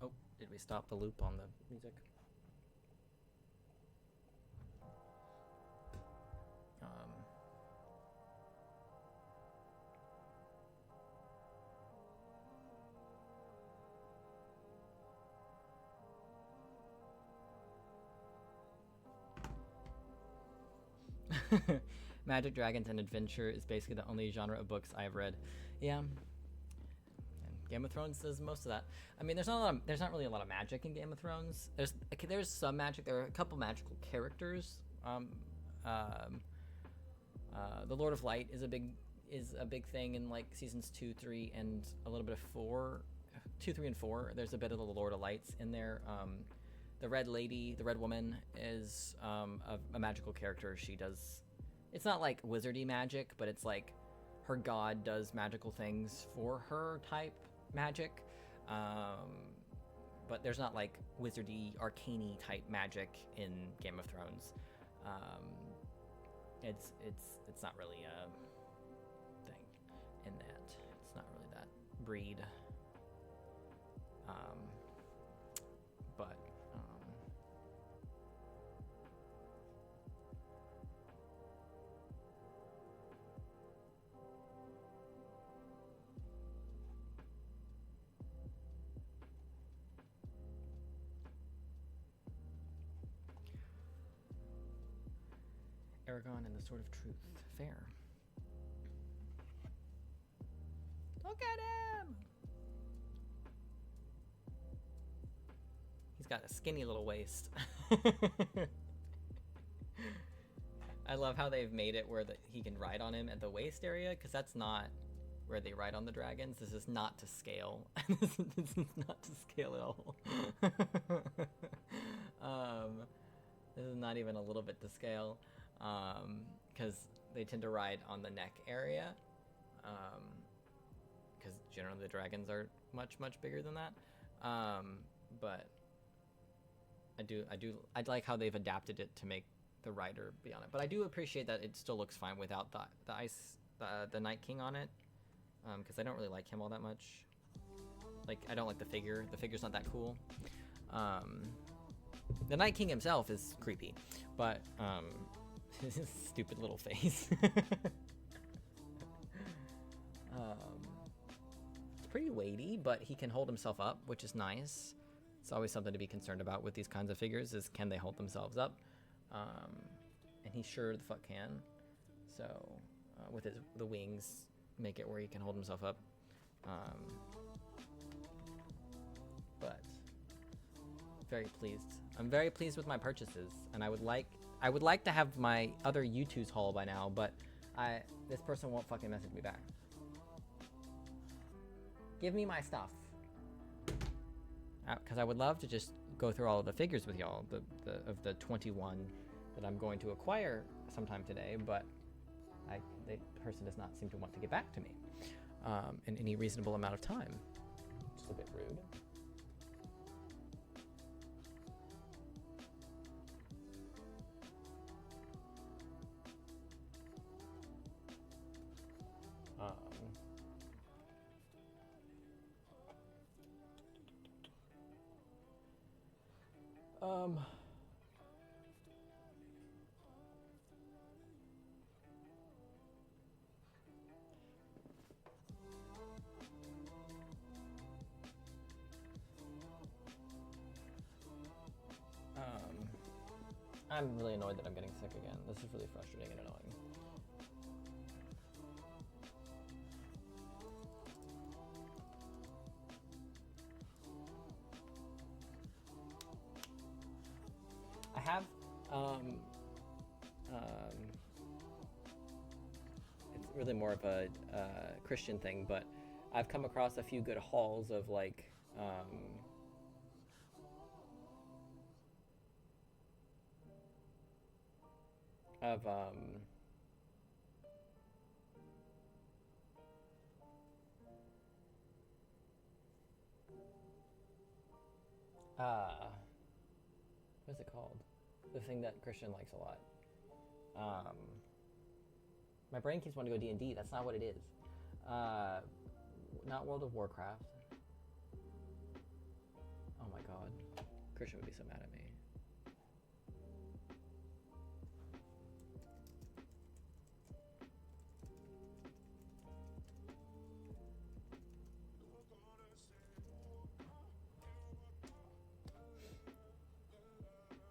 Speaker 1: Oh, did we stop the loop on the music? Magic, Dragons, and Adventure is basically the only genre of books I have read. Yeah. And Game of Thrones does most of that. I mean, there's not really a lot of magic in Game of Thrones. There's some magic. There are a couple magical characters. The Lord of Light is a big thing in like seasons 2, 3, and a little bit of 4. 2, 3, and 4. There's a bit of the Lord of Lights in there. The Red Lady, the Red Woman, is a magical character. She does. It's not like wizardy magic, but it's like her god does magical things for her type magic. But there's not like wizardy, arcane type magic in Game of Thrones. It's not really a thing in that. It's not really that breed. But Aragon and the Sword of Truth. Fair. Look at him! He's got a skinny little waist. I love how they've made it where he can ride on him at the waist area, because that's not where they ride on the dragons. This is not to scale. This is not to scale at all. This is not even a little bit to scale. Because they tend to ride on the neck area, because generally the dragons are much bigger than that. But I like how they've adapted it to make the rider be on it. But I do appreciate that it still looks fine without the Night King on it, because I don't really like him all that much. Like, I don't like the figure. The figure's not that cool. The Night King himself is creepy, but his stupid little face. It's pretty weighty, but he can hold himself up, which is nice. It's always something to be concerned about with these kinds of figures, is can they hold themselves up? And he sure the fuck can. So with the wings, make it where he can hold himself up. But very pleased. I'm very pleased with my purchases, and I would like to have my other U2's haul by now, but this person won't fucking message me back. Give me my stuff. Because I would love to just go through all of the figures with y'all, of the 21 that I'm going to acquire sometime today, but the person does not seem to want to get back to me in any reasonable amount of time. Just a bit rude. I'm really annoyed that I'm getting sick again. This is really frustrating and annoying. I have, it's really more of a Christian thing, but I've come across a few good hauls of like, of what's it called? The thing that Christian likes a lot. My brain keeps wanting to go D&D. That's not what it is. Not World of Warcraft. Oh my god. Christian would be so mad at me.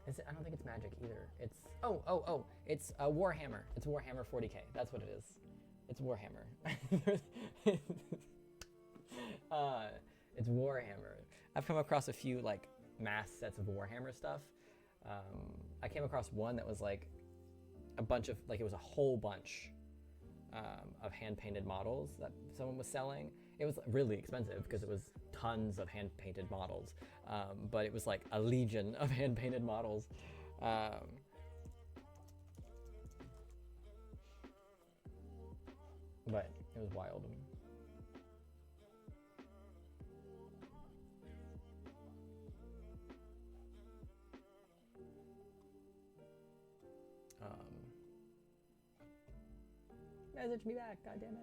Speaker 1: Is it? I don't think it's Magic either. It's it's Warhammer. It's Warhammer 40k. That's what it is. It's Warhammer. It's Warhammer. I've come across a few like mass sets of Warhammer stuff. I came across one that was like a bunch of it was a whole bunch of hand painted models that someone was selling. It was really expensive because it was tons of hand painted models, but it was like a legion of hand painted models. But it was wild. Message me back, god damn it.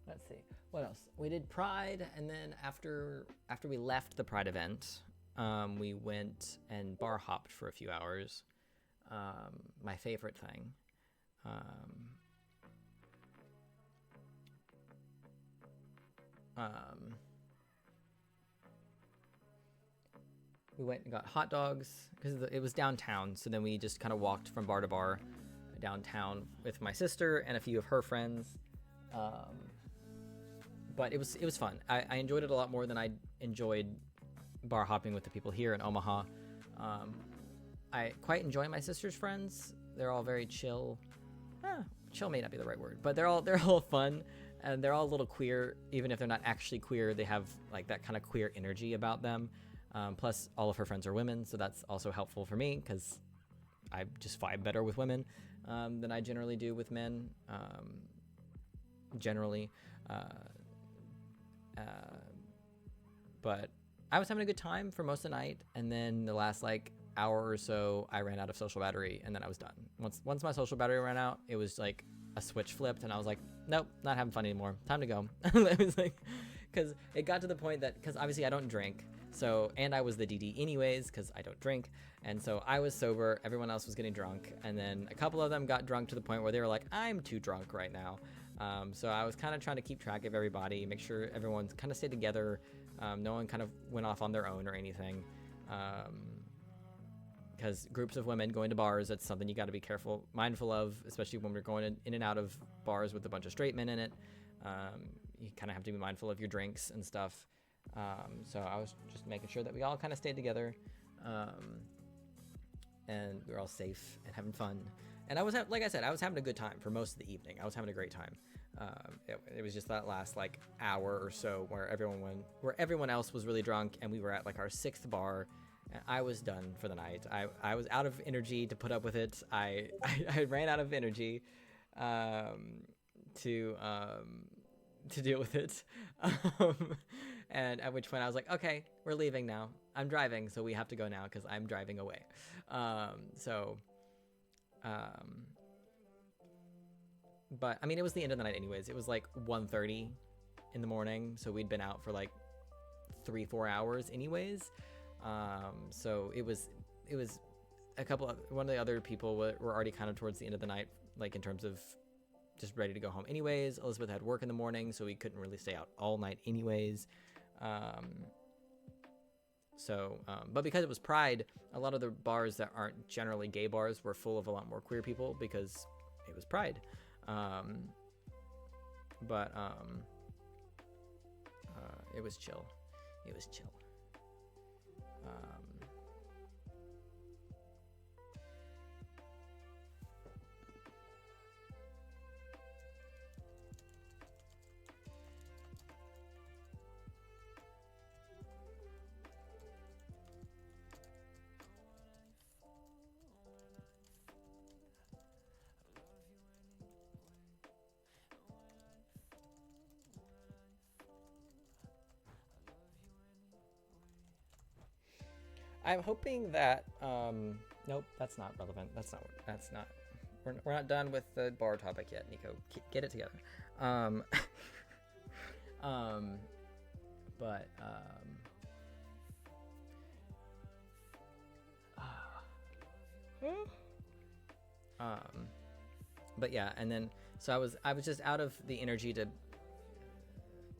Speaker 1: Let's see, what else? We did Pride, and then after we left the Pride event, we went and bar hopped for a few hours. My favorite thing. We went and got hot dogs because it was downtown, so then we just kind of walked from bar to bar downtown with my sister and a few of her friends. But it was fun. I enjoyed it a lot more than I enjoyed bar hopping with the people here in Omaha. I quite enjoy my sister's friends. They're all very chill. Chill may not be the right word, but they're all fun, and they're all a little queer. Even if they're not actually queer, they have like that kind of queer energy about them. Plus, all of her friends are women, so that's also helpful for me because I just vibe better with women than I generally do with men. Generally, but I was having a good time for most of the night, and then the last like hour or so, I ran out of social battery, and then I was done. Once my social battery ran out, it was like a switch flipped, and I was like, nope, not having fun anymore. Time to go. It was like, because it got to the point that, because obviously I don't drink, so, and I was the DD anyways, because I don't drink, and so I was sober, everyone else was getting drunk, and then a couple of them got drunk to the point where they were like, I'm too drunk right now. So I was kind of trying to keep track of everybody, make sure everyone kind of stayed together, no one kind of went off on their own or anything. Because groups of women going to bars, that's something you got to be mindful of, especially when we're going in and out of bars with a bunch of straight men in it. You kind of have to be mindful of your drinks and stuff. So I was just making sure that we all kind of stayed together, and we were all safe and having fun. And like I said, I was having a good time for most of the evening. I was having a great time. It was just that last like hour or so where everyone else was really drunk, and we were at like our 6th bar. I was done for the night. I was out of energy to put up with it. I ran out of energy to deal with it. And at which point I was like, okay, we're leaving now. I'm driving, so we have to go now because I'm driving away. But I mean, it was the end of the night anyways. It was like 1:30 in the morning, so we'd been out for like 3-4 hours anyways. So it was one of the other people were already kind of towards the end of the night, like in terms of just ready to go home anyways. Elizabeth had work in the morning, so we couldn't really stay out all night anyways. But because it was Pride, a lot of the bars that aren't generally gay bars were full of a lot more queer people because it was Pride. It was chill. It was chill. I'm hoping that, nope, that's not relevant. We're not done with the bar topic yet, Nico. Get it together. But yeah, and then, so I was just out of the energy to,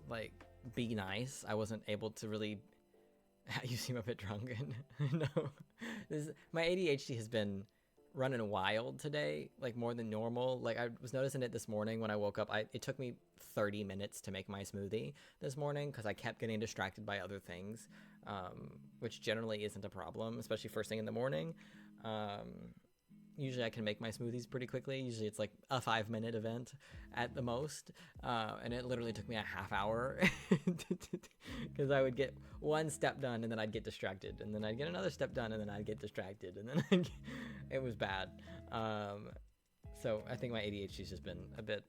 Speaker 1: like, be nice. I wasn't able to really. You seem a bit drunk. No, my ADHD has been running wild today, like more than normal. Like I was noticing it this morning when I woke up. It took me 30 minutes to make my smoothie this morning because I kept getting distracted by other things, which generally isn't a problem, especially first thing in the morning. Usually I can make my smoothies pretty quickly. Usually it's like a 5-minute event at the most. And it literally took me a half hour because I would get one step done and then I'd get distracted. And then I'd get another step done and then I'd get distracted. And then it was bad. So I think my ADHD's just been a bit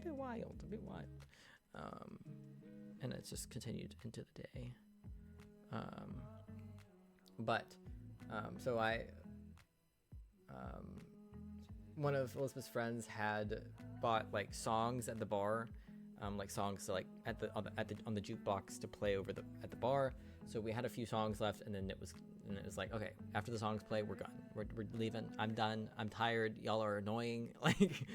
Speaker 1: wild. And it's just continued into the day. One of Elizabeth's friends had bought like songs at the bar, like songs like on the jukebox to play at the bar. So we had a few songs left, and then it was like, okay, after the songs play, we're gone. We're leaving. I'm done. I'm tired. Y'all are annoying. Like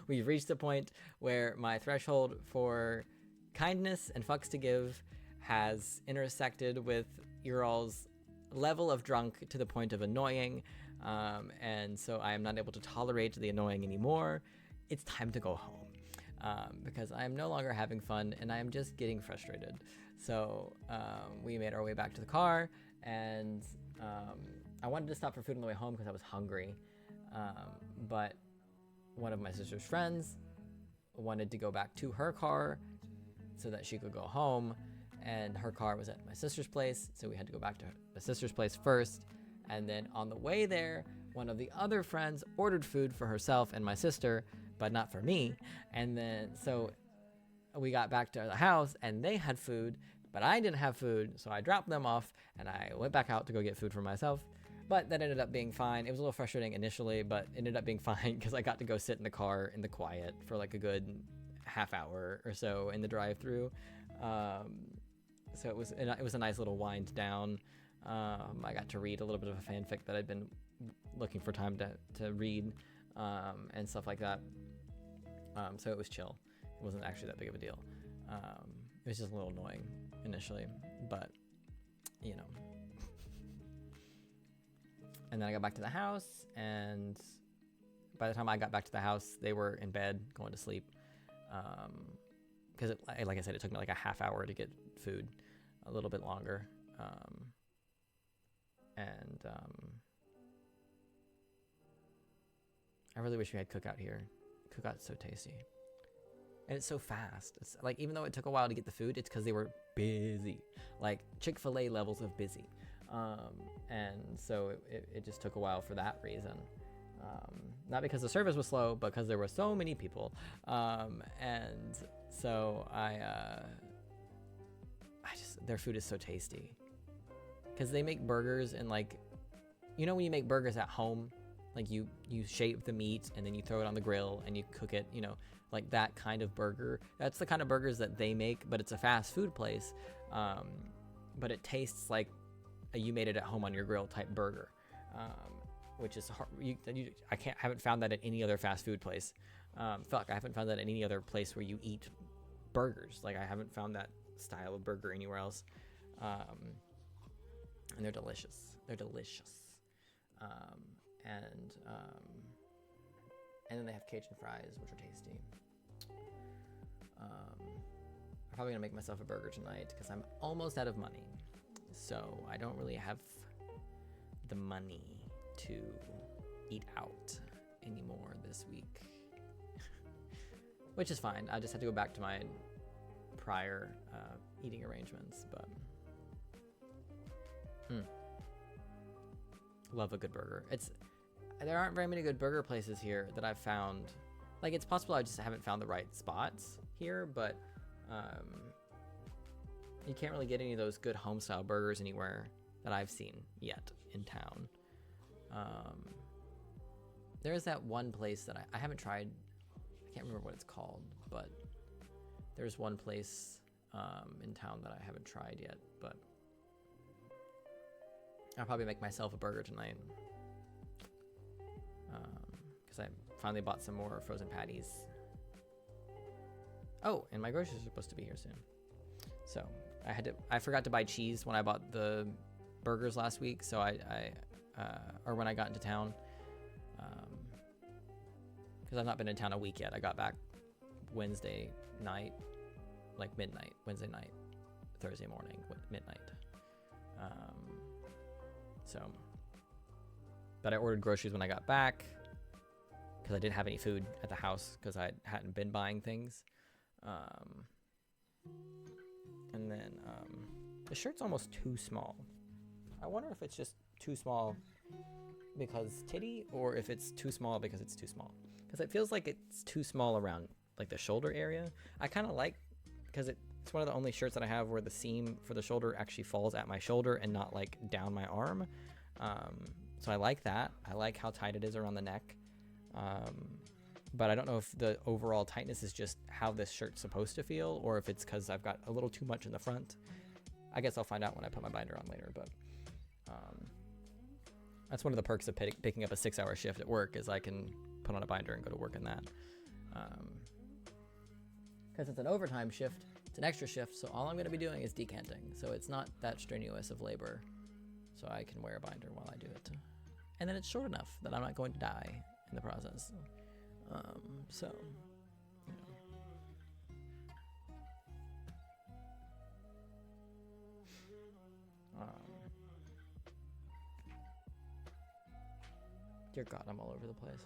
Speaker 1: we've reached the point where my threshold for kindness and fucks to give has intersected with your all's level of drunk to the point of annoying, and so I am not able to tolerate the annoying anymore. It's time to go home because I am no longer having fun and I am just getting frustrated. So we made our way back to the car, and I wanted to stop for food on the way home because I was hungry, but one of my sister's friends wanted to go back to her car so that she could go home. And her car was at my sister's place, so we had to go back to my sister's place first. And then on the way there, one of the other friends ordered food for herself and my sister, but not for me. And then so we got back to the house, and they had food, but I didn't have food, so I dropped them off, and I went back out to go get food for myself. But that ended up being fine. It was a little frustrating initially, but it ended up being fine because I got to go sit in the car in the quiet for like a good half hour or so in the drive-through. So it was a nice little wind down. I got to read a little bit of a fanfic that I'd been looking for time to read, and stuff like that. So it was chill. It wasn't actually that big of a deal. It was just a little annoying initially, but you know. And then I got back to the house, and by the time I got back to the house, they were in bed going to sleep. Because like I said, it took me like a half hour to get food, a little bit longer. I really wish we had Cookout here. Cookout's so tasty. And it's so fast. It's like, even though it took a while to get the food, it's because they were busy. Like Chick-fil-A levels of busy. And so it just took a while for that reason. Not because the service was slow, but because there were so many people. And so their food is so tasty. Because they make burgers and like, you know when you make burgers at home, like you shape the meat and then you throw it on the grill and you cook it, you know, like that kind of burger. That's the kind of burgers that they make, but it's a fast food place. but it tastes like a you made it at home on your grill type burger, which is hard. Haven't found that at any other fast food place. I haven't found that at any other place where you eat burgers. Like, I haven't found that style of burger anywhere else. And they're delicious. They're delicious. And then they have Cajun fries, which are tasty. I'm probably gonna make myself a burger tonight because I'm almost out of money. So I don't really have the money to eat out anymore this week. Which is fine. I just have to go back to my prior eating arrangements, but love a good burger. There aren't very many good burger places here that I've found. Like, it's possible I just haven't found the right spots here, but you can't really get any of those good home style burgers anywhere that I've seen yet in town. There is that one place that I haven't tried. I can't remember what it's called, but there's one place in town that I haven't tried yet, but I'll probably make myself a burger tonight because I finally bought some more frozen patties. Oh, and my groceries are supposed to be here soon. So I forgot to buy cheese when I bought the burgers last week. So or when I got into town, because I've not been in town a week yet. I got back Wednesday night, like midnight, Wednesday night, Thursday morning, midnight. But I ordered groceries when I got back because I didn't have any food at the house because I hadn't been buying things. And then the shirt's almost too small. I wonder if it's just too small because titty, or if it's too small because it's too small. Because it feels like it's too small around like the shoulder area. I kind of like, because it's one of the only shirts that I have where the seam for the shoulder actually falls at my shoulder and not like down my arm. So I like that. I like how tight it is around the neck. But I don't know if the overall tightness is just how this shirt's supposed to feel, or if it's because I've got a little too much in the front. I guess I'll find out when I put my binder on later, but that's one of the perks of picking up a 6-hour shift at work, is I can put on a binder and go to work in that. Because it's an overtime shift, it's an extra shift, so all I'm going to be doing is decanting. So it's not that strenuous of labor, so I can wear a binder while I do it. And then it's short enough that I'm not going to die in the process. So, you know. Dear God, I'm all over the place.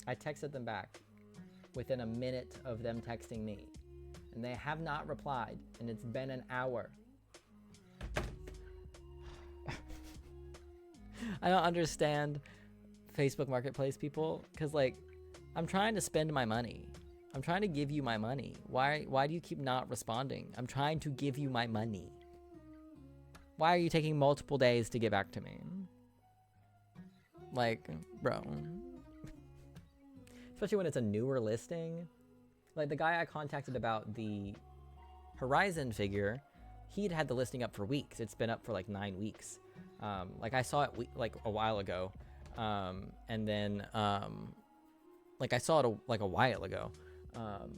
Speaker 1: I texted them back within a minute of them texting me, and they have not replied, and it's been an hour. I don't understand Facebook Marketplace people, because like, I'm trying to spend my money. I'm trying to give you my money. Why do you keep not responding? I'm trying to give you my money. Why are you taking multiple days to get back to me? Like, bro. Especially when it's a newer listing. Like the guy I contacted about the Horizon figure, he'd had the listing up for weeks. It's been up for like 9 weeks. Like I saw it like a while ago. And then like I saw it like a while ago.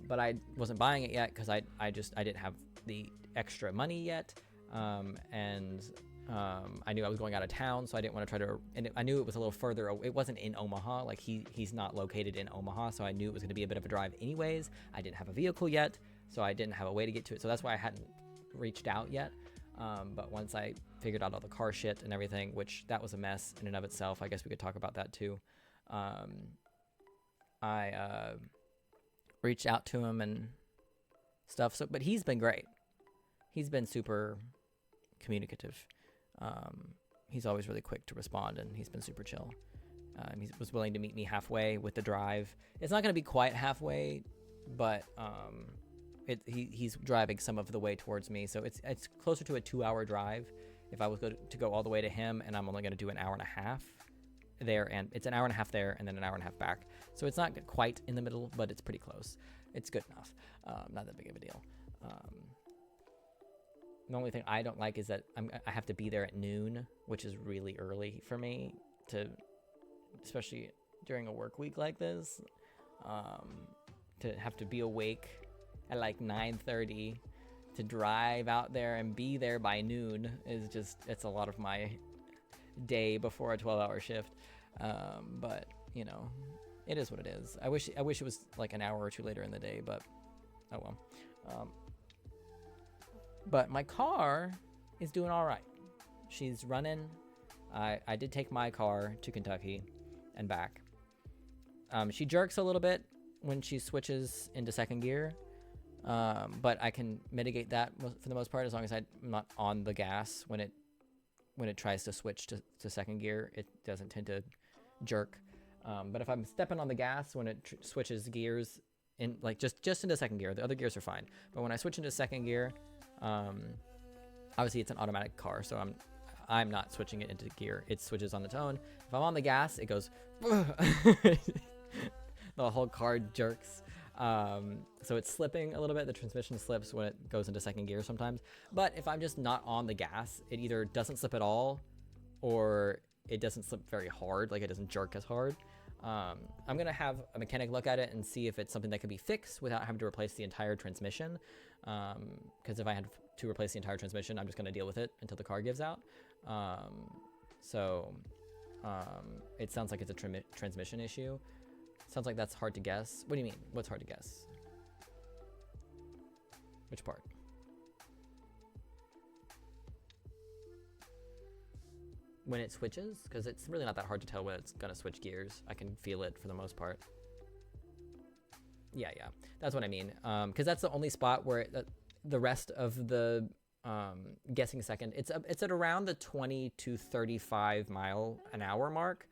Speaker 1: But I wasn't buying it yet because I didn't have the extra money yet. I knew I was going out of town, so I didn't want to try to, and I knew it was a little further. It wasn't in Omaha, like he's not located in Omaha, so I knew it was going to be a bit of a drive anyways. I didn't have a vehicle yet, so I didn't have a way to get to it. So that's why I hadn't reached out yet. But once I figured out all the car shit and everything, which that was a mess in and of itself, I guess we could talk about that too. I reached out to him and stuff. So, but he's been great. He's been super communicative. He's always really quick to respond, and he's been super chill. He was willing to meet me halfway with the drive. It's not going to be quite halfway, but he's driving some of the way towards me, so it's closer to a 2-hour drive if I was to go all the way to him, and I'm only going to do an hour and a half there, and it's an hour and a half there and then an hour and a half back. So it's not quite in the middle, but it's pretty close. It's good enough. Not that big of a deal. The only thing I don't like is that I have to be there at noon, which is really early for me, especially during a work week like this, to have to be awake at like 9:30 to drive out there and be there by noon is just, it's a lot of my day before a 12-hour shift. But you know, it is what it is. I wish it was like an hour or two later in the day, but oh well. But my car is doing all right. She's running. I did take my car to Kentucky and back. She jerks a little bit when she switches into second gear, but I can mitigate that for the most part, as long as I'm not on the gas when it tries to switch to second gear. It doesn't tend to jerk. But if I'm stepping on the gas when it switches gears in, like just into second gear, the other gears are fine. But when I switch into second gear, obviously it's an automatic car, so I'm not switching it into gear. It switches on its own. If I'm on the gas, it goes the whole car jerks. So it's slipping a little bit. The transmission slips when it goes into second gear sometimes. But if I'm just not on the gas, it either doesn't slip at all, or it doesn't slip very hard, like it doesn't jerk as hard. I'm gonna have a mechanic look at it and see if it's something that can be fixed without having to replace the entire transmission. Because if I had to replace the entire transmission, I'm just gonna deal with it until the car gives out. It sounds like it's a transmission issue. Sounds like that's hard to guess. What do you mean? What's hard to guess? Which part? When it switches? Because it's really not that hard to tell when it's gonna switch gears. I can feel it for the most part. Yeah, that's what I mean. Because that's the only spot where the rest of the guessing second, it's at around the 20 to 35 mile an hour mark.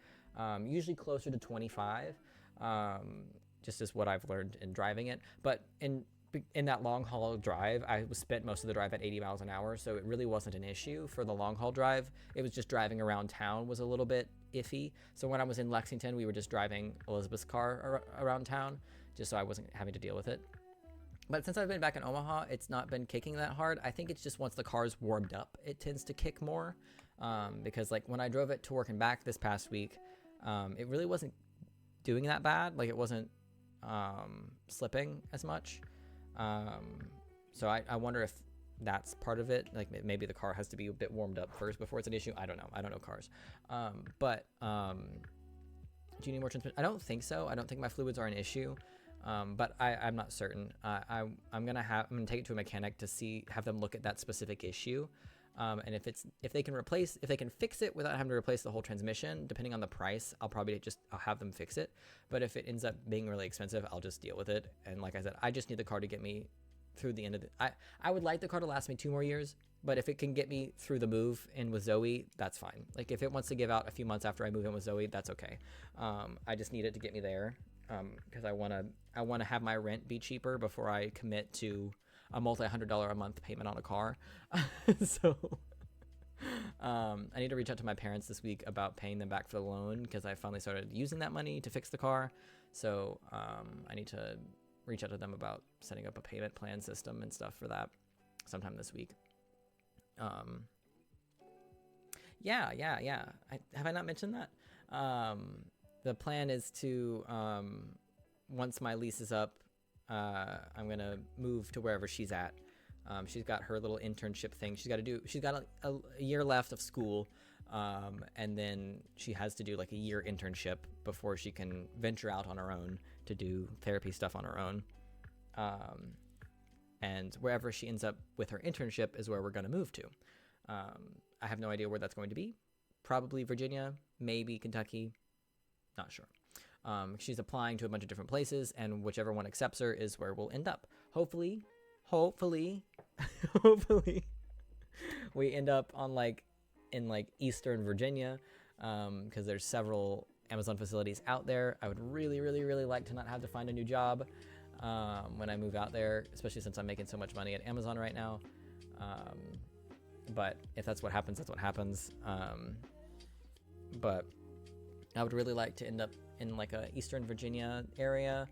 Speaker 1: Usually closer to 25. Just as what I've learned in driving it. But in that long haul drive, I spent most of the drive at 80 miles an hour, so it really wasn't an issue for the long haul drive. It was just driving around town was a little bit iffy. So when I was in Lexington, we were just driving Elizabeth's car around town, just so I wasn't having to deal with it. But since I've been back in Omaha, it's not been kicking that hard. I think it's just once the car's warmed up, it tends to kick more. Because like when I drove it to work and back this past week, it really wasn't doing that bad. Like it wasn't slipping as much. So I wonder if that's part of it. Like maybe the car has to be a bit warmed up first before it's an issue. I don't know. I don't know cars. But do you need more transmission? I don't think so. I don't think my fluids are an issue. But I'm not certain. I'm gonna take it to a mechanic to have them look at that specific issue. And if they can fix it without having to replace the whole transmission, depending on the price, I'll have them fix it. But if it ends up being really expensive, I'll just deal with it. And like I said, I just need the car to get me through the end of I would like the car to last me 2 more years, but if it can get me through the move in with Zoe, that's fine. Like if it wants to give out a few months after I move in with Zoe, that's okay. I just need it to get me there. Because I want to have my rent be cheaper before I commit to a multi-$100 a month payment on a car. So I need to reach out to my parents this week about paying them back for the loan, because I finally started using that money to fix the car. So I need to reach out to them about setting up a payment plan system and stuff for that sometime this week. Yeah. Have I not mentioned that? The plan is to, once my lease is up, I'm going to move to wherever she's at. She's got her little internship thing. She's got a year left of school. And then she has to do like a year internship before she can venture out on her own to do therapy stuff on her own. And wherever she ends up with her internship is where we're going to move to. I have no idea where that's going to be. Probably Virginia, maybe Kentucky. Not sure. She's applying to a bunch of different places, and whichever one accepts her is where we'll end up. Hopefully, we end up in Eastern Virginia, because there's several Amazon facilities out there. I would really, really, really like to not have to find a new job when I move out there, especially since I'm making so much money at Amazon right now. but if that's what happens, that's what happens. But I would really like to end up in like a Eastern Virginia area,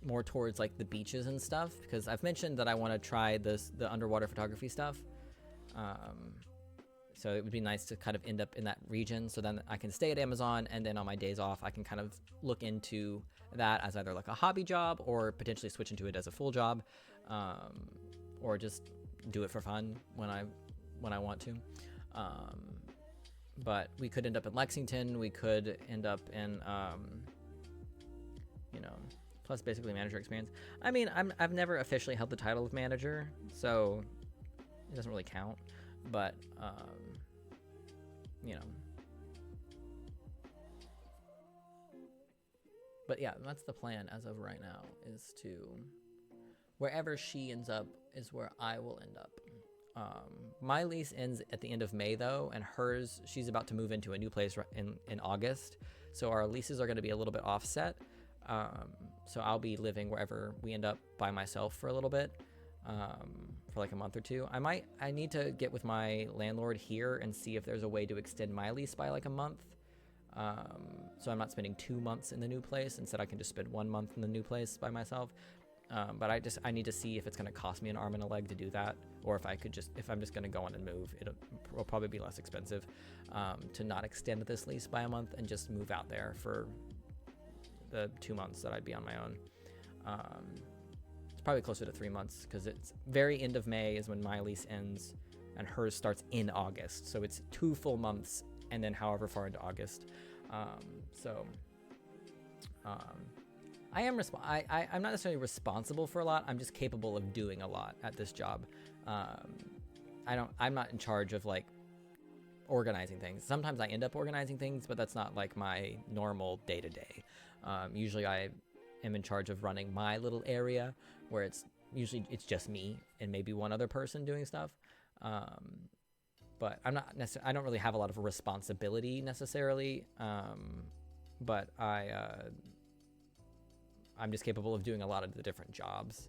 Speaker 1: more towards like the beaches and stuff, because I've mentioned that I want to try the underwater photography stuff. So it would be nice to kind of end up in that region, so then I can stay at Amazon, and then on my days off I can kind of look into that as either like a hobby job or potentially switch into it as a full job, or just do it for fun when I want to. But we could end up in Lexington, we could end up in you know, plus basically manager experience. I mean, I've never officially held the title of manager, so it doesn't really count, but you know. But yeah, that's the plan as of right now, is to wherever she ends up is where I will end up. My lease ends at the end of May though, and hers, she's about to move into a new place in August, so our leases are going to be a little bit offset. So I'll be living wherever we end up by myself for a little bit, for like a month or two. I need to get with my landlord here and see if there's a way to extend my lease by like a month. So I'm not spending 2 months in the new place. Instead, I can just spend 1 month in the new place by myself. But I need to see if it's going to cost me an arm and a leg to do that, or if I'm just going to go on and move, it'll probably be less expensive, to not extend this lease by a month and just move out there for the 2 months that I'd be on my own. It's probably closer to 3 months, because it's very end of May is when my lease ends, and hers starts in August. So it's 2 full months, and then however far into August. I'm not necessarily responsible for a lot. I'm just capable of doing a lot at this job. I'm not in charge of like organizing things. Sometimes I end up organizing things, but that's not like my normal day to day. Usually I am in charge of running my little area, where it's just me and maybe one other person doing stuff. But I don't really have a lot of responsibility necessarily. But I'm just capable of doing a lot of the different jobs.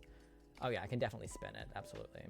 Speaker 1: Oh yeah, I can definitely spin it, absolutely.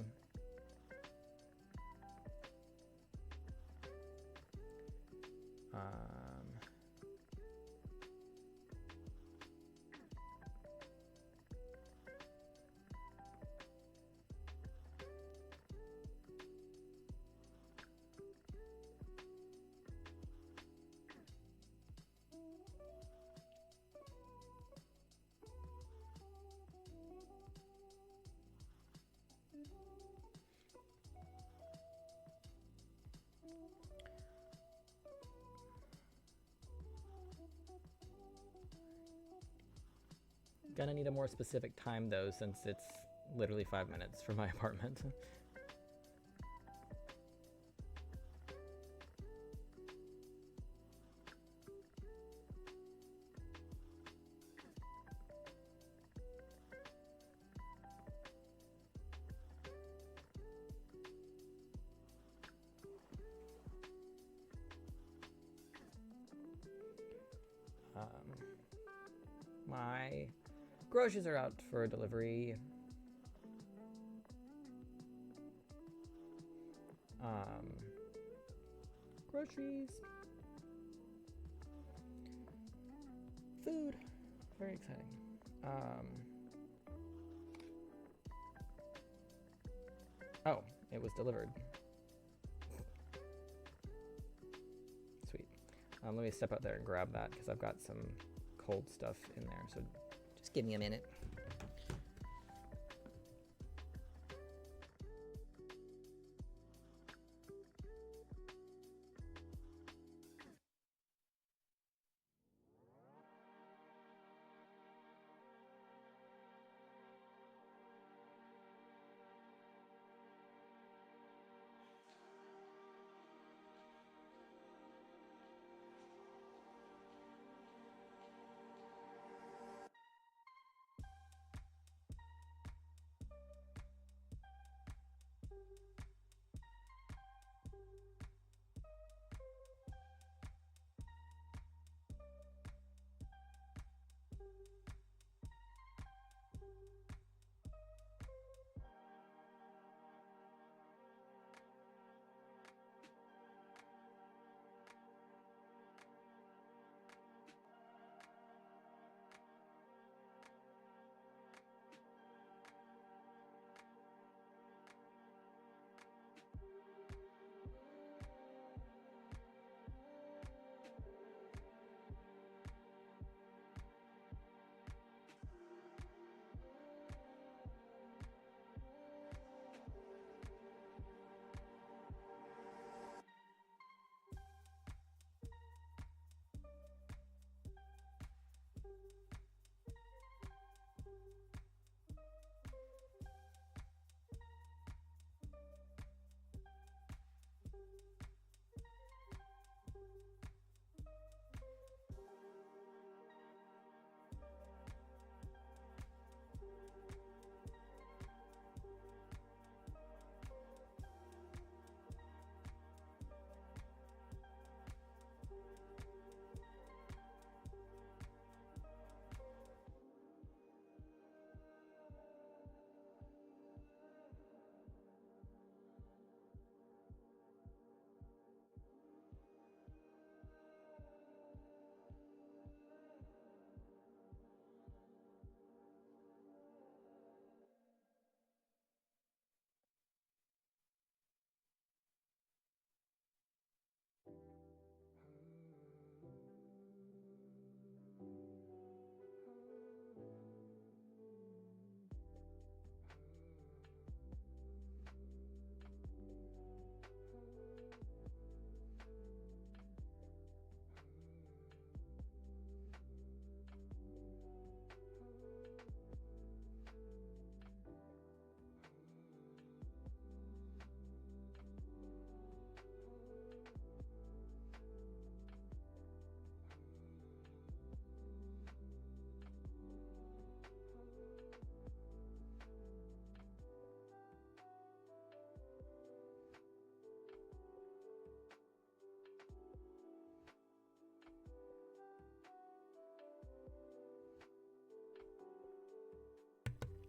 Speaker 1: Gonna need a more specific time though, since it's literally 5 minutes from my apartment. My groceries are out for delivery. Groceries. Food. Very exciting. Oh, it was delivered. Sweet. Let me step out there and grab that, because I've got some cold stuff in there, so just give me a minute.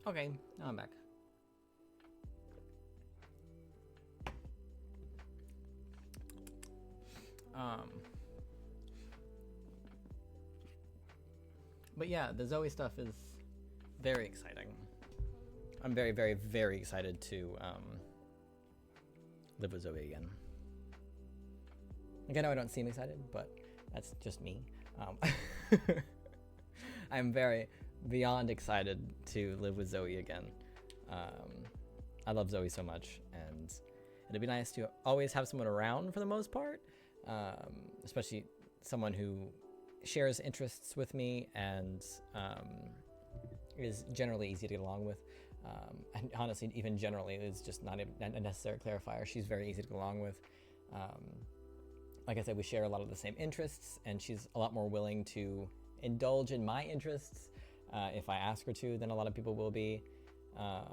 Speaker 1: Okay, now I'm back. But yeah, the Zoe stuff is very exciting. I'm very, very, very excited to live with Zoe again. Like, I know I don't seem excited, but that's just me. I'm very beyond excited to live with Zoe again. I love Zoe so much, and it'd be nice to always have someone around for the most part, especially someone who shares interests with me and is generally easy to get along with. And honestly, even generally, is just not a necessary clarifier. She's very easy to get along with. Like I said, we share a lot of the same interests, and she's a lot more willing to indulge in my interests if I ask her to than a lot of people will be. What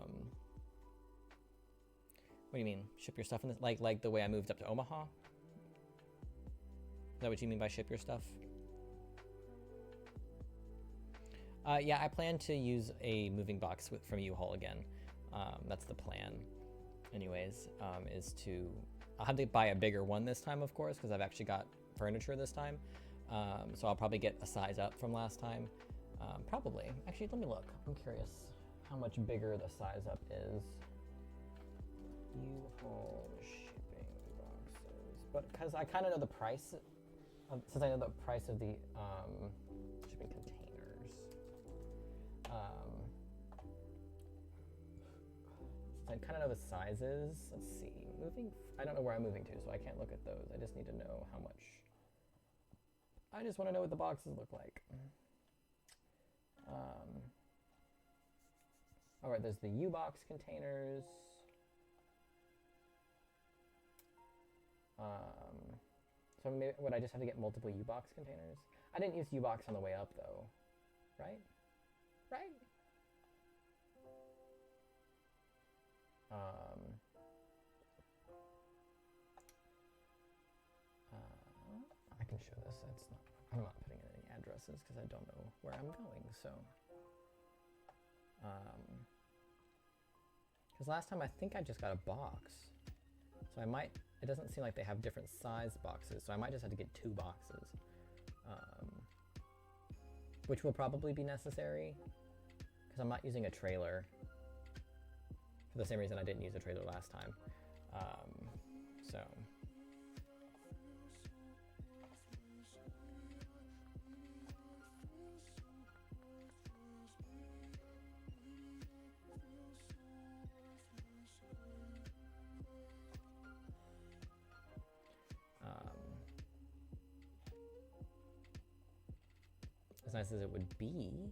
Speaker 1: do you mean? Ship your stuff in this? Like the way I moved up to Omaha? Is that what you mean by ship your stuff? Yeah, I plan to use a moving box from U-Haul again. That's the plan. Anyways, I'll have to buy a bigger one this time, of course, because I've actually got furniture this time. So I'll probably get a size up from last time. Probably. Actually, let me look. I'm curious how much bigger the size up is. U-Haul shipping boxes. But because I kind of know the price, since I know the price of the shipping containers. I kind of know the sizes. Let's see. I don't know where I'm moving to, so I can't look at those. I just need to know how much. I just want to know what the boxes look like. All right, there's the U-Box containers. So maybe, would I just have to get multiple U-Box containers? I didn't use U-Box on the way up, though. Right? Right? I can show this. I'm not putting in any addresses because I don't know where I'm going. So, because last time I think I just got a box, so I might. It doesn't seem like they have different size boxes, so I might just have to get 2 boxes, which will probably be necessary because I'm not using a trailer. For the same reason I didn't use a trailer last time. So. As nice as it would be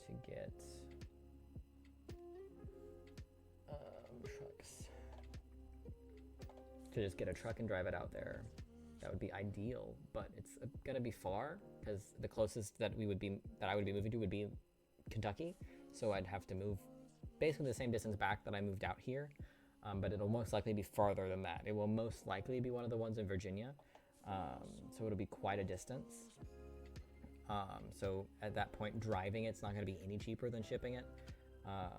Speaker 1: to get trucks, to just get a truck and drive it out there, that would be ideal, but it's gonna be far because the closest that I would be moving to would be Kentucky, so I'd have to move basically the same distance back that I moved out here, but it'll most likely be farther than that. It will most likely be one of the ones in Virginia, so it'll be quite a distance. So at that point, driving it's not going to be any cheaper than shipping it. I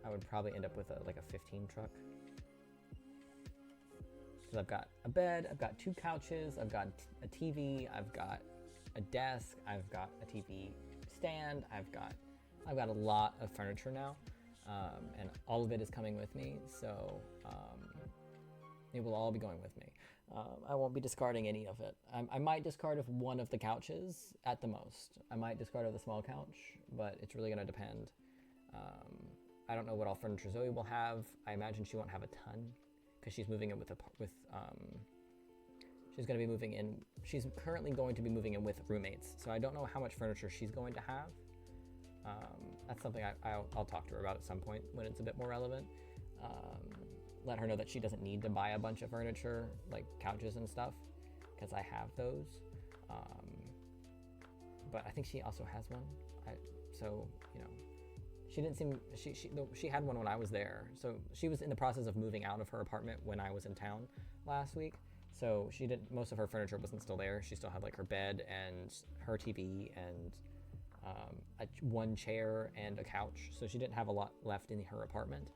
Speaker 1: would probably end up with a 15 truck. Because I've got a bed, I've got 2 couches, I've got a TV, I've got a desk, I've got a TV stand, I've got a lot of furniture now, and all of it is coming with me, so it will all be going with me. I won't be discarding any of it. I might discard of one of the couches at the most. I might discard of the small couch, but it's really going to depend. I don't know what all furniture Zoe will have. I imagine she won't have a ton because she's moving in she's going to be moving in. She's currently going to be moving in with roommates, so I don't know how much furniture she's going to have. That's something I'll talk to her about at some point when it's a bit more relevant. Let her know that she doesn't need to buy a bunch of furniture, like couches and stuff, because I have those. But I think she also has one. So, She didn't seem, she had one when I was there. So she was in the process of moving out of her apartment when I was in town last week. So she didn't, most of her furniture wasn't still there. She still had like her bed and her TV and one chair and a couch. So she didn't have a lot left in her apartment.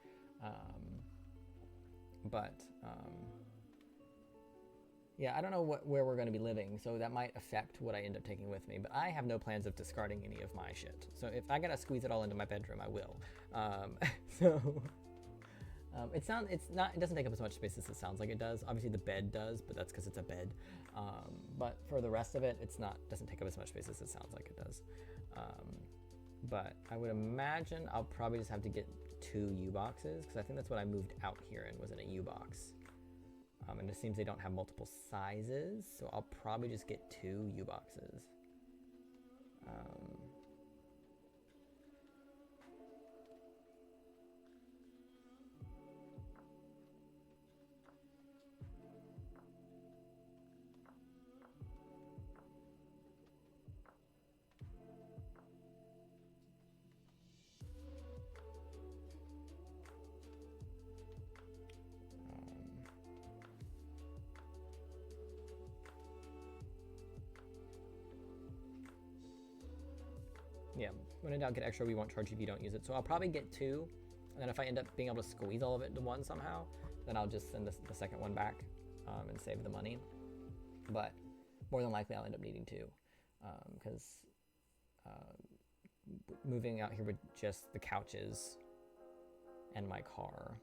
Speaker 1: Yeah, I don't know where we're going to be living, so that might affect what I end up taking with me, but I have no plans of discarding any of my shit. So if I gotta squeeze it all into my bedroom, I will. It doesn't take up as much space as it sounds like it does. Obviously the bed does, but that's because it's a bed. But for the rest of it, doesn't take up as much space as it sounds like it does. But I would imagine I'll probably just have to get 2 U-boxes, because I think that's what I moved out here in, was in a U-box. And it seems they don't have multiple sizes, so I'll probably just get 2 U-boxes. Yeah, when in doubt, get extra. We won't charge you if you don't use it. So I'll probably get 2, and then if I end up being able to squeeze all of it into one somehow, then I'll just send the second one back and save the money. But more than likely, I'll end up needing 2, because moving out here with just the couches and my car.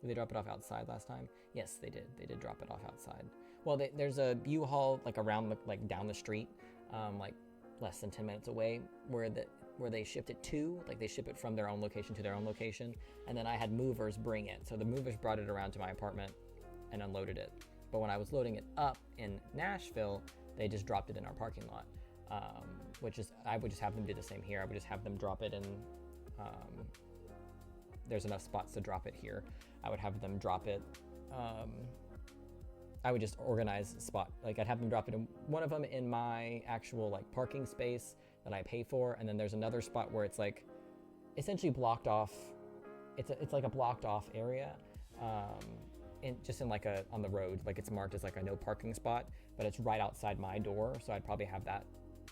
Speaker 1: Did they drop it off outside last time? Yes, they did. They did drop it off outside. Well, there's a U-Haul like around like down the street, like less than 10 minutes away, where they shipped it to. Like they ship it from their own location to their own location, and then I had movers bring it. So the movers brought it around to my apartment and unloaded it. But when I was loading it up in Nashville, they just dropped it in our parking lot, which is, I would just have them do the same here. I would just have them drop it in. There's enough spots to drop it here. I would have them drop it. I would just organize a spot. Like I'd have them drop it in one of them in my actual like parking space that I pay for, and then there's another spot where it's like essentially blocked off. It's like a blocked off area, just in like on the road. Like it's marked as like a no parking spot, but it's right outside my door. So I'd probably have that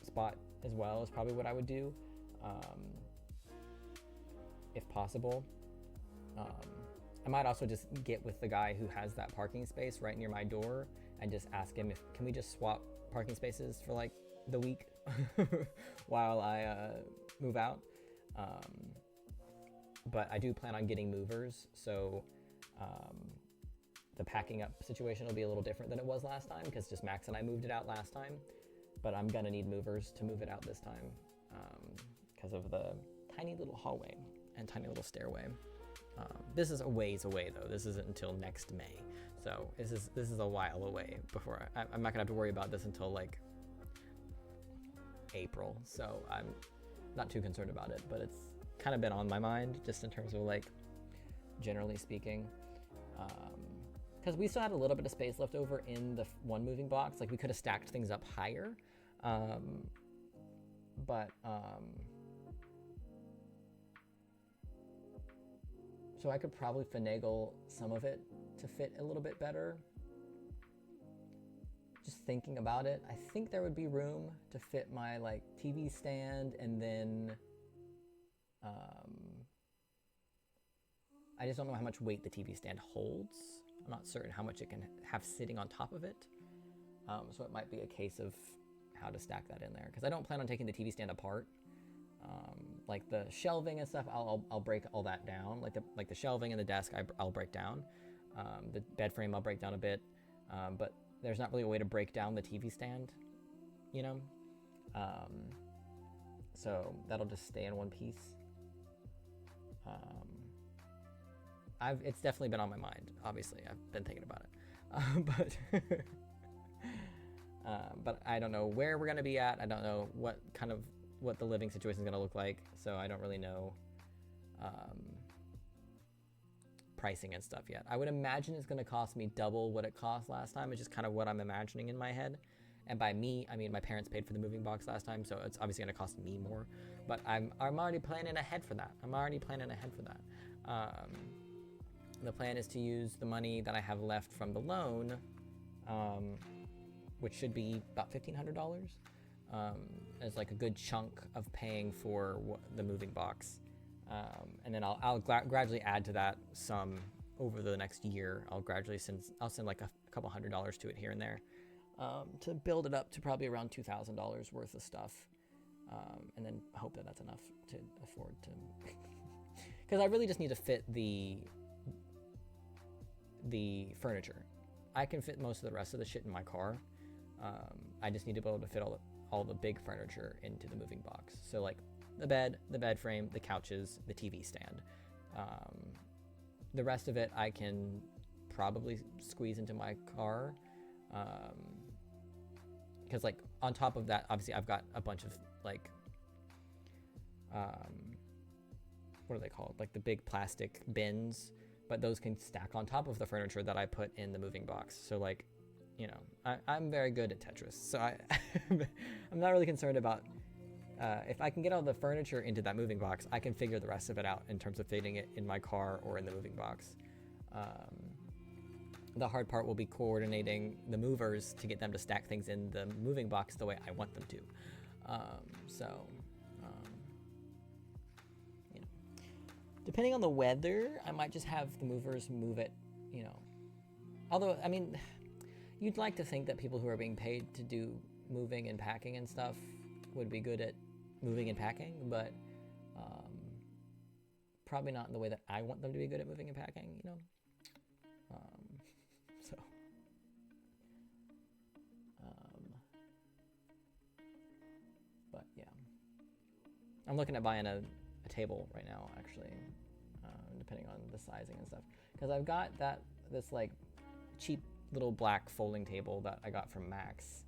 Speaker 1: spot as well. Is probably what I would do, if possible. I might also just get with the guy who has that parking space right near my door and just ask him can we just swap parking spaces for like the week while I move out. But I do plan on getting movers, so the packing up situation will be a little different than it was last time, because just Max and I moved it out last time, but I'm gonna need movers to move it out this time because of the tiny little hallway and tiny little stairway. This is a ways away though. This isn't until next May, so this is a while away before I'm not gonna have to worry about this until like April. So I'm not too concerned about it, but it's kind of been on my mind just in terms of like generally speaking, because we still had a little bit of space left over in the one moving box. Like we could have stacked things up higher, but so I could probably finagle some of it to fit a little bit better. Just thinking about it, I think there would be room to fit my like TV stand, and then I just don't know how much weight the TV stand holds. I'm not certain how much it can have sitting on top of it. So it might be a case of how to stack that in there, because I don't plan on taking the TV stand apart. Like the shelving and stuff, I'll break all that down. Like the shelving and the desk, I'll break down. The bed frame I'll break down a bit, but there's not really a way to break down the TV stand, you know. So that'll just stay in one piece. It's definitely been on my mind. Obviously, I've been thinking about it, but I don't know where we're gonna be at. I don't know what the living situation is going to look like, so I don't really know pricing and stuff yet. I would imagine it's going to cost me double what it cost last time. It's just kind of what I'm imagining in my head, And by me, I mean my parents paid for the moving box last time, so it's obviously going to cost me more. But I'm already planning ahead for that. The plan is to use the money that I have left from the loan, which should be about $1,500, as like a good chunk of paying for the moving box. And then I'll gradually add to that some over the next year. I'll send like a couple $100s to it here and there, to build it up to probably around $2,000 worth of stuff. And then hope that that's enough to afford to, because I really just need to fit the furniture. I can fit most of the rest of the shit in my car. I just need to be able to fit all the big furniture into the moving box. So like the bed frame, the couches, the TV stand. The rest of it I can probably squeeze into my car. Because like on top of that, obviously I've got a bunch of like, what are they called? Like the big plastic bins, but those can stack on top of the furniture that I put in the moving box. So like, you know, I'm very good at Tetris. So I'm not really concerned about, if I can get all the furniture into that moving box, I can figure the rest of it out in terms of fitting it in my car or in the moving box. The hard part will be coordinating the movers to get them to stack things in the moving box the way I want them to. You know, depending on the weather, I might just have the movers move it, you know. Although, I mean, you'd like to think that people who are being paid to do moving and packing and stuff would be good at moving and packing, but probably not in the way that I want them to be good at moving and packing, you know. But yeah, I'm looking at buying a table right now, actually, depending on the sizing and stuff, because I've got this like cheap little black folding table that I got from Max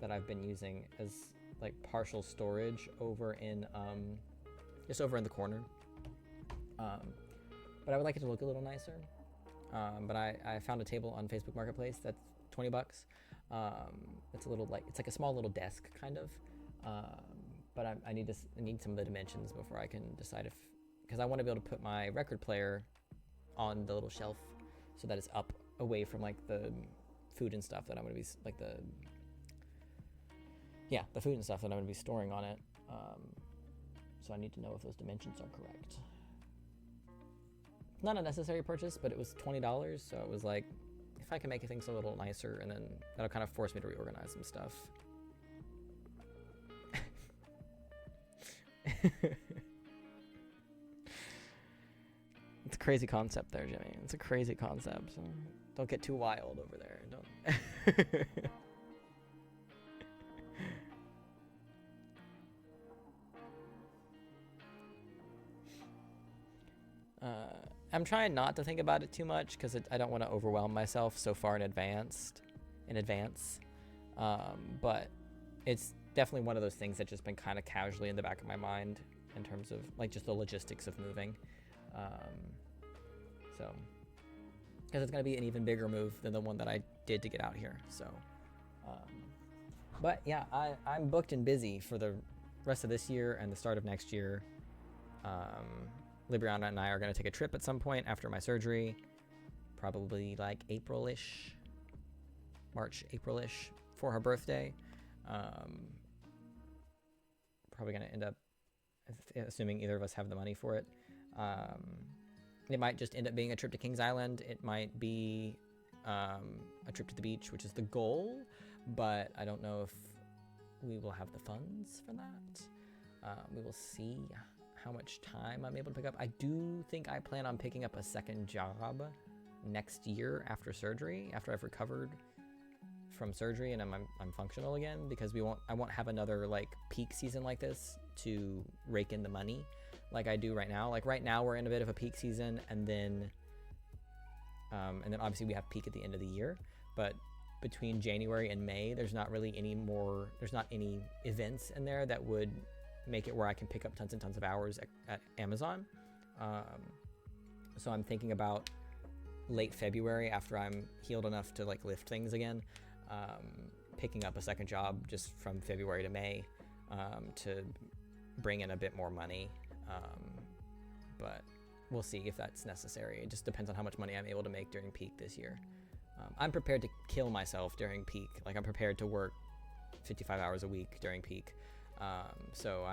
Speaker 1: that I've been using as like partial storage over in just over in the corner, but I would like it to look a little nicer. But I found a table on Facebook Marketplace that's $20. It's a little it's like a small little desk kind of, but I need some of the dimensions before I can decide because I want to be able to put my record player on the little shelf so that it's up away from like the food and stuff that I'm going to be like the food and stuff that I'm going to be storing on it. So I need to know if those dimensions are correct. Not a necessary purchase, but it was $20, so it was like, if I can make things a little nicer, and then that'll kind of force me to reorganize some stuff. It's a crazy concept there, Jimmy. It's a crazy concept. So don't get too wild over there. Don't. I'm trying not to think about it too much because I don't want to overwhelm myself so far in advance. But it's definitely one of those things that's just been kind of casually in the back of my mind in terms of like just the logistics of moving. So, because it's going to be an even bigger move than the one that I did to get out here. So, but yeah, I'm booked and busy for the rest of this year and the start of next year. Libriana and I are going to take a trip at some point after my surgery, probably like March, April-ish, for her birthday. Probably going to end up, assuming either of us have the money for it. It might just end up being a trip to Kings Island. It might be a trip to the beach, which is the goal, but I don't know if we will have the funds for that. We will see how much time I'm able to pick up. I do think I plan on picking up a second job next year after surgery, after I've recovered from surgery and I'm functional again, because I won't have another like peak season like this to rake in the money like I do right now. Like right now we're in a bit of a peak season, and then obviously we have peak at the end of the year, but between January and May there's not any events in there that would make it where I can pick up tons and tons of hours at Amazon. So I'm thinking about late February, after I'm healed enough to like lift things again, picking up a second job just from February to May to bring in a bit more money. But we'll see if that's necessary. It just depends on how much money I'm able to make during peak this year. I'm prepared to kill myself during peak. Like, I'm prepared to work 55 hours a week during peak. So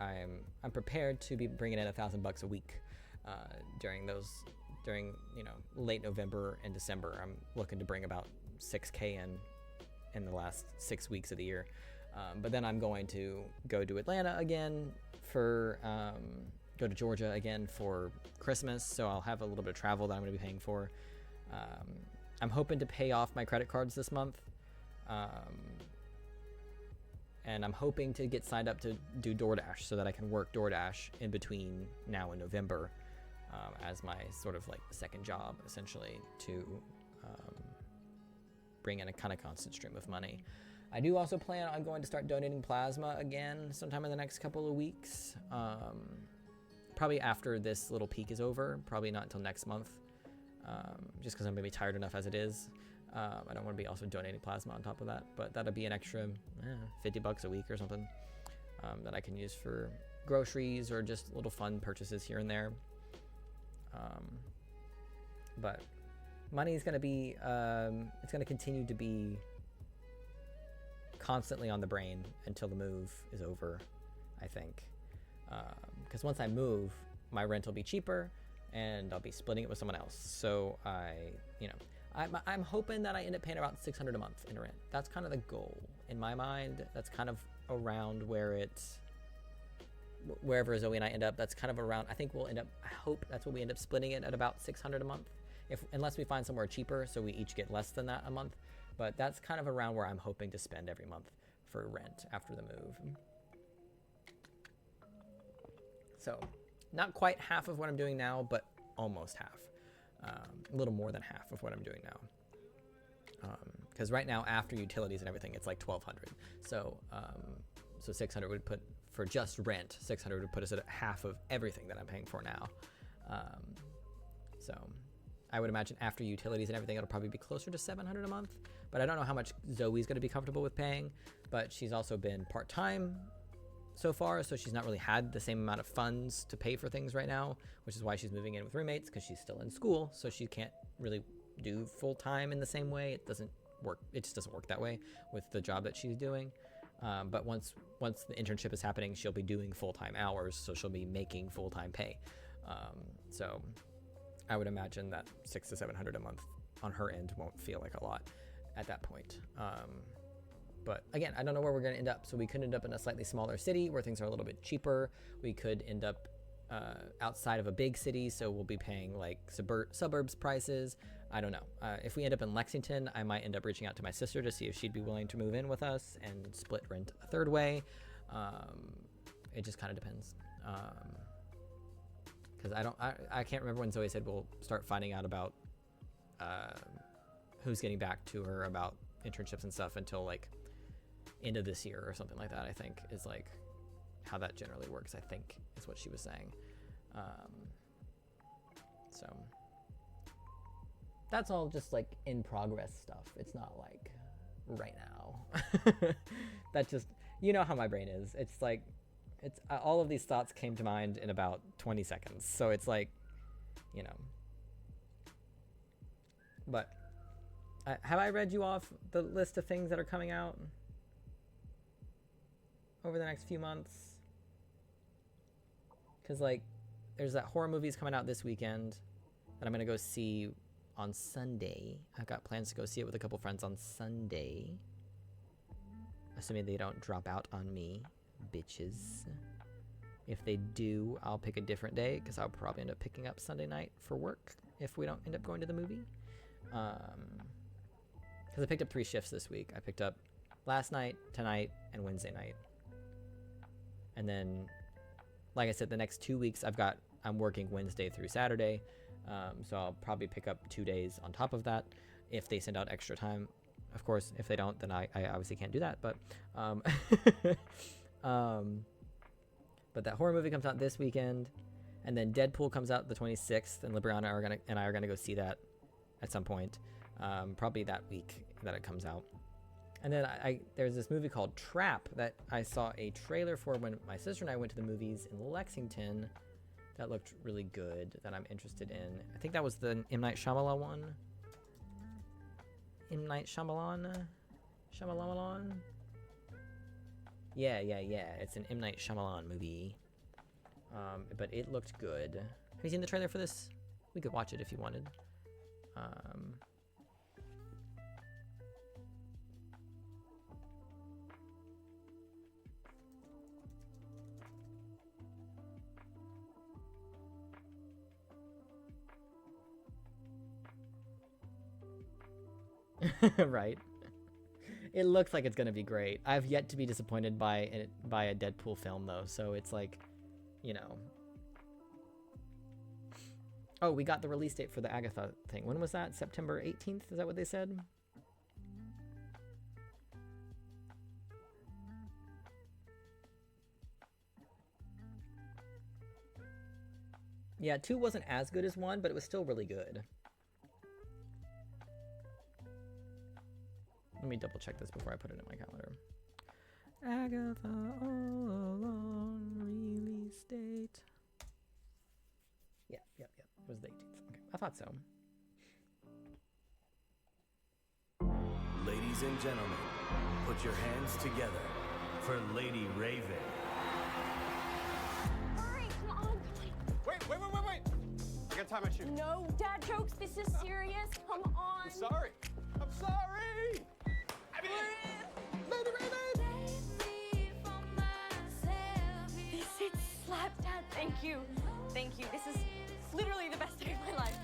Speaker 1: I'm prepared to be bringing in $1,000 a week during you know, late November and December. I'm looking to bring about $6K in the last 6 weeks of the year. But then I'm going to go to Atlanta again for go to Georgia again for Christmas, so I'll have a little bit of travel that I'm going to be paying for. I'm hoping to pay off my credit cards this month, and I'm hoping to get signed up to do DoorDash so that I can work DoorDash in between now and November as my sort of like second job, essentially, to bring in a kind of constant stream of money. I do also plan on going to start donating plasma again sometime in the next couple of weeks. Probably after this little peak is over, probably not until next month, just because I'm going to be tired enough as it is. I don't want to be also donating plasma on top of that, but that'll be an extra $50 a week or something that I can use for groceries or just little fun purchases here and there. But money is going to be, it's going to continue to be constantly on the brain until the move is over, I think. Because once I move, my rent will be cheaper and I'll be splitting it with someone else. So I'm hoping that I end up paying about $600 a month in rent. That's kind of the goal in my mind. That's kind of around wherever Zoe and I end up. That's kind of around, I think we'll end up, I hope that's what we end up splitting it at, about $600 a month, unless we find somewhere cheaper, so we each get less than that a month. But that's kind of around where I'm hoping to spend every month for rent after the move. So not quite half of what I'm doing now, but almost half. A little more than half of what I'm doing now. Because right now, after utilities and everything, it's like $1,200. So 600 would put, for just rent, 600 would put us at half of everything that I'm paying for now. So I would imagine after utilities and everything, it'll probably be closer to $700 a month. But I don't know how much Zoe's going to be comfortable with paying. But she's also been part-time so far, so she's not really had the same amount of funds to pay for things right now, which is why she's moving in with roommates, because she's still in school, so she can't really do full-time in the same way. It doesn't work. It just doesn't work that way with the job that she's doing. But once the internship is happening, she'll be doing full-time hours, so she'll be making full-time pay. So I would imagine that $600 to $700 a month on her end won't feel like a lot at that point. But again, I don't know where we're going to end up. So we could end up in a slightly smaller city where things are a little bit cheaper. We could end up outside of a big city, so we'll be paying like suburbs prices. I don't know. If we end up in Lexington, I might end up reaching out to my sister to see if she'd be willing to move in with us and split rent a third way. It just kind of depends. Because I can't remember when Zoe said we'll start finding out about who's getting back to her about internships and stuff until like end of this year or something like that. I think is like how that generally works. I think is what she was saying. So that's all just like in progress stuff. It's not like right now. That just, you know how my brain is. It's like it's all of these thoughts came to mind in about 20 seconds. So it's like, you know. But have I read you off the list of things that are coming out over the next few months? Because like there's that horror movies coming out this weekend that I'm going to go see on Sunday. I've got plans to go see it with a couple friends on Sunday. Assuming they don't drop out on me, bitches. If they do, I'll pick a different day because I'll probably end up picking up Sunday night for work if we don't end up going to the movie. Because I picked up 3 shifts this week. I picked up last night, tonight, and Wednesday night. And then, like I said, the next 2 weeks I'm working Wednesday through Saturday. So I'll probably pick up 2 days on top of that if they send out extra time. Of course, if they don't, then I obviously can't do that. But but that horror movie comes out this weekend, and then Deadpool comes out the 26th, and Libriana and I are gonna go see that at some point, probably that week that it comes out. And then there's this movie called Trap that I saw a trailer for when my sister and I went to the movies in Lexington. That looked really good, that I'm interested in. I think that was the M. Night Shyamalan one. M. Night Shyamalan? Shyamalan? Yeah. It's an M. Night Shyamalan movie. But it looked good. Have you seen the trailer for this? We could watch it if you wanted. Right. It looks like it's gonna be great. I've yet to be disappointed by a Deadpool film though, so it's like, you know. Oh, we got the release date for the Agatha thing. When was that? September 18th? Is that what they said? Yeah, 2 wasn't as good as 1, but it was still really good. Let me double check this before I put it in my calendar. Agatha All Along release date. Yeah. It was the 18th. Okay, I thought so.
Speaker 7: Ladies and gentlemen, put your hands together for Lady Raven.
Speaker 8: Hurry, come on.
Speaker 9: Wait. I gotta tie my shoe.
Speaker 8: No, Dad jokes. This is serious. Come on.
Speaker 9: I'm sorry. Lady Raven!
Speaker 8: This slap, Dad. Thank you. This is literally the best day of my life.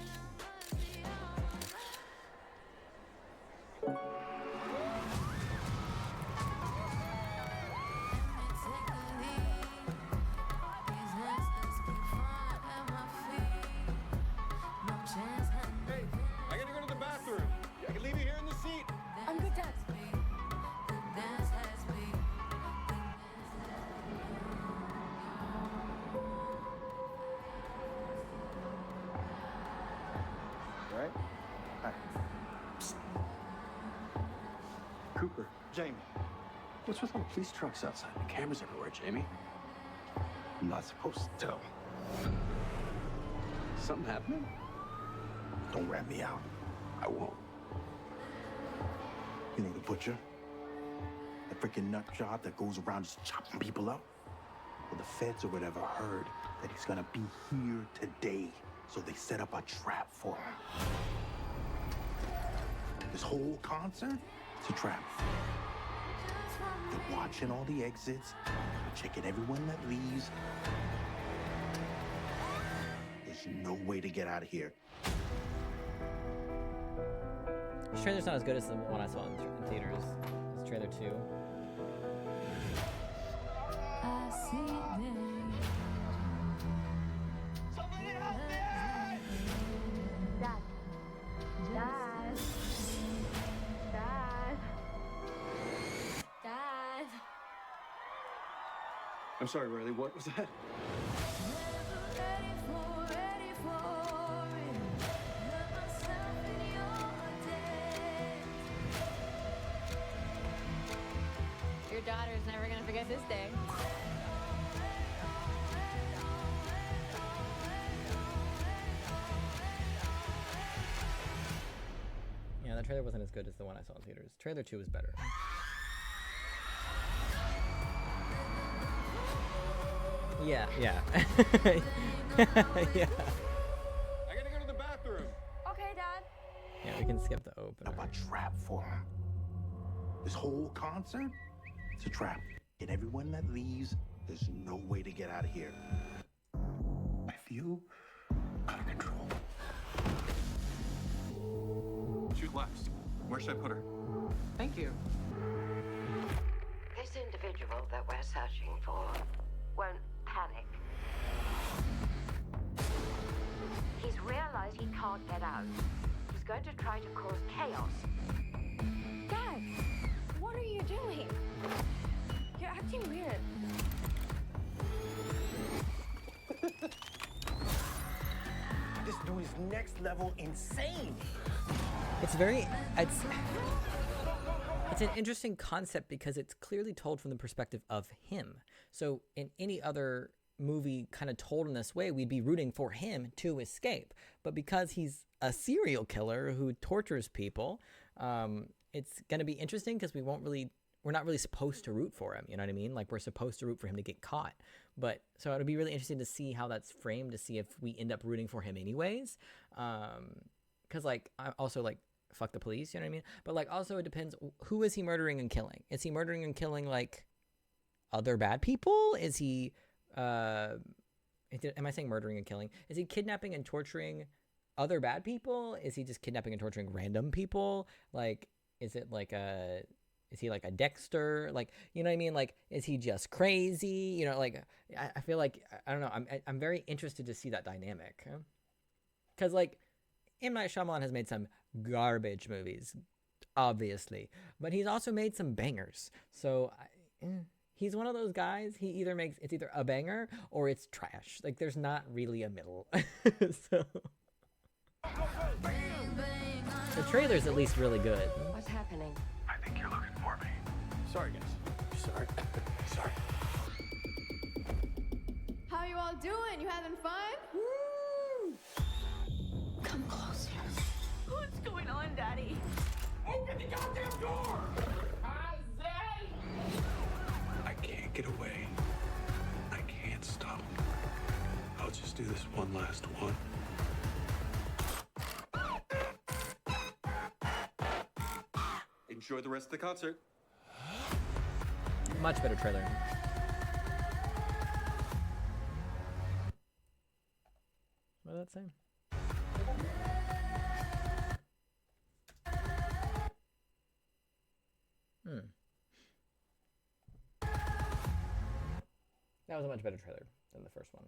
Speaker 9: Hey, I gotta go to the bathroom. I can leave you here in the seat.
Speaker 8: I'm good, Dad.
Speaker 9: All right? Hi. Psst. Cooper. Jamie.
Speaker 10: What's with all the police trucks outside? The cameras everywhere, Jamie.
Speaker 6: I'm not supposed to tell.
Speaker 10: Something happening?
Speaker 6: Don't rat me out.
Speaker 10: I won't.
Speaker 6: You know the butcher? The freaking nut job that goes around just chopping people up? Well, the feds or whatever heard that he's gonna be here today, so they set up a trap for him. This whole concert, it's a trap. They're watching all the exits, checking everyone that leaves. There's no way to get out of here.
Speaker 1: This trailer's not as good as the one I saw in theaters. It's trailer 2.
Speaker 8: Dad.
Speaker 10: I'm sorry, Riley. What was that?
Speaker 8: Your daughter's never gonna forget this day.
Speaker 1: Yeah, that trailer wasn't as good as the one I saw in theaters. Trailer 2 was better. Yeah. Yeah.
Speaker 9: I gotta go to the bathroom.
Speaker 8: Okay, Dad.
Speaker 1: Yeah, we can skip the opener.
Speaker 6: Up a trap for him. This whole concert, it's a trap. And everyone that leaves, there's no way to get out of here. I feel out of control.
Speaker 10: Shoot left. Where should I put her?
Speaker 5: Thank you.
Speaker 11: This individual that we're searching for won't panic. He's realized he can't get out. He's going to try to cause chaos.
Speaker 8: Dad, what are you doing? You're acting weird.
Speaker 9: This dude is next level insane.
Speaker 1: It's It's an interesting concept because it's clearly told from the perspective of him. So in any other movie kind of told in this way, we'd be rooting for him to escape. But because he's a serial killer who tortures people, it's going to be interesting because we're not really supposed to root for him. You know what I mean? Like, we're supposed to root for him to get caught. But so it would be really interesting to see how that's framed, to see if we end up rooting for him anyways. Because like, I also like, fuck the police, you know what I mean? But like, also it depends, who is he murdering and killing? Is he murdering and killing like other bad people? Is he, am I saying murdering and killing? Is he kidnapping and torturing other bad people? Is he just kidnapping and torturing random people? Like, is he like a Dexter? Like, you know what I mean? Like, is he just crazy? You know, like, I feel like, I don't know. I'm very interested to see that dynamic. Because like, M. Night Shyamalan has made some garbage movies, obviously, but he's also made some bangers. So he's one of those guys. It's either a banger or it's trash. Like, there's not really a middle. So the trailer's at least really good.
Speaker 11: What's happening?
Speaker 10: I think you're looking for me. Sorry, guys. Sorry. Sorry.
Speaker 8: How you all doing? You having fun?
Speaker 2: Come closer.
Speaker 8: What's going on, Daddy?
Speaker 9: Open the goddamn door!
Speaker 10: I can't get away. I can't stop. I'll just do this one last one. Enjoy the rest of the concert.
Speaker 1: Much better trailer. What did that say? That was a much better trailer than the first one.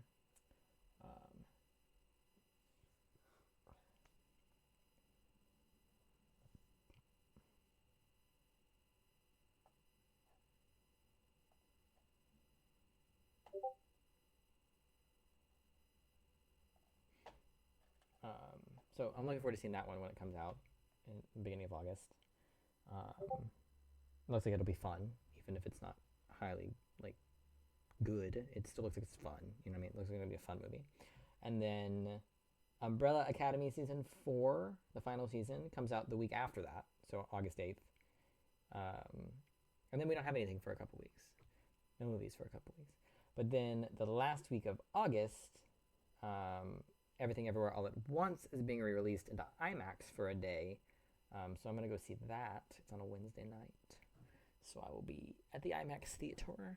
Speaker 1: So I'm looking forward to seeing that one when it comes out in the beginning of August. Looks like it'll be fun, even if it's not highly like good. It still looks like it's fun. You know what I mean? It looks like it'll be a fun movie. And then Umbrella Academy season 4, the final season, comes out the week after that, so August 8th. And then we don't have anything for a couple weeks. No movies for a couple weeks. But then the last week of August, Everything Everywhere All at Once is being re-released into IMAX for a day. So I'm going to go see that. It's on a Wednesday night. So I will be at the IMAX theater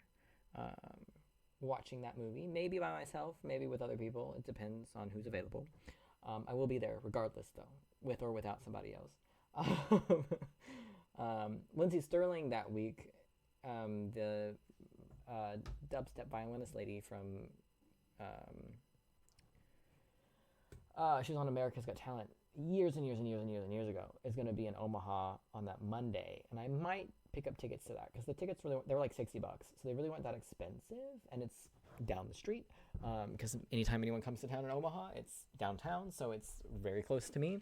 Speaker 1: watching that movie. Maybe by myself, maybe with other people. It depends on who's available. I will be there regardless, though, with or without somebody else. Lindsay Sterling that week, the dubstep violinist lady from... she was on America's Got Talent years and years ago, is going to be in Omaha on that Monday. And I might pick up tickets to that because the tickets they were like $60. So they really weren't that expensive. And it's down the street because anytime anyone comes to town in Omaha, it's downtown. So it's very close to me.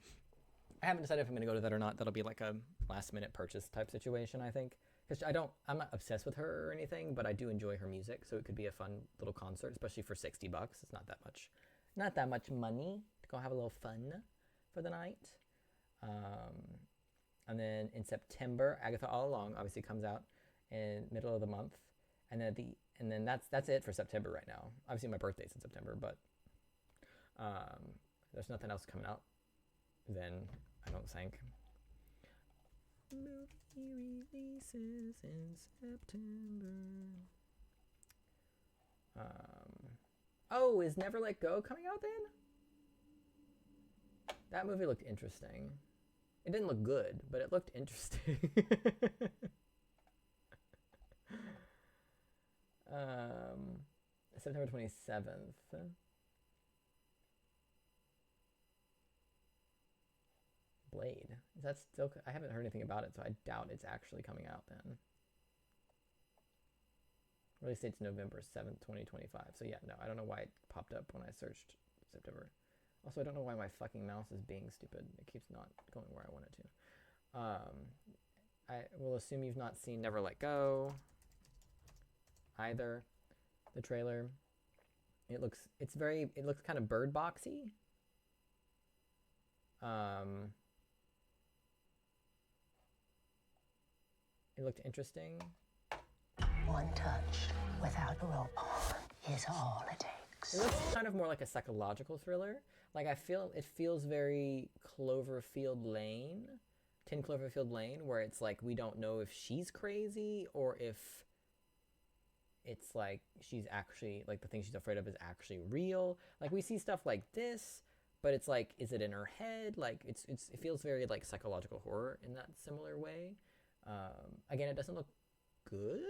Speaker 1: I haven't decided if I'm going to go to that or not. That'll be like a last minute purchase type situation, I think. Because I'm not obsessed with her or anything, but I do enjoy her music. So it could be a fun little concert, especially for $60. It's not that much money to go have a little fun for the night. And then in September, Agatha All Along obviously comes out in middle of the month, and then that's it for September right now. Obviously my birthday's in September, but there's nothing else coming out then, I don't think. Movie releases in September. Oh, is Never Let Go coming out then? That movie looked interesting. It didn't look good, but it looked interesting. September 27th. Blade. Is that still... I haven't heard anything about it, so I doubt it's actually coming out then. Release date's November 7th, 2025. So yeah, no, I don't know why it popped up when I searched September. Also, I don't know why my fucking mouse is being stupid. It keeps not going where I want it to. I will assume you've not seen Never Let Go either. The trailer. It looks kind of Bird Boxy. It looked interesting.
Speaker 2: One touch without rope is all it takes.
Speaker 1: It looks kind of more like a psychological thriller. Like it feels very Cloverfield Lane, 10 Cloverfield Lane, where it's like we don't know if she's crazy or if it's like she's actually, like the thing she's afraid of is actually real. Like we see stuff like this, but it's like, is it in her head? Like it feels very like psychological horror in that similar way. Again, it doesn't look good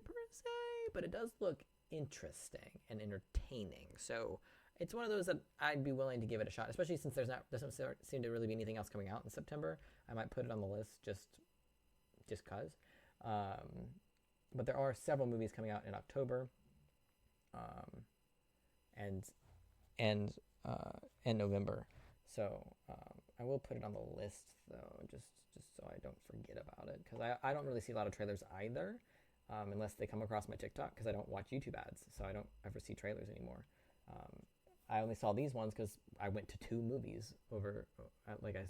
Speaker 1: per se, but it does look interesting and entertaining. So it's one of those that I'd be willing to give it a shot, especially since doesn't seem to really be anything else coming out in September. I might put it on the list just cause. But there are several movies coming out in October, and November. So I will put it on the list though, just so I don't forget about it, because I don't really see a lot of trailers either, unless they come across my TikTok, because I don't watch YouTube ads, so I don't ever see trailers anymore. I only saw these ones because I went to 2 movies over, like I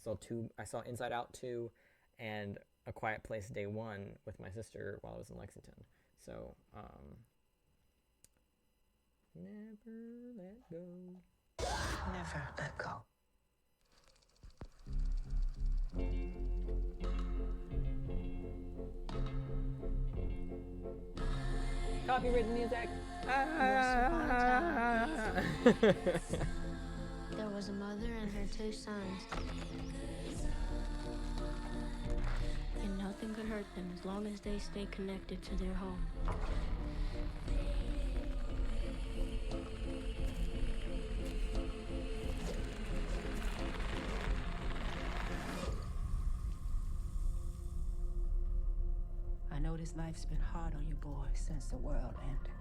Speaker 1: saw Inside Out 2 and A Quiet Place Day 1 with my sister while I was in Lexington. So, never let go.
Speaker 2: Never let go.
Speaker 1: Copywritten music.
Speaker 12: There was a mother and her 2 sons. And nothing could hurt them as long as they stay connected to their home.
Speaker 2: I know this life's been hard on you boys since the world ended.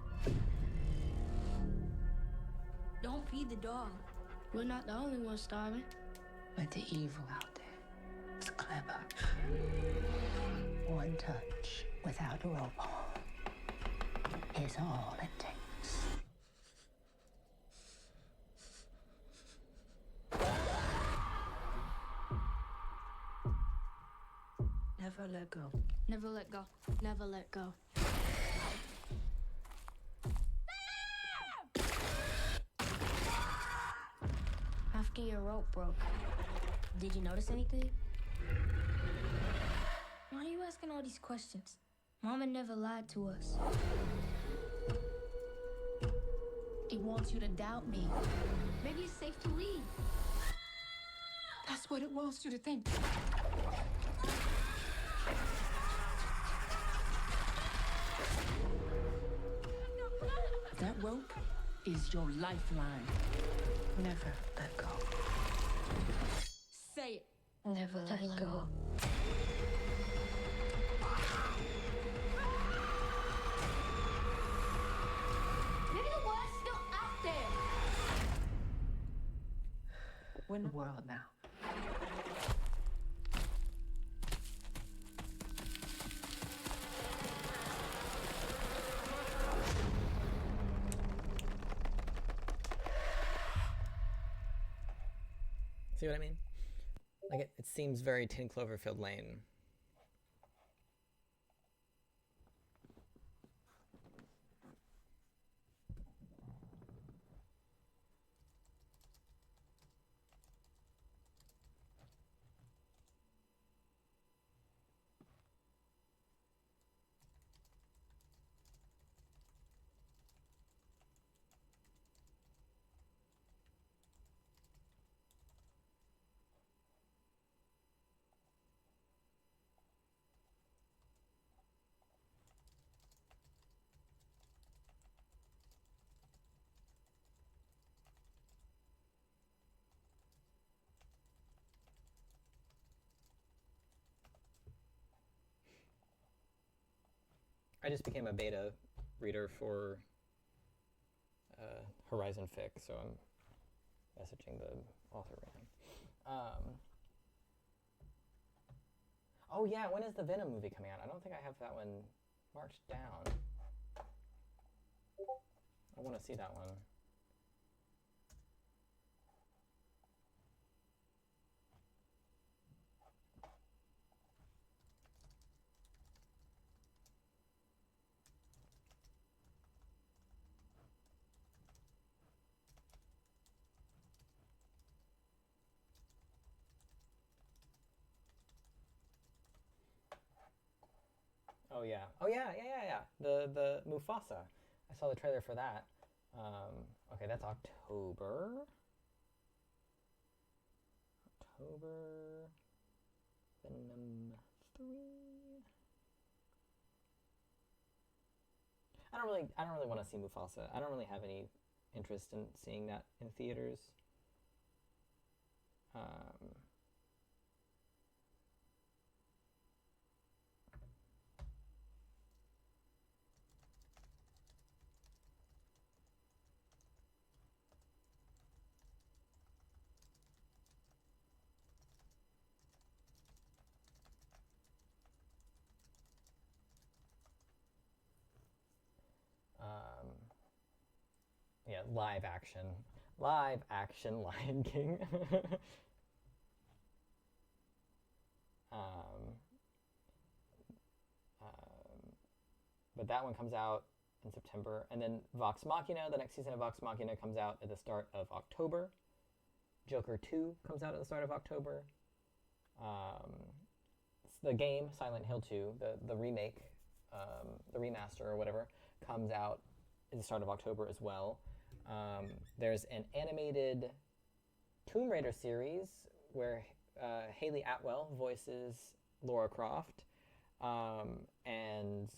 Speaker 12: Don't feed the dog. We're not the only ones starving.
Speaker 2: But the evil out there is clever. One touch without a rope is all it takes.
Speaker 12: Never let go. Never let go. Never let go. After your rope broke, did you notice anything? Why are you asking all these questions? Mama never lied to us.
Speaker 2: It wants you to doubt me.
Speaker 12: Maybe it's safe to leave.
Speaker 2: That's what it wants you to think. That rope is your lifeline. Never let go.
Speaker 12: Say it. Never let go. Maybe the world's still out there.
Speaker 2: We're in the world now.
Speaker 1: See what I mean? Like it seems very 10 Cloverfield Lane. I just became a beta reader for Horizon Fic, so I'm messaging the author right now. Oh yeah, when is the Venom movie coming out? I don't think I have that one marked down. I want to see that one. Oh yeah. Oh yeah. The Mufasa. I saw the trailer for that. Okay, that's October. Venom 3. I don't really want to see Mufasa. I don't really have any interest in seeing that in theaters. Yeah, live action Lion King. But that one comes out in September, and then Vox Machina, the next season of Vox Machina, comes out at the start of October. Joker 2 comes out at the start of October. The game Silent Hill 2, the remake, the remaster or whatever, comes out at the start of October as well. There's an animated Tomb Raider series where Haley Atwell voices Lara Croft, and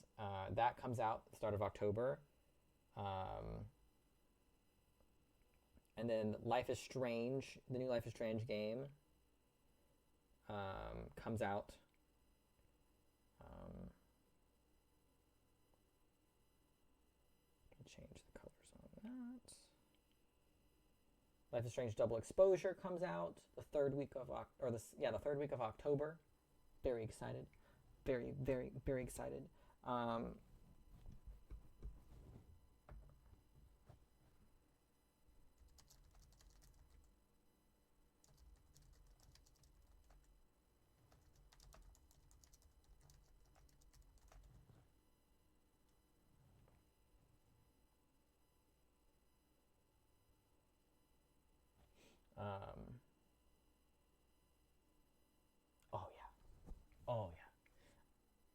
Speaker 1: that comes out at the start of October. And then Life is Strange, the new Life is Strange game, comes out. Change the colors on that. Life is Strange Double Exposure comes out the third week of October. Very excited. Very, very, very excited.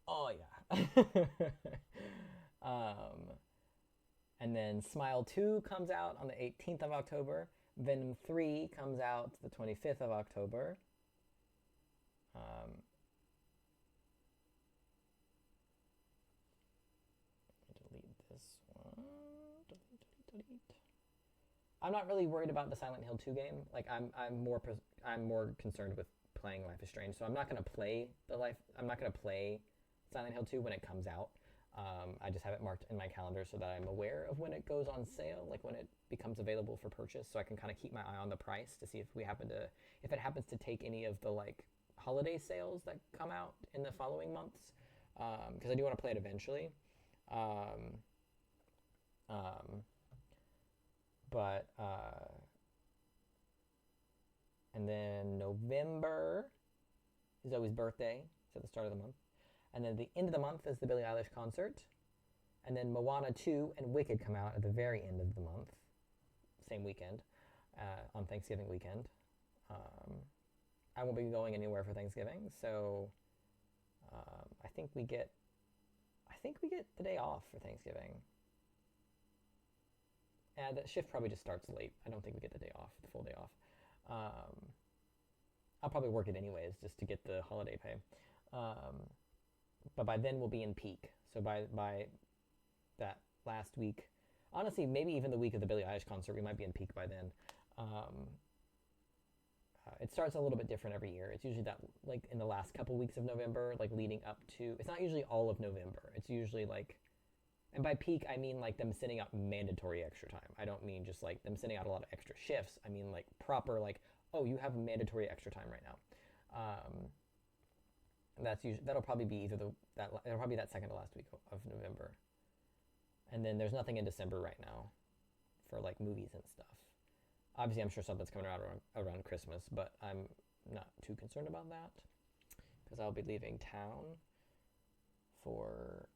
Speaker 1: Oh yeah. And then Smile 2 comes out on the 18th of October. Venom 3 comes out the 25th of October. Delete this one. Delete. I'm not really worried about the Silent Hill 2 game. Like I'm more concerned with playing Life is Strange. So I'm not gonna play Silent Hill 2 when it comes out. I just have it marked in my calendar so that I'm aware of when it goes on sale, like when it becomes available for purchase, so I can kind of keep my eye on the price to see if it happens to take any of the like holiday sales that come out in the following months, because I do want to play it eventually. And then November is Zoe's birthday. It's at the start of the month. And then the end of the month is the Billie Eilish concert. And then Moana 2 and Wicked come out at the very end of the month. Same weekend, on Thanksgiving weekend. I won't be going anywhere for Thanksgiving, so I think we get the day off for Thanksgiving. And the shift probably just starts late. I don't think we get the day off, the full day off. I'll probably work it anyways just to get the holiday pay. But by then we'll be in peak. So by that last week, honestly, maybe even the week of the Billie Eilish concert, we might be in peak by then. It starts a little bit different every year. It's usually that, like, in the last couple weeks of November, like leading up to, it's not usually all of November. It's usually like, and by peak, I mean like them sending out mandatory extra time. I don't mean just like them sending out a lot of extra shifts. I mean like proper, like, oh, you have mandatory extra time right now. that'll probably be it'll probably be that second to last week of November. And then there's nothing in December right now for like movies and stuff. Obviously, I'm sure something's coming out around Christmas, but I'm not too concerned about that because I'll be leaving town for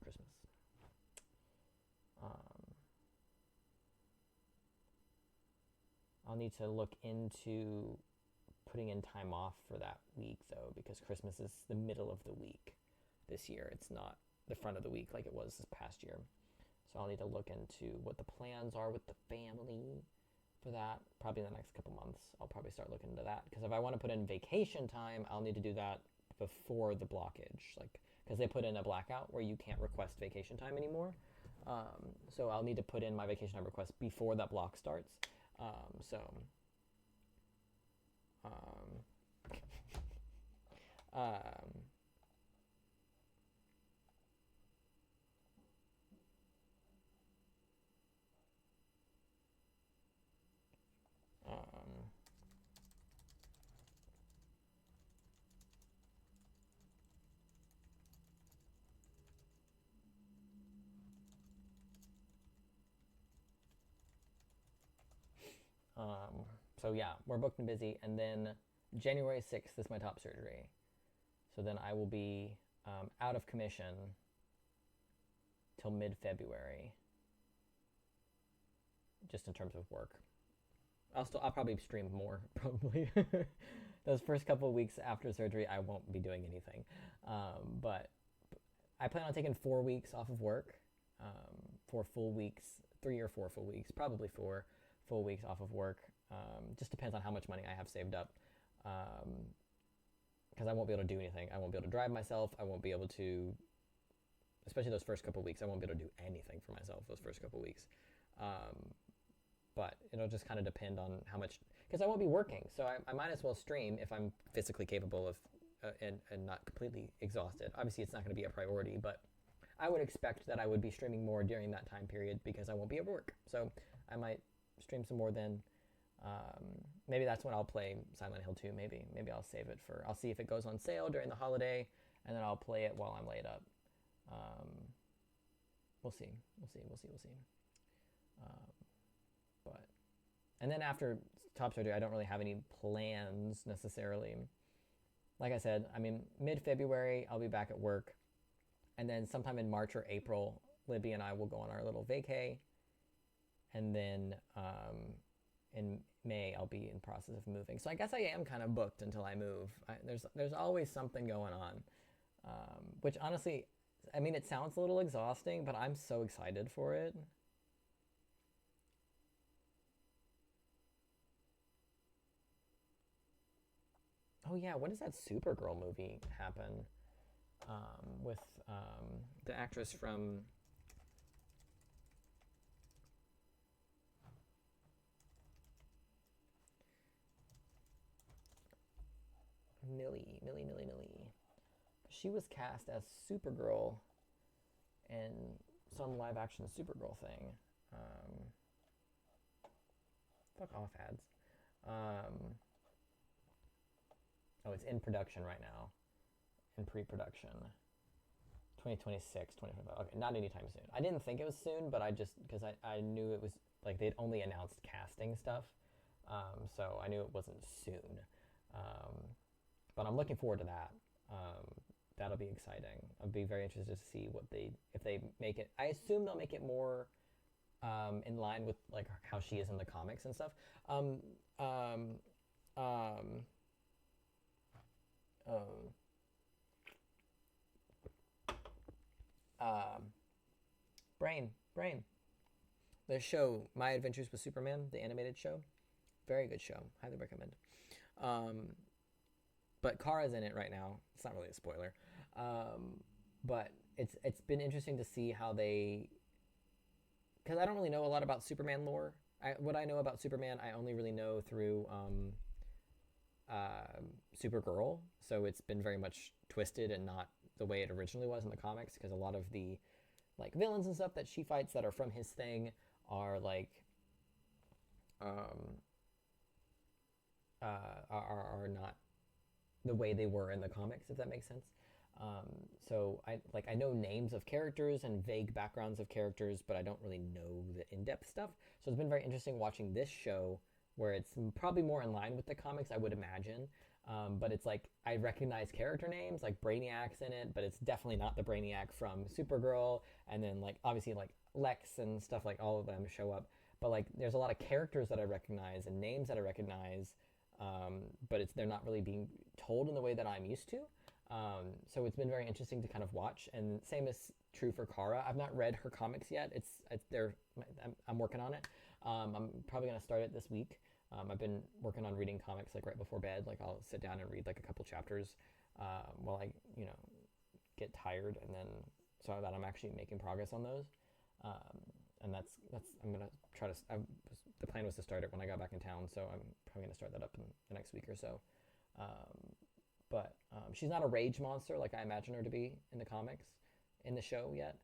Speaker 1: Christmas. I'll need to look into putting in time off for that week though, because Christmas is the middle of the week this year. It's not the front of the week like it was this past year. So I'll need to look into what the plans are with the family for that. Probably in the next couple months, I'll probably start looking into that. Because if I want to put in vacation time, I'll need to do that before the blockage. Like, because they put in a blackout where you can't request vacation time anymore. So I'll need to put in my vacation time request before that block starts. So yeah, we're booked and busy, and then January 6th is my top surgery. So then I will be out of commission till mid-February, just in terms of work. I'll probably stream more, probably. Those first couple of weeks after surgery, I won't be doing anything. But I plan on taking 4 weeks off of work, 4 full weeks, 3 or 4 full weeks, probably 4 full weeks off of work. Just depends on how much money I have saved up. Because I won't be able to do anything. I won't be able to drive myself. I won't be able to, especially those first couple of weeks, I won't be able to do anything for myself those first couple of weeks. But it'll just kind of depend on how much, because I won't be working. So I might as well stream if I'm physically capable of and not completely exhausted. Obviously, it's not going to be a priority, but I would expect that I would be streaming more during that time period because I won't be at work. So I might stream some more then. Maybe that's when I'll play Silent Hill 2. Maybe I'll save it for, I'll see if it goes on sale during the holiday, and then I'll play it while I'm laid up. We'll see. But, and then after top surgery, I don't really have any plans necessarily. Like I said, I mean, mid-February, I'll be back at work. And then sometime in March or April, Libby and I will go on our little vacay. And then in May, I'll be in process of moving. So I guess I am kind of booked until I move. There's always something going on, which honestly, I mean, it sounds a little exhausting, but I'm so excited for it. Oh yeah, when does that Supergirl movie happen? With the actress from Millie. She was cast as Supergirl in some live action Supergirl thing. Fuck off, ads. Oh, it's in production right now. In pre-production. 2026, 2025. Okay, not anytime soon. I didn't think it was soon, but I just, because I knew it was, like, they'd only announced casting stuff. So I knew it wasn't soon. But I'm looking forward to that. That'll be exciting. I'll be very interested to see if they make it. I assume they'll make it more in line with like how she is in the comics and stuff. Brain. The show My Adventures with Superman, the animated show, very good show. Highly recommend. But Kara's in it right now. It's not really a spoiler. But it's been interesting to see how they, because I don't really know a lot about Superman lore. What I know about Superman, I only really know through Supergirl. So it's been very much twisted and not the way it originally was in the comics, because a lot of the like villains and stuff that she fights that are from his thing are like are not the way they were in the comics, if that makes sense. So I know names of characters and vague backgrounds of characters, but I don't really know the in-depth stuff. So it's been very interesting watching this show, where it's probably more in line with the comics, I would imagine. But it's like I recognize character names, like Brainiac's in it, but it's definitely not the Brainiac from Supergirl. And then like obviously like Lex and stuff, like all of them show up. But like there's a lot of characters that I recognize and names that I recognize, but they're not really being told in the way that I'm used to. So it's been very interesting to kind of watch, and same is true for Kara. I've not read her comics yet. I'm working on it. I'm probably gonna start it this week. I've been working on reading comics like right before bed. Like I'll sit down and read like a couple chapters while I get tired, and then so that I'm actually making progress on those. And that's I'm gonna try to. The plan was to start it when I got back in town, so I'm probably gonna start that up in the next week or so. But she's not a rage monster like I imagine her to be in the comics, in the show yet.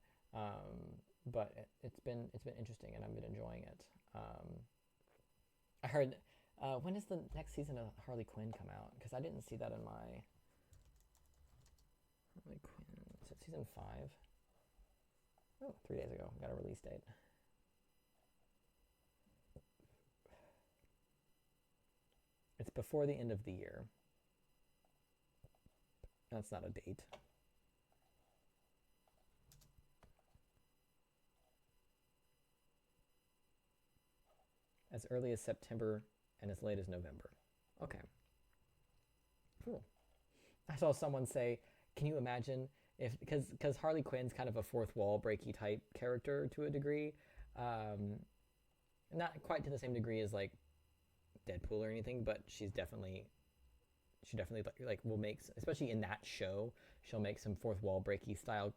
Speaker 1: But it's been interesting, and I've been enjoying it. I heard, when does the next season of Harley Quinn come out? Because I didn't see that in my Harley Quinn. Is it season 5? Oh, 3 days ago. Got a release date. It's before the end of the year. That's not a date. As early as September and as late as November. Okay. Cool. I saw someone say, can you imagine if, because Harley Quinn's kind of a fourth wall breaky type character to a degree. Not quite to the same degree as like Deadpool or anything, but she definitely like will make, especially in that show, she'll make some fourth wall breaky style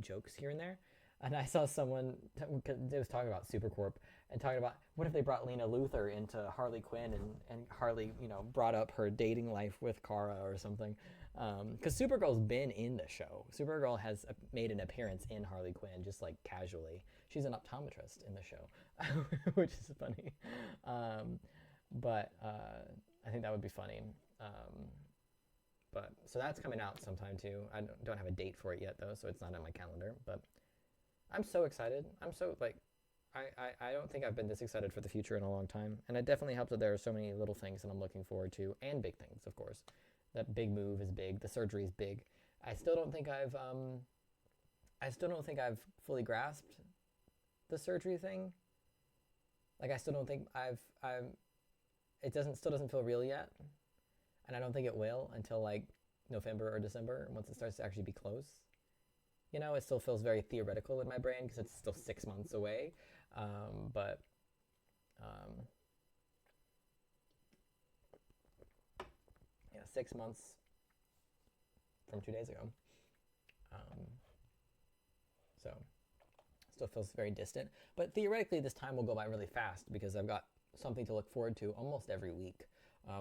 Speaker 1: jokes here and there. And I saw someone they was talking about Supercorp and talking about what if they brought Lena Luthor into Harley Quinn, and Harley brought up her dating life with Kara or something, because Supergirl's been in the show. Supergirl has made an appearance in Harley Quinn just like casually. She's an optometrist in the show, which is funny. But I think that would be funny. But so that's coming out sometime too. I don't have a date for it yet though, so it's not on my calendar. But I'm so excited. I'm so like, I don't think I've been this excited for the future in a long time. And it definitely helps that there are so many little things that I'm looking forward to, and big things, of course. That big move is big. The surgery is big. I still don't think I've fully grasped the surgery thing. Like I still don't think it still doesn't feel real yet. And I don't think it will until like November or December, once it starts to actually be close. It still feels very theoretical in my brain because it's still 6 months away. But 6 months from 2 days ago. So still feels very distant. But theoretically, this time will go by really fast because I've got something to look forward to almost every week,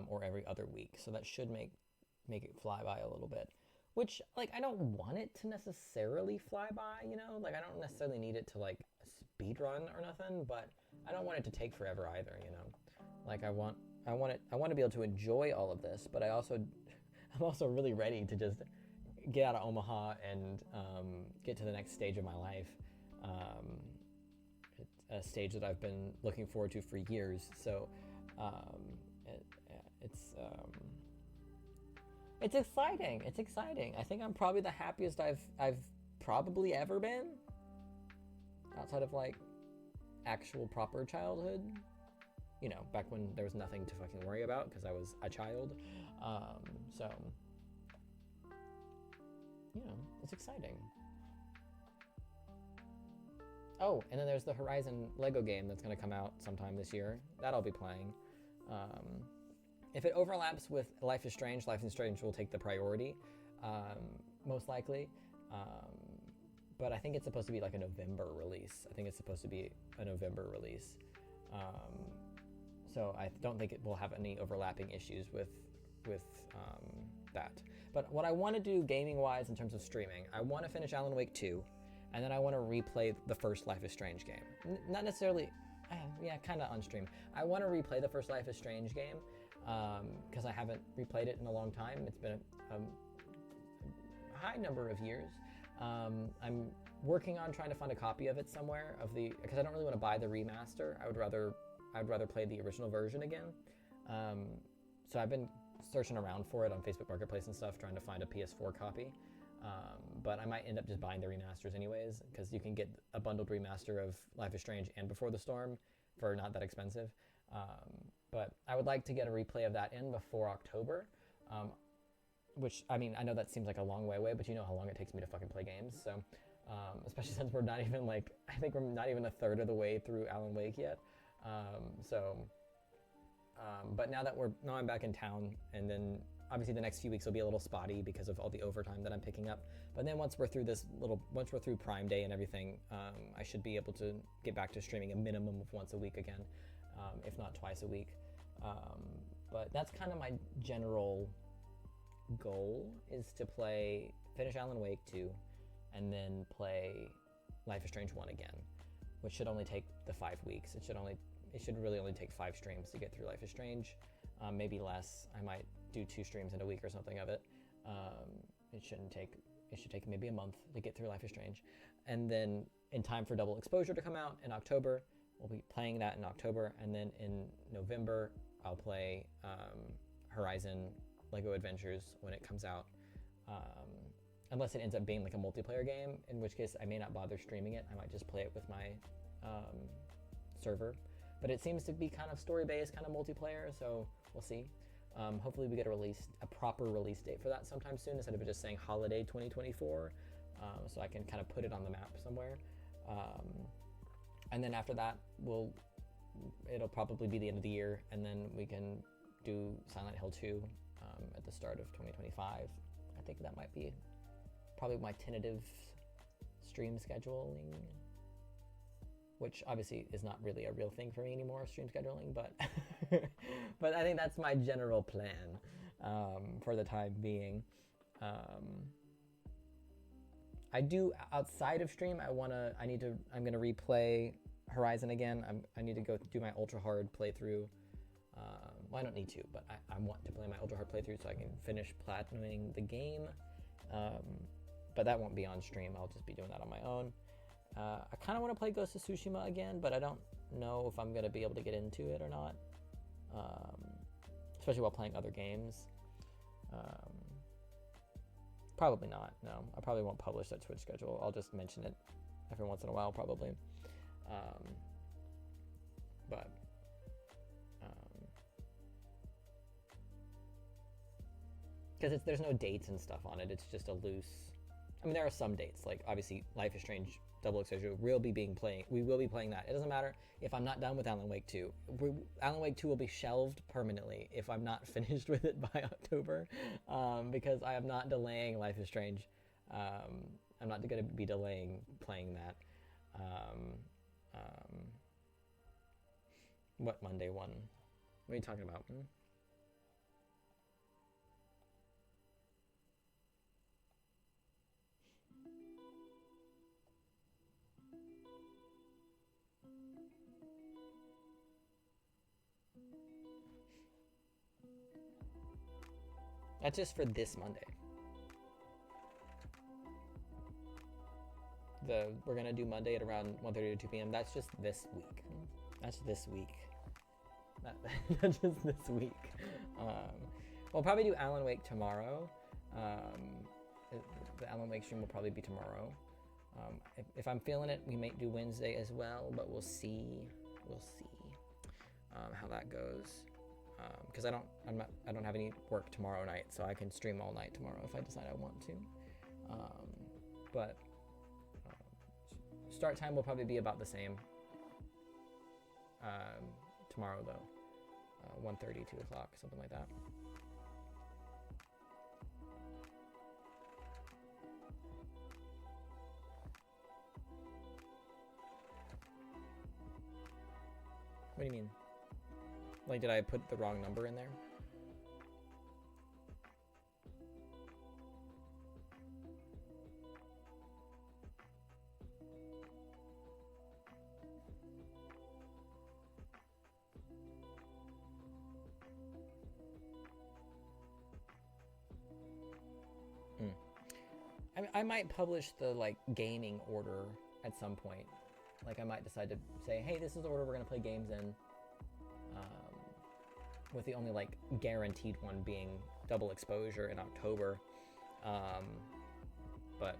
Speaker 1: or every other week. So that should make it fly by a little bit. Which, like, I don't want it to necessarily fly by, Like, I don't necessarily need it to, like, speed run or nothing, but I don't want it to take forever either, Like, I want to be able to enjoy all of this, but I'm also really ready to just get out of Omaha and get to the next stage of my life. A stage that I've been looking forward to for years. So, it's exciting. It's exciting. I think I'm probably the happiest I've probably ever been, outside of like actual proper childhood. Back when there was nothing to fucking worry about because I was a child. So it's exciting. Oh, and then there's the Horizon Lego game that's going to come out sometime this year. That I'll be playing. If it overlaps with Life is Strange will take the priority, most likely. But I think it's supposed to be like a November release. So I don't think it will have any overlapping issues with that. But what I want to do gaming-wise in terms of streaming, I want to finish Alan Wake 2, and then I want to replay the first Life is Strange game. Not necessarily, kind of on stream. I want to replay the first Life is Strange game, because I haven't replayed it in a long time. It's been a high number of years. I'm working on trying to find a copy of it somewhere because I don't really want to buy the remaster. I would rather play the original version again. So I've been searching around for it on Facebook Marketplace and stuff, trying to find a PS4 copy. But I might end up just buying the remasters anyways, because you can get a bundled remaster of Life is Strange and Before the Storm for not that expensive. But I would like to get a replay of that in before October. Which, I mean, I know that seems like a long way away, but you know how long it takes me to fucking play games. So, especially since we're not even I think we're not even a third of the way through Alan Wake yet. But now I'm back in town, and then obviously the next few weeks will be a little spotty because of all the overtime that I'm picking up. But then once we're through Prime Day and everything, I should be able to get back to streaming a minimum of once a week again, if not twice a week. But that's kind of my general goal, is to finish Alan Wake 2 and then play Life is Strange 1 again, which should only take the 5 weeks. It should really only take 5 streams to get through Life is Strange, maybe less. I might do 2 streams in a week or something of it. It should take maybe a month to get through Life is Strange, and then in time for Double Exposure to come out in October. We'll be playing that in October, and then in November I'll play Horizon Lego Adventures when it comes out, unless it ends up being like a multiplayer game, in which case I may not bother streaming it. I might just play it with my server, but it seems to be kind of story-based, kind of multiplayer, so we'll see. Hopefully we get a proper release date for that sometime soon, instead of it just saying holiday 2024, so I can kind of put it on the map somewhere. And then after that, it'll probably be the end of the year, and then we can do Silent Hill 2 at the start of 2025. I think that might be probably my tentative stream scheduling, which obviously is not really a real thing for me anymore, stream scheduling, but but I think that's my general plan for the time being. I do, outside of stream, I'm gonna replay Horizon again. I need to go do my ultra hard playthrough. Well, I don't need to, but I want to play my ultra hard playthrough so I can finish platinuming the game. But that won't be on stream. I'll just be doing that on my own. I kind of want to play Ghost of Tsushima again, but I don't know if I'm going to be able to get into it or not, especially while playing other games. Probably not, no. I probably won't publish that Twitch schedule. I'll just mention it every once in a while, probably. But because there's no dates and stuff on it. It's just a loose. I mean, there are some dates, like obviously Life is Strange Double Exposure we will be playing that. It doesn't matter if I'm not done with Alan Wake 2. Alan Wake 2 will be shelved permanently if I'm not finished with it by October, because I am not delaying Life is Strange. I'm not going to be delaying playing that. What Monday one? What are you talking about? That's just for this Monday. We're gonna do Monday at around 1:30 to 2 p.m. That's just this week. That's this week. That's just this week. We'll probably do Alan Wake tomorrow. The Alan Wake stream will probably be tomorrow. If I'm feeling it, we may do Wednesday as well, but we'll see. We'll see how that goes. Because I don't have any work tomorrow night, so I can stream all night tomorrow if I decide I want to. But start time will probably be about the same tomorrow, though. 1:30, 2 o'clock, something like that. What do you mean? Like, did I put the wrong number in there? I might publish the like gaming order at some point. Like I might decide to say, hey, this is the order we're gonna play games in. With the only like guaranteed one being Double Exposure in October. But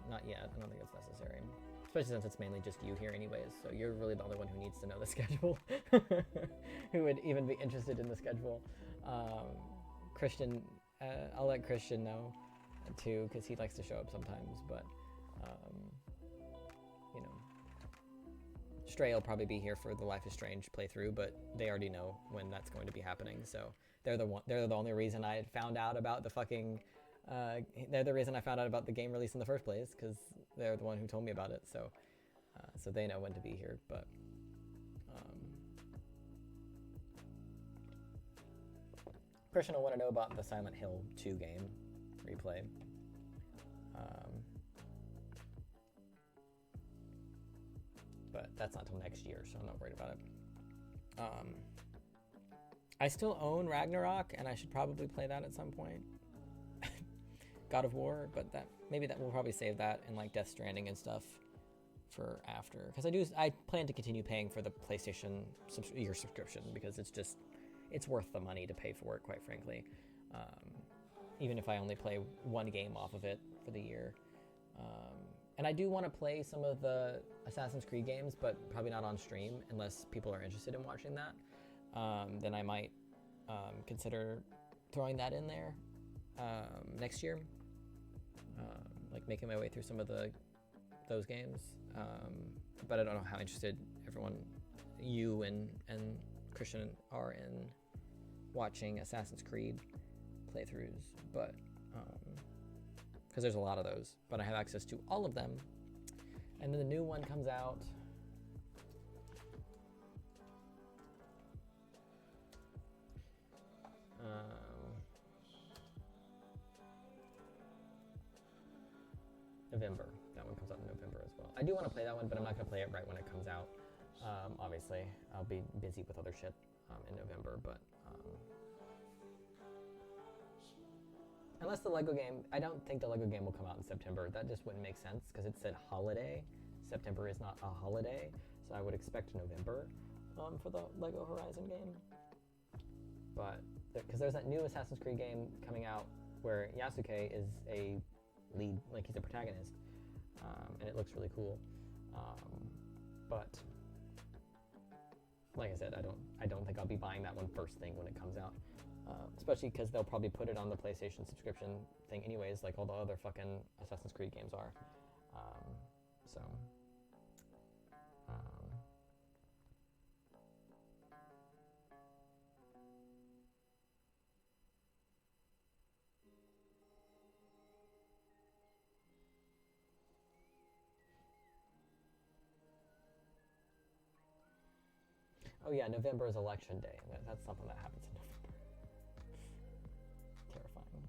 Speaker 1: not yet. I don't think it's necessary. Especially since it's mainly just you here anyways, so you're really the only one who needs to know the schedule. Who would even be interested in the schedule. Christian, I'll let Christian know too, because he likes to show up sometimes, but you know. Stray will probably be here for the Life is Strange playthrough, but they already know when that's going to be happening, so they're the only reason I had found out about the fucking they're the reason I found out about the game release in the first place, because they're the one who told me about it, so so they know when to be here. But Christian will want to know about the Silent Hill 2 game replay. But that's not till next year, so I'm not worried about it. I still own Ragnarok, and I should probably play that at some point. God of War, but maybe we'll probably save that and like Death Stranding and stuff for after, because I plan to continue paying for the PlayStation year subscription, because it's worth the money to pay for it, quite frankly. Even if I only play one game off of it for the year. And I do want to play some of the Assassin's Creed games, but probably not on stream unless people are interested in watching that. Then I might consider throwing that in there next year. Like making my way through some of those games. But I don't know how interested everyone, you and Christian, are in watching Assassin's Creed playthroughs, but because there's a lot of those, but I have access to all of them. And then the new one comes out November. That one comes out in November as well. I do want to play that one, but I'm not going to play it right when it comes out. Obviously, I'll be busy with other shit in November, but unless the Lego game, I don't think the Lego game will come out in September. That just wouldn't make sense, because it said holiday. September is not a holiday, so I would expect November for the Lego Horizon game. But, because there's that new Assassin's Creed game coming out where Yasuke is a lead, like he's a protagonist, and it looks really cool. But, like I said, I don't think I'll be buying that one first thing when it comes out. Especially because they'll probably put it on the PlayStation subscription thing anyways, like all the other fucking Assassin's Creed games are. Oh yeah, November is election day. That's something that happens in November. Terrifying.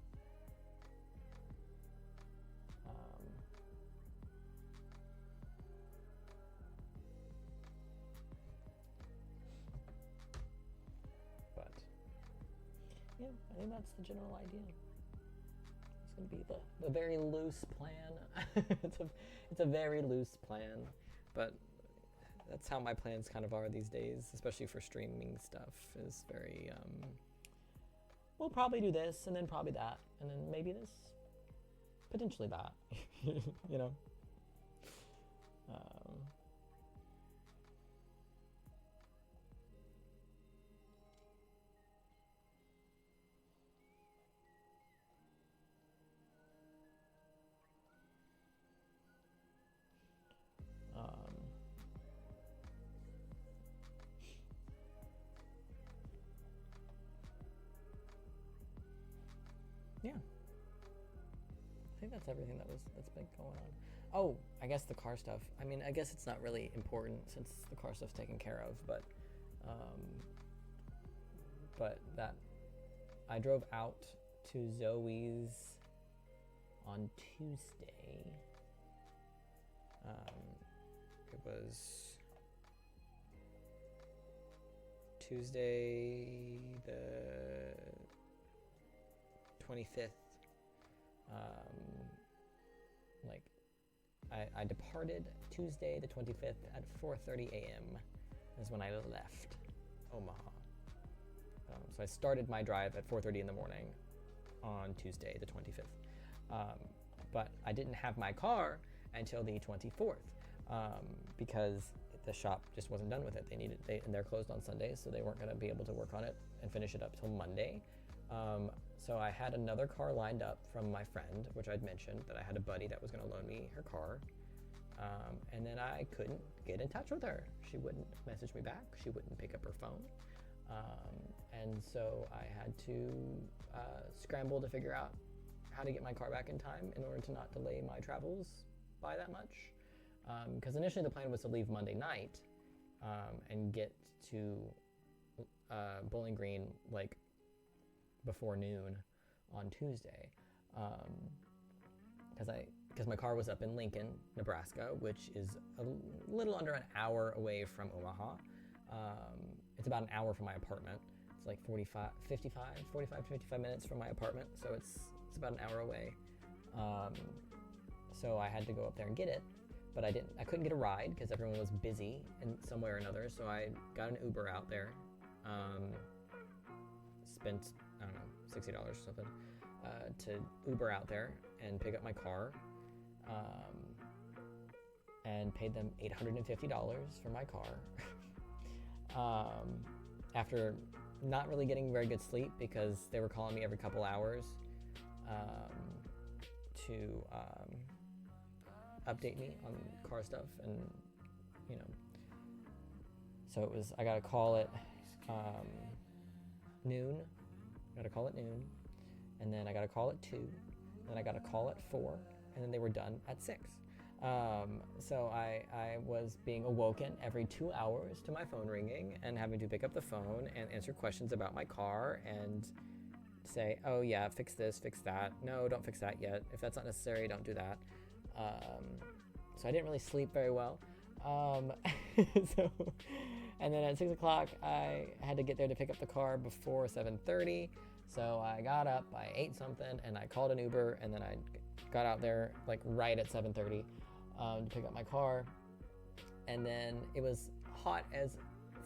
Speaker 1: But yeah, I think that's the general idea. It's gonna be the very loose plan. it's a very loose plan, but that's how my plans kind of are these days, especially for streaming stuff, is very, we'll probably do this, and then probably that, and then maybe this, potentially that, you know? Yeah. I think that's everything that's been going on. Oh, I guess the car stuff. I mean, I guess it's not really important since the car stuff's taken care of, but that I drove out to Zoe's on Tuesday. It was Tuesday the 25th. I departed Tuesday the 25th at 4:30 a.m. is when I left Omaha. So I started my drive at 4:30 in the morning on Tuesday the 25th. But I didn't have my car until the 24th because the shop just wasn't done with it. And they're closed on Sundays, so they weren't going to be able to work on it and finish it up till Monday. So I had another car lined up from my friend, which I'd mentioned that I had a buddy that was going to loan me her car. And then I couldn't get in touch with her. She wouldn't message me back. She wouldn't pick up her phone. And so I had to scramble to figure out how to get my car back in time in order to not delay my travels by that much. Because initially the plan was to leave Monday night and get to Bowling Green like before noon on Tuesday. Because my car was up in Lincoln, Nebraska, which is a little under an hour away from Omaha. It's about an hour from my apartment. It's like 45 to 55 minutes from my apartment, so it's about an hour away. So I had to go up there and get it, but I couldn't get a ride because everyone was busy in some way or another, so I got an Uber out there. Spent, I don't know, $60 or something to Uber out there and pick up my car, and paid them $850 for my car. After not really getting very good sleep because they were calling me every couple hours to update me on car stuff, and so I got a call at noon. And then I got a call at 2, and then I got a call at 4, and then they were done at 6. So I was being awoken every 2 hours to my phone ringing and having to pick up the phone and answer questions about my car and say, oh yeah, fix this, fix that. No, don't fix that yet. If that's not necessary, don't do that. So I didn't really sleep very well. And then at 6 o'clock, I had to get there to pick up the car before 7:30. So I got up, I ate something, and I called an Uber, and then I got out there like right at 7:30 to pick up my car. And then it was hot as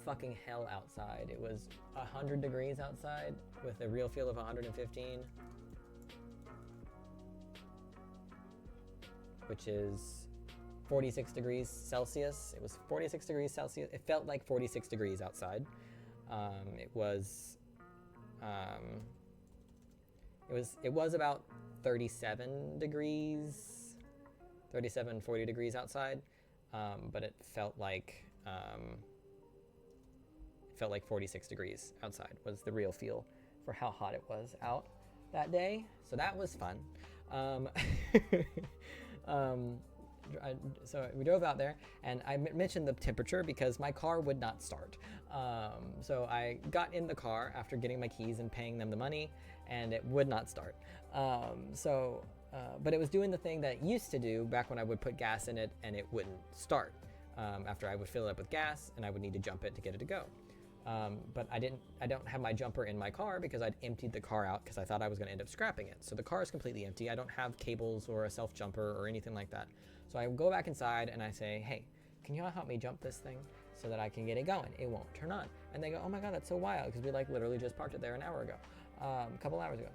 Speaker 1: fucking hell outside. It was 100 degrees outside with a real feel of 115, which is 46 degrees Celsius. It was 46 degrees Celsius. It felt like 46 degrees outside. It was about 37 degrees, 37, 40 degrees outside, but it felt like 46 degrees outside was the real feel for how hot it was out that day. So that was fun. So we drove out there, and I mentioned the temperature because my car would not start. So I got in the car after getting my keys and paying them the money, and it would not start. But it was doing the thing that it used to do back when I would put gas in it and it wouldn't start. After I would fill it up with gas and I would need to jump it to get it to go. But I don't have my jumper in my car because I'd emptied the car out because I thought I was going to end up scrapping it. So the car is completely empty. I don't have cables or a self jumper or anything like that. So I go back inside and I say, hey, can you help me jump this thing so that I can get it going? It won't turn on. And they go, oh my God, that's so wild, because we like literally just parked it there an hour ago, a couple hours ago.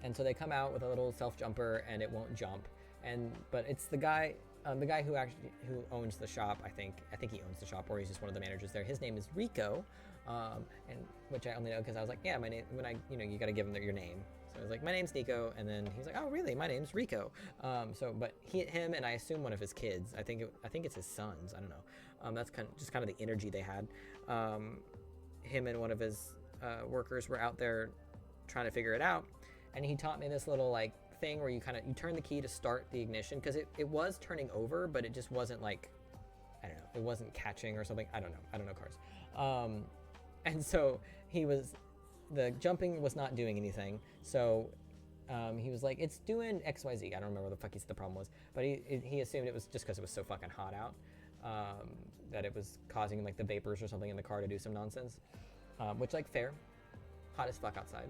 Speaker 1: And so they come out with a little self jumper and it won't jump. But it's the guy who owns the shop. I think he owns the shop, or he's just one of the managers there. His name is Rico, and which I only know because I was like, yeah, my name. When you got to give him your name. So I was like, my name's Nico, and then he's like, oh really? My name's Rico. But him, and I assume one of his kids. I think it's his sons. I don't know. That's kind of the energy they had. Him and one of his workers were out there trying to figure it out, and he taught me this little like thing where you turn the key to start the ignition, because it was turning over, but it just wasn't like, I don't know, it wasn't catching or something. I don't know cars. And so the jumping was not doing anything. So he was like, it's doing XYZ. I don't remember what the fuck the problem was, but he assumed it was just because it was so fucking hot out, that it was causing like the vapors or something in the car to do some nonsense, which like fair, hot as fuck outside,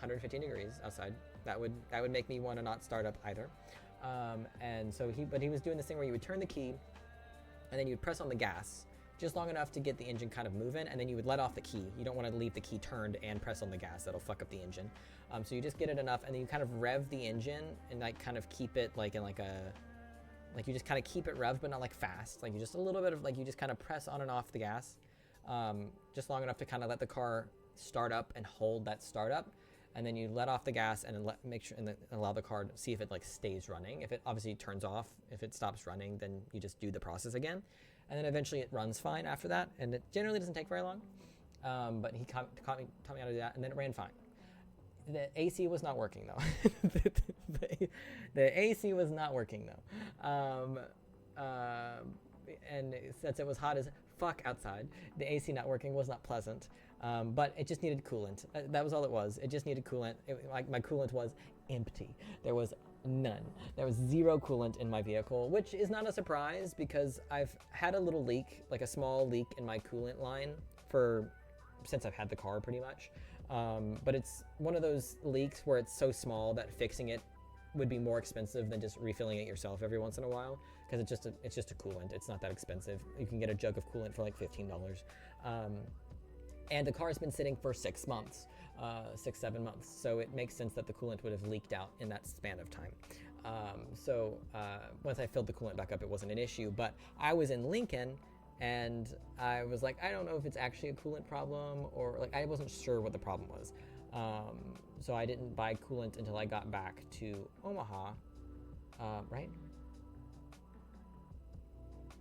Speaker 1: 115 degrees outside. That would make me want to not start up either. And so he was doing this thing where you would turn the key, and then you'd press on the gas just long enough to get the engine kind of moving, and then you would let off the key. You don't want to leave the key turned and press on the gas. That'll fuck up the engine. So you just get it enough, and then you kind of rev the engine and like kind of keep it like in like a, like you just kind of keep it revved, but not like fast. Like you just a little bit of like, you just kind of press on and off the gas, just long enough to kind of let the car start up and hold that startup. And then you let off the gas and then make sure and then allow the car to see if it like stays running. If it obviously turns off, if it stops running, then you just do the process again. And then eventually it runs fine after that. And it generally doesn't take very long. But he taught me how to do that, and then it ran fine. The AC was not working though. the AC was not working though. And since it was hot as fuck outside, the AC not working was not pleasant. But it just needed coolant. That was all it was. It just needed coolant. Like my coolant was empty. There was none. There was zero coolant in my vehicle, which is not a surprise because I've had a little leak, like a small leak in my coolant line since I've had the car pretty much. But it's one of those leaks where it's so small that fixing it would be more expensive than just refilling it yourself every once in a while, because it's just a coolant. It's not that expensive. You can get a jug of coolant for like $15. And the car's been sitting for 6 months, 6-7 months. So it makes sense that the coolant would have leaked out in that span of time. Once I filled the coolant back up, it wasn't an issue. But I was in Lincoln, and I was like, I don't know if it's actually a coolant problem, or like I wasn't sure what the problem was. So I didn't buy coolant until I got back to Omaha, right?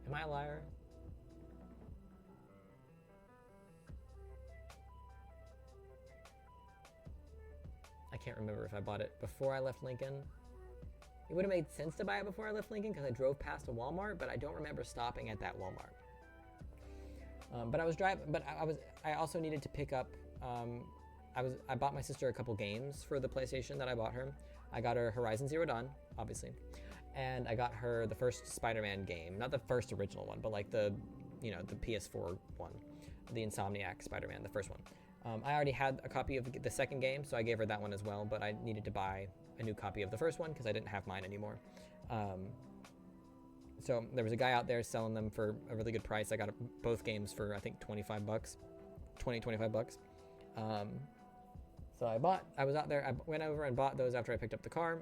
Speaker 1: Am I a liar? I can't remember if I bought it before I left Lincoln. It would have made sense to buy it before I left Lincoln because I drove past a Walmart, but I don't remember stopping at that Walmart. But I was driving, but I also needed to pick up, I bought my sister a couple games for the PlayStation that I bought her. I got her Horizon Zero Dawn, obviously. And I got her the first Spider-Man game, not the first original one, but like the PS4 one, the Insomniac Spider-Man, the first one. I already had a copy of the second game, so I gave her that one as well, but I needed to buy a new copy of the first one because I didn't have mine anymore. So there was a guy out there selling them for a really good price. I got both games for, I think, 25 bucks. So I was out there, I went over and bought those after I picked up the car.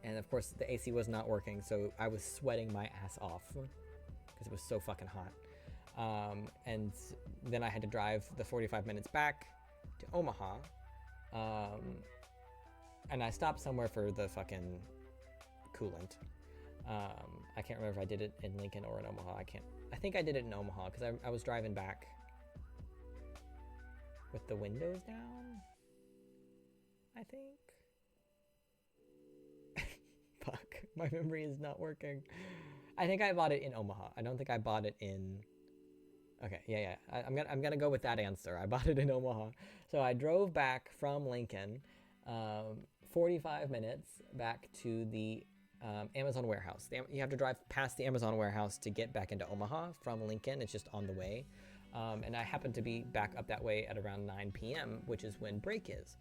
Speaker 1: And of course the AC was not working, so I was sweating my ass off because it was so fucking hot. And then I had to drive the 45 minutes back to Omaha. And I stopped somewhere for the fucking coolant. I can't remember if I did it in Lincoln or in Omaha. I think I did it in Omaha because I was driving back with the windows down, I think. Fuck, my memory is not working. I think I bought it in Omaha. I don't think I bought it in... Okay, yeah. I'm gonna go with that answer. I bought it in Omaha. So I drove back from Lincoln, 45 minutes back to the Amazon warehouse. You have to drive past the Amazon warehouse to get back into Omaha from Lincoln. It's just on the way. And I happened to be back up that way at around 9 p.m., which is when break is.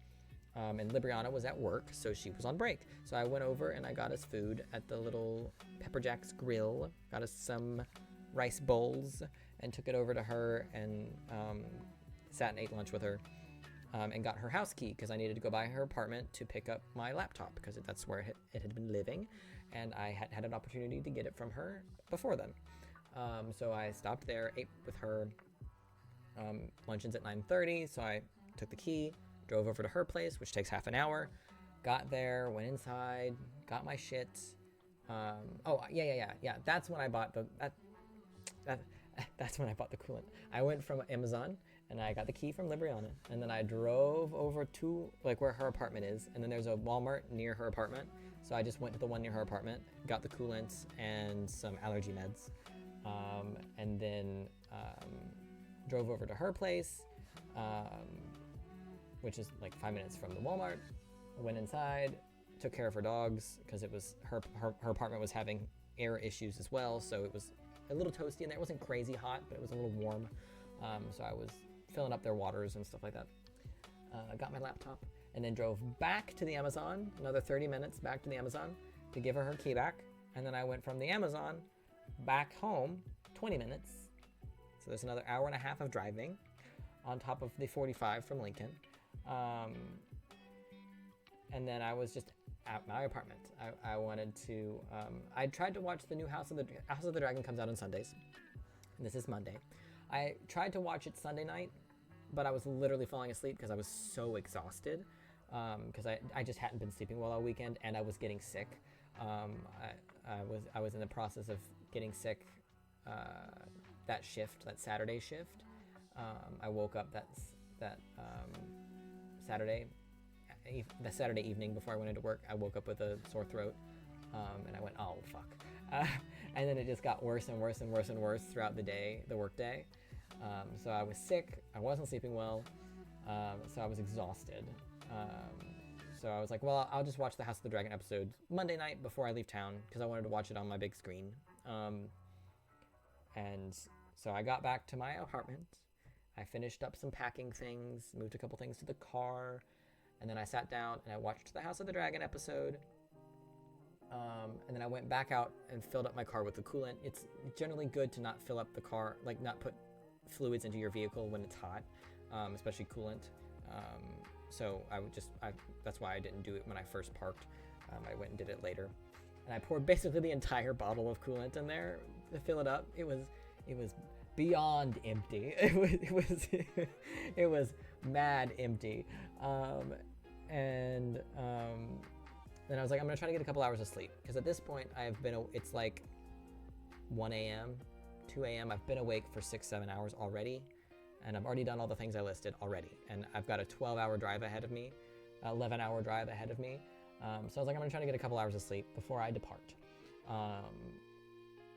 Speaker 1: And Libriana was at work, so she was on break. So I went over and I got us food at the little Pepper Jack's Grill, got us some rice bowls, and took it over to her and sat and ate lunch with her, and got her house key because I needed to go by her apartment to pick up my laptop because that's where it had been living, and I had an opportunity to get it from her before then. So I stopped there, ate with her. Luncheon's at 9:30, so I took the key, drove over to her place, which takes half an hour, got there, went inside, got my shit. Yeah. That's when I bought that's when I bought the coolant. I went from Amazon and I got the key from Libriana, and then I drove over to like where her apartment is, and then there's a Walmart near her apartment. So I just went to the one near her apartment, got the coolant and some allergy meds, and then drove over to her place, which is like 5 minutes from the Walmart. Went inside, took care of her dogs because it was her apartment was having air issues as well, so it was a little toasty in there. It wasn't crazy hot, but it was a little warm. So I was filling up their waters and stuff like that. Got my laptop and then drove back to the Amazon, another 30 minutes back to the Amazon, to give her her key back, and then I went from the Amazon back home, 20 minutes. So there's another hour and a half of driving on top of the 45 from Lincoln. And then I was just at my apartment. I wanted to, I tried to watch the new House of the Dragon comes out on Sundays. And this is Monday. I tried to watch it Sunday night, but I was literally falling asleep because I was so exhausted. Because I just hadn't been sleeping well all weekend, and I was getting sick. I was in the process of getting sick that Saturday shift. I woke up that Saturday evening before I went into work. I woke up with a sore throat, and I went, oh fuck. And then it just got worse and worse and worse and worse throughout the day, the work day. So I was sick. I wasn't sleeping well. So I was exhausted. So I was like, well, I'll just watch the House of the Dragon episode Monday night before I leave town, because I wanted to watch it on my big screen. And so I got back to my apartment. I finished up some packing things, moved a couple things to the car, and then I sat down and I watched the House of the Dragon episode. And then I went back out and filled up my car with the coolant. It's generally good to not fill up the car, like not put fluids into your vehicle when it's hot, especially coolant. So that's why I didn't do it when I first parked. I went and did it later. And I poured basically the entire bottle of coolant in there to fill it up. It was beyond empty. It was mad empty. Then I was like, I'm gonna try to get a couple hours of sleep, because at this point it's like 1 a.m., 2 a.m. I've been awake for 6-7 hours already. And I've already done all the things I listed already. And I've got a 12-hour drive ahead of me, 11-hour drive ahead of me. So I was like, I'm gonna try to get a couple hours of sleep before I depart.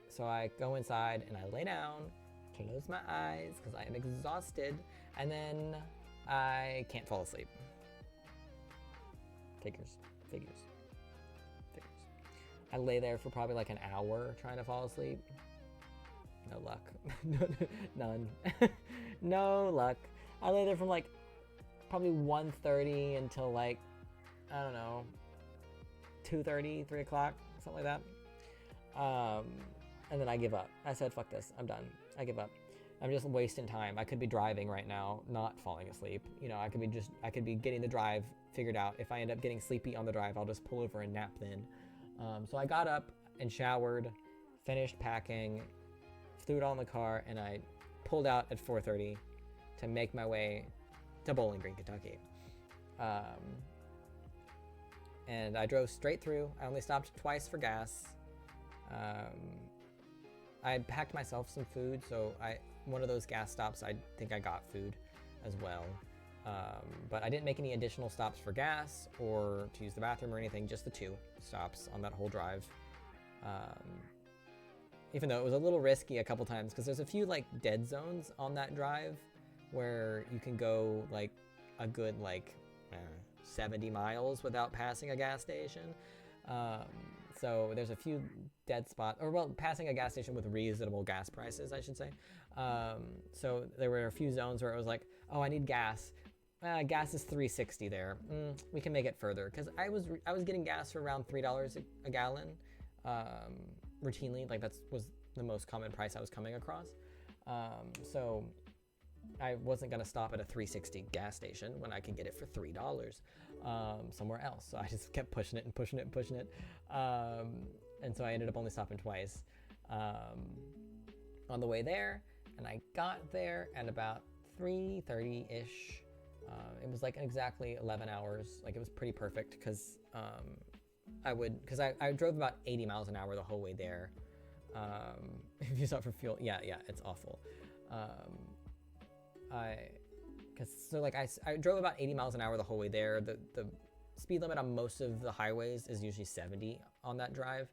Speaker 1: So I go inside and I lay down, close my eyes, because I am exhausted, and then I can't fall asleep. Figures. I lay there for probably like an hour trying to fall asleep. No luck. None. No luck. I lay there from like probably 1:30 until like, I don't know, 2:30, 3 o'clock, something like that. And then I give up. I said, fuck this, I'm done. I give up. I'm just wasting time. I could be driving right now, not falling asleep. You know, I could be getting the drive figured out. If I end up getting sleepy on the drive, I'll just pull over and nap then. So I got up and showered, finished packing, threw it all in the car, and I pulled out at 4:30 to make my way to Bowling Green, Kentucky. And I drove straight through. I only stopped twice for gas. I packed myself some food, so one of those gas stops, I think I got food as well. But I didn't make any additional stops for gas or to use the bathroom or anything, just the 2 stops on that whole drive. Even though it was a little risky a couple times, because there's a few like dead zones on that drive where you can go like a good 70 miles without passing a gas station. So there's a few dead spots, or well, passing a gas station with reasonable gas prices, I should say. So there were a few zones where it was like, oh, I need gas. Gas is $3.60 there. We can make it further, because I was getting gas for around $3 a gallon. Routinely, like that was the most common price I was coming across. So I wasn't gonna stop at a $3.60 gas station when I could get it for $3 somewhere else. So I just kept pushing it. And so I ended up only stopping twice on the way there. And I got there at about 3:30-ish. It was like exactly 11 hours. Like it was pretty perfect, because I drove about 80 miles an hour the whole way there. If you stop for fuel, yeah, it's awful. I drove about 80 miles an hour the whole way there. The speed limit on most of the highways is usually 70 on that drive.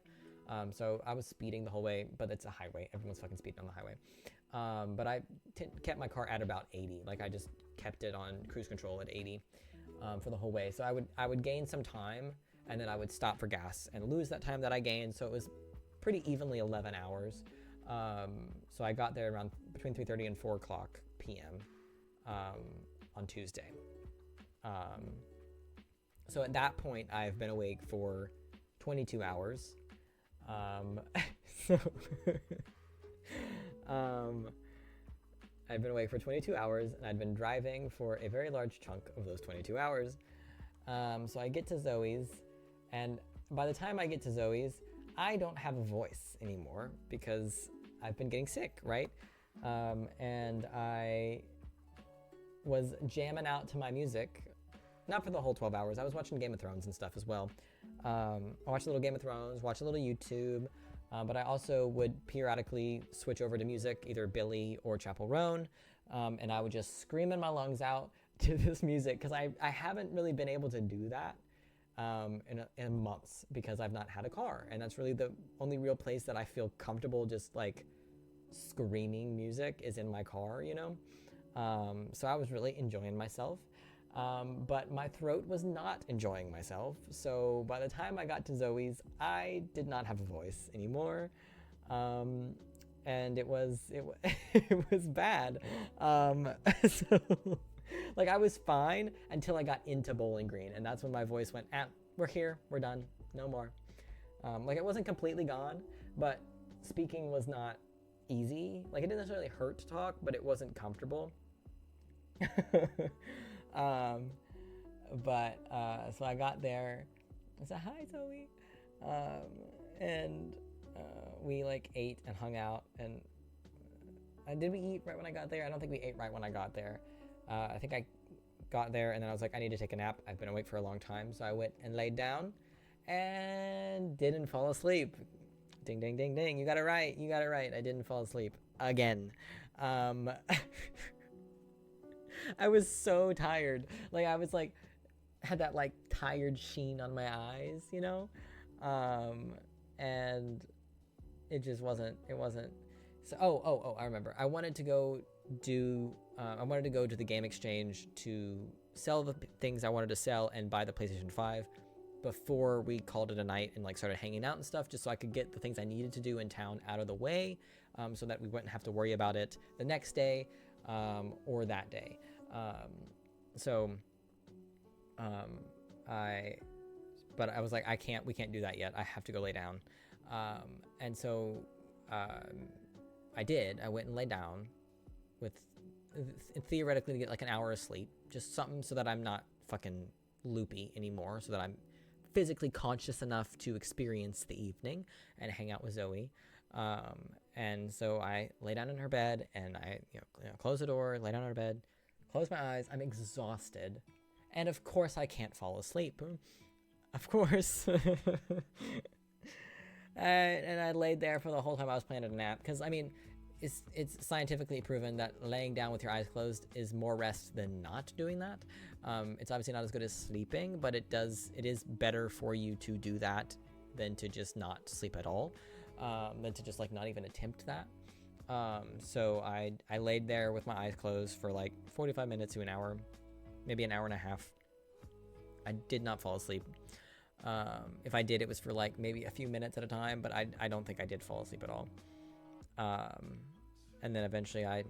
Speaker 1: So I was speeding the whole way, but it's a highway. Everyone's fucking speeding on the highway. But I kept my car at about 80. Like I just kept it on cruise control at 80 for the whole way. So I would gain some time, and then I would stop for gas and lose that time that I gained. So it was pretty evenly 11 hours. So I got there around between 3:30 and 4 o'clock p.m. On Tuesday. So at that point, I've been awake for 22 hours. So I've been awake for 22 hours, and I'd been driving for a very large chunk of those 22 hours. So I get to Zoe's, and by the time I get to Zoe's, I don't have a voice anymore because I've been getting sick, right? And I was jamming out to my music, not for the whole 12 hours. I was watching Game of Thrones and stuff as well. I watched a little Game of Thrones, watched a little YouTube, but I also would periodically switch over to music, either Billy or Chappell Roan, and I would just scream in my lungs out to this music because I haven't really been able to do that in months because I've not had a car, and that's really the only real place that I feel comfortable just like screaming music is in my car, you know? So I was really enjoying myself, but my throat was not enjoying myself. So by the time I got to Zoe's, I did not have a voice anymore. And it was bad. So like I was fine until I got into Bowling Green, and that's when my voice went, we're here, we're done, no more. Like it wasn't completely gone, but speaking was not easy. Like it didn't necessarily hurt to talk, but it wasn't comfortable. So I got there, I said, hi, Zoe. And we like ate and hung out, and did we eat right when I got there? I don't think we ate right when I got there. I think I got there and then I was like, I need to take a nap. I've been awake for a long time. So I went and laid down and didn't fall asleep. Ding, ding, ding, ding. You got it right. You got it right. I didn't fall asleep again. I was so tired. Like I was like, had that like tired sheen on my eyes, you know? And it just wasn't, so, I remember. I wanted to go to the game exchange to sell the things I wanted to sell and buy the PlayStation 5 before we called it a night and like started hanging out and stuff, just so I could get the things I needed to do in town out of the way, so that we wouldn't have to worry about it the next day, or that day. But I was like, we can't do that yet. I have to go lay down. And so, I did. I went and lay down with theoretically to get like an hour of sleep, just something so that I'm not fucking loopy anymore, so that I'm physically conscious enough to experience the evening and hang out with Zoe. And so I lay down in her bed, and I close the door, lay down in her bed, close my eyes. I'm exhausted, and of course I can't fall asleep. Of course. And I laid there for the whole time I was planning a nap, because I mean, it's scientifically proven that laying down with your eyes closed is more rest than not doing that. It's obviously not as good as sleeping, but it is better for you to do that than to just not sleep at all, than to just like not even attempt that. So I laid there with my eyes closed for like 45 minutes to an hour, maybe an hour and a half. I did not fall asleep. If I did, it was for like maybe a few minutes at a time, but I don't think I did fall asleep at all. And then eventually I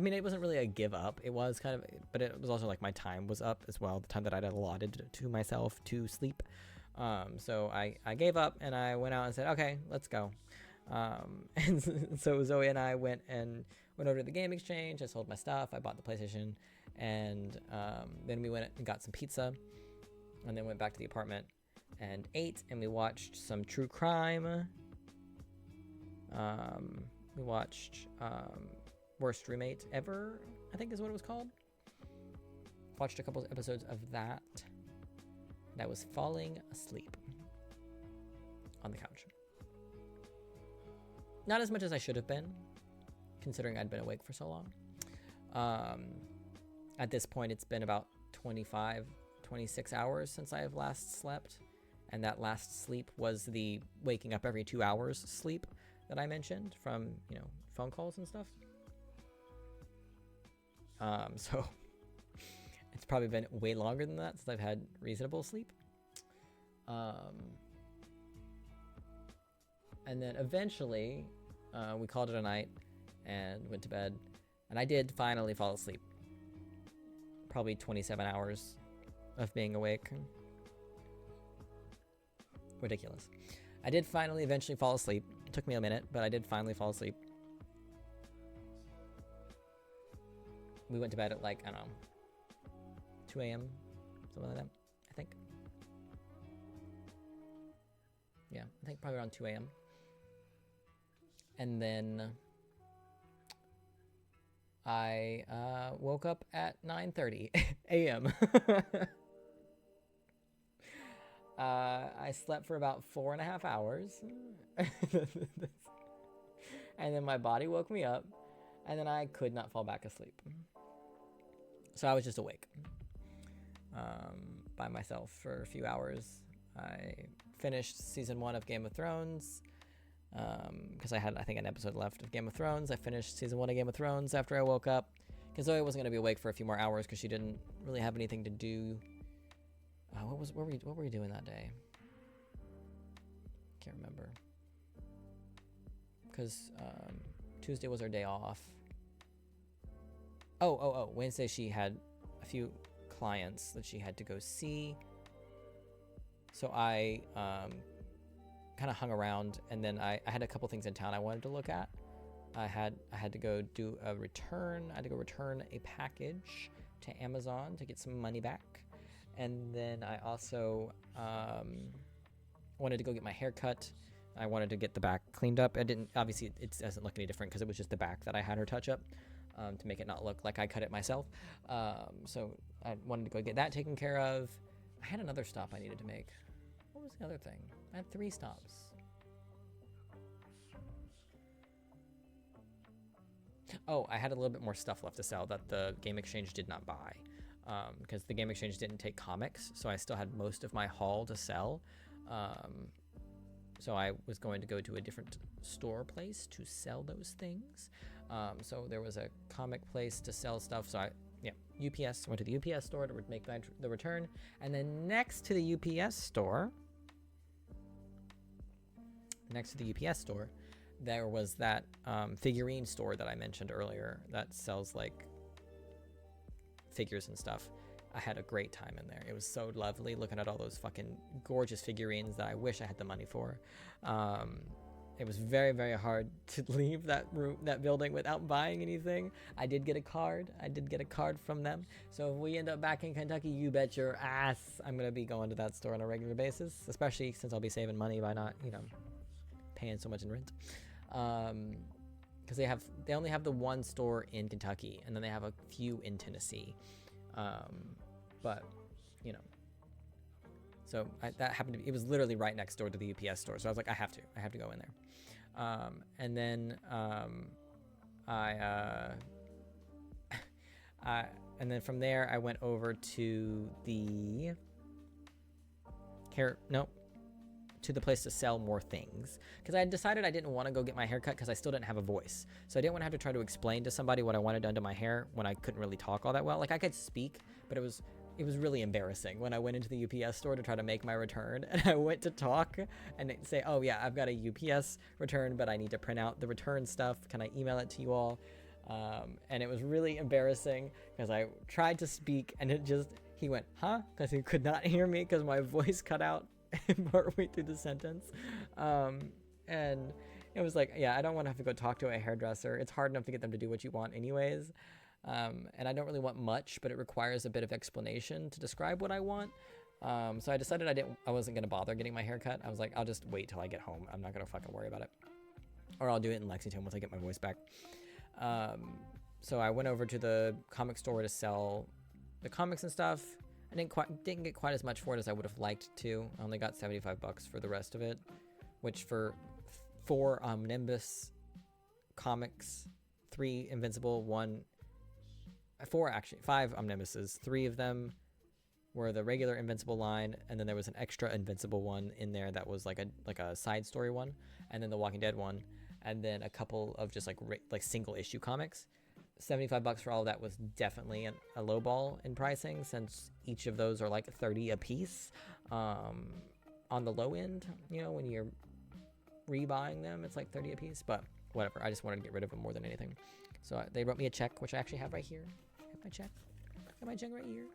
Speaker 1: mean, it wasn't really a give up. It was kind of, but it was also like my time was up as well, the time that I'd allotted to myself to sleep. So I gave up and I went out and said, okay, let's go. And so Zoe and I went over to the game exchange. I sold my stuff. I bought the PlayStation, and then we went and got some pizza, and then went back to the apartment and ate, and we watched some true crime. We watched Worst Roommate Ever, I think is what it was called. Watched a couple episodes of that, and I was falling asleep on the couch. Not as much as I should have been, considering I'd been awake for so long. At this point, it's been about 26 hours since I have last slept, and that last sleep was the waking up every 2 hours sleep that I mentioned from, phone calls and stuff. So it's probably been way longer than that since I've had reasonable sleep. And then eventually, we called it a night and went to bed, and I did finally fall asleep. Probably 27 hours of being awake. Ridiculous. I did finally eventually fall asleep. It took me a minute, but I did finally fall asleep. We went to bed at like, I don't know, 2 a.m., something like that, I think. Yeah, I think probably around 2 a.m. And then I woke up at 9:30 a.m. I slept for about 4.5 hours. And then my body woke me up, and then I could not fall back asleep. So I was just awake by myself for a few hours. I finished season 1 of Game of Thrones because I had, I think, an episode left of Game of Thrones. I finished season 1 of Game of Thrones after I woke up because Zoe wasn't going to be awake for a few more hours because she didn't really have anything to do. What were you doing that day? Can't remember. Because Tuesday was her day off. Oh, Wednesday she had a few clients that she had to go see. So I kind of hung around, and then I had a couple things in town I wanted to look at. I had to go do a return. I had to go return a package to Amazon to get some money back. And then I also wanted to go get my hair cut. I wanted to get the back cleaned up. I didn't, obviously it doesn't look any different because it was just the back that I had her touch up to make it not look like I cut it myself. So I wanted to go get that taken care of. I had another stop I needed to make. What was the other thing? I had 3 stops. Oh, I had a little bit more stuff left to sell that the Game Exchange did not buy. Because the Game Exchange didn't take comics, so I still had most of my haul to sell. So I was going to go to a different store place to sell those things. So there was a comic place to sell stuff. So UPS, went to the UPS store to make the return. And then next to the UPS store, there was that figurine store that I mentioned earlier that sells like figures and stuff. I had a great time in there. It was so lovely looking at all those fucking gorgeous figurines that I wish I had the money for. It was very, very hard to leave that building without buying anything. I did get a card. From them. So if we end up back in Kentucky, you bet your ass I'm going to be going to that store on a regular basis, especially since I'll be saving money by not, paying so much in rent. Because they only have the one store in Kentucky, and then they have a few in Tennessee. But so that happened to be, it was literally right next door to the UPS store. So I was like, I have to go in there. And then and then from there I went over to to the place to sell more things, because I had decided I didn't want to go get my hair cut because I still didn't have a voice. So I didn't want to have to try to explain to somebody what I wanted done to my hair when I couldn't really talk all that well. Like, I could speak, but it was really embarrassing when I went into the UPS store to try to make my return, and I went to talk and say, oh yeah, I've got a UPS return, but I need to print out the return stuff. Can I email it to you all? And it was really embarrassing because I tried to speak and he went, huh? Because he could not hear me because my voice cut out partway through the sentence. And it was like, yeah, I don't want to have to go talk to a hairdresser. It's hard enough to get them to do what you want anyways. And I don't really want much, but it requires a bit of explanation to describe what I want. So I decided I wasn't going to bother getting my hair cut. I was like, I'll just wait till I get home. I'm not going to fucking worry about it. Or I'll do it in Lexington once I get my voice back. So I went over to the comic store to sell the comics and stuff. I didn't get quite as much for it as I would have liked to. I only got $75 for the rest of it, which for 4 Omnibus comics, 3 Invincible, 5 Omnibuses. 3 of them were the regular Invincible line, and then there was an extra Invincible one in there that was like a side story one, and then the Walking Dead one, and then a couple of just like single issue comics. $75 for all of that was definitely a low ball in pricing, since each of those are like 30 a piece. On the low end, when you're rebuying them, it's like 30 a piece, but whatever. I just wanted to get rid of them more than anything. So they wrote me a check, which I actually have right here. I have my check right here.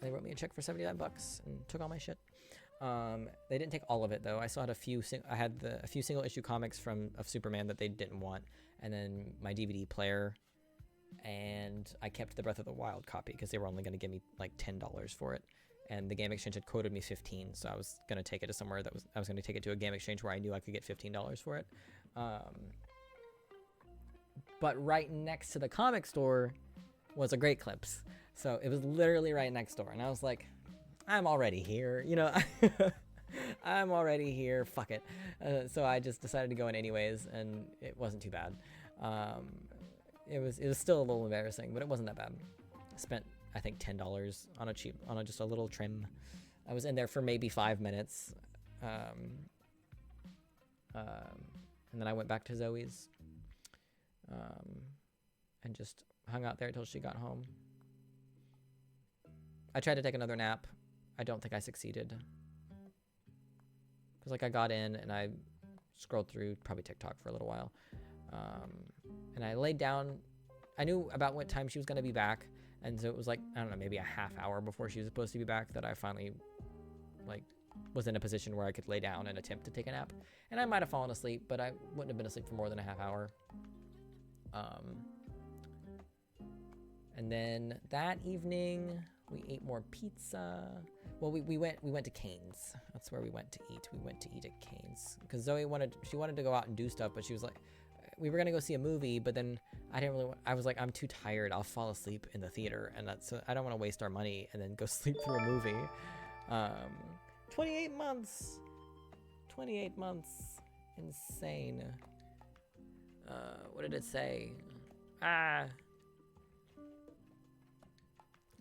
Speaker 1: They wrote me a check for $75 and took all my shit. They didn't take all of it though. I still had a few. I had a few single issue comics of Superman that they didn't want, and then my DVD player, and I kept the Breath of the Wild copy because they were only going to give me like $10 for it, and the Game Exchange had quoted me 15, so I was going to take it to somewhere I was going to take it to a Game Exchange where I knew I could get $15 for it. But right next to the comic store was a Great Clips, so it was literally right next door, and I was like, I'm already here, you know. I'm already here, fuck it. So I just decided to go in anyways, and it wasn't too bad. It was still a little embarrassing, but it wasn't that bad. I spent, I think, $10 on just a little trim. I was in there for maybe 5 minutes, and then I went back to Zoe's, and just hung out there until she got home. I tried to take another nap. I don't think I succeeded. Because like I got in and I scrolled through probably TikTok for a little while. And I laid down. I knew about what time she was going to be back. And so it was like, I don't know, maybe a half hour before she was supposed to be back that I finally like was in a position where I could lay down and attempt to take a nap. And I might have fallen asleep, but I wouldn't have been asleep for more than a half hour. And then that evening we ate more pizza. Well, we went to Cane's. That's where we went to eat. We went to eat at Cane's because Zoe wanted to go out and do stuff, but she was like, we were gonna go see a movie, but then I was like, I'm too tired. I'll fall asleep in the theater, and I don't want to waste our money and then go sleep through a movie. 28 months. 28 months. Insane. What did it say?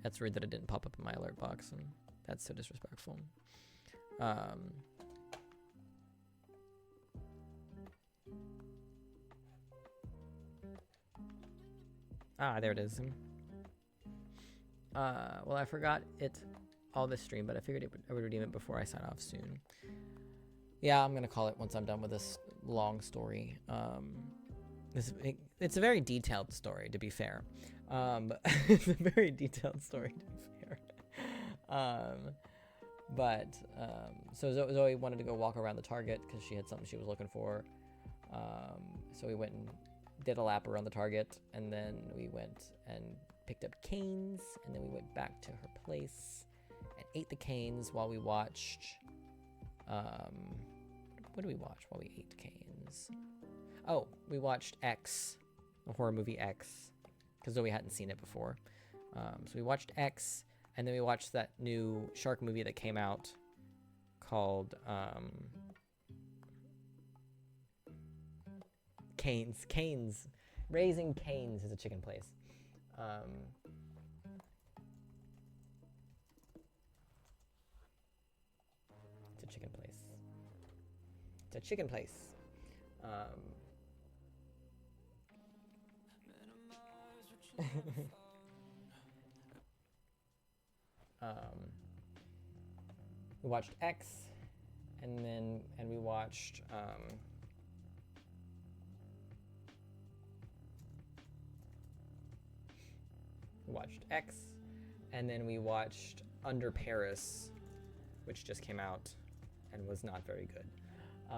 Speaker 1: That's weird that it didn't pop up in my alert box, and that's so disrespectful. There it is. Well, I forgot all this stream, but I figured I would redeem it before I sign off soon. Yeah, I'm gonna call it once I'm done with this long story. It's a very detailed story, to be fair. It's a very detailed story, to be fair. So Zoe wanted to go walk around the Target because she had something she was looking for. So we went and did a lap around the Target, and then we went and picked up Cane's, and then we went back to her place and ate the Cane's while we watched. What did we watch while we ate Cane's? Oh, we watched X, the horror movie X, because Zoe hadn't seen it before. So we watched X, and then we watched that new shark movie that came out called Cane's. Raising Cane's is a chicken place. It's a chicken place. It's a chicken place. We watched X, and we watched X, and then we watched Under Paris, which just came out and was not very good.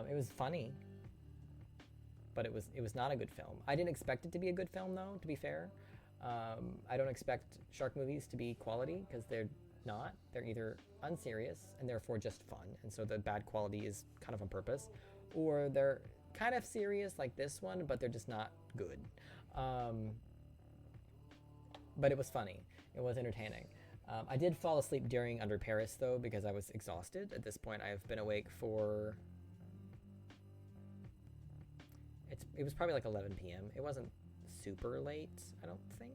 Speaker 1: It was funny, but it was not a good film. I didn't expect it to be a good film, though, to be fair. I don't expect shark movies to be quality, because they're not. They're either unserious and therefore just fun, and so the bad quality is kind of on purpose, or they're kind of serious like this one, but they're just not good. But it was funny. It was entertaining. I did fall asleep during Under Paris, though, because I was exhausted. At this point, I've been awake for... It was probably like 11 p.m. It wasn't super late, I don't think.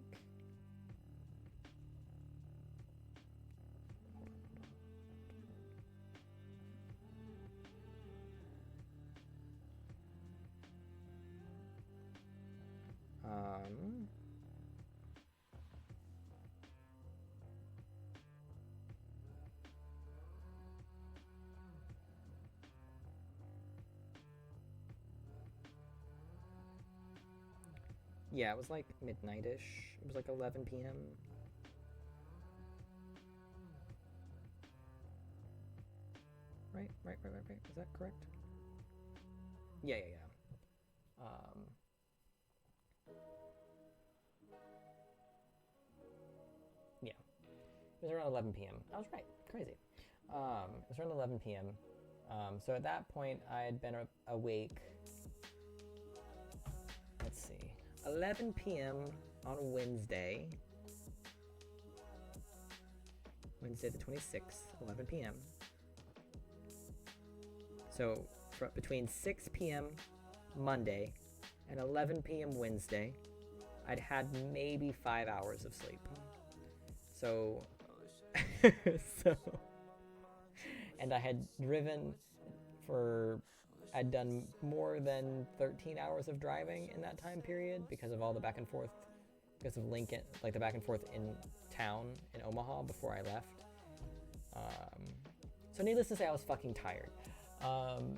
Speaker 1: Yeah, it was like midnight-ish. It was like 11 p.m. right? Is that correct? Yeah. Yeah. It was around 11 p.m. I was right. Crazy. It was around 11 p.m. So at that point, I had been awake. Let's see. 11 p.m. on Wednesday. Wednesday the 26th, 11 p.m. So between 6 p.m. Monday and 11 p.m. Wednesday, I'd had maybe 5 hours of sleep. So, and I had driven I'd done more than 13 hours of driving in that time period because of all the back and forth, because of Lincoln, like the back and forth in town in Omaha before I left. So needless to say, I was fucking tired.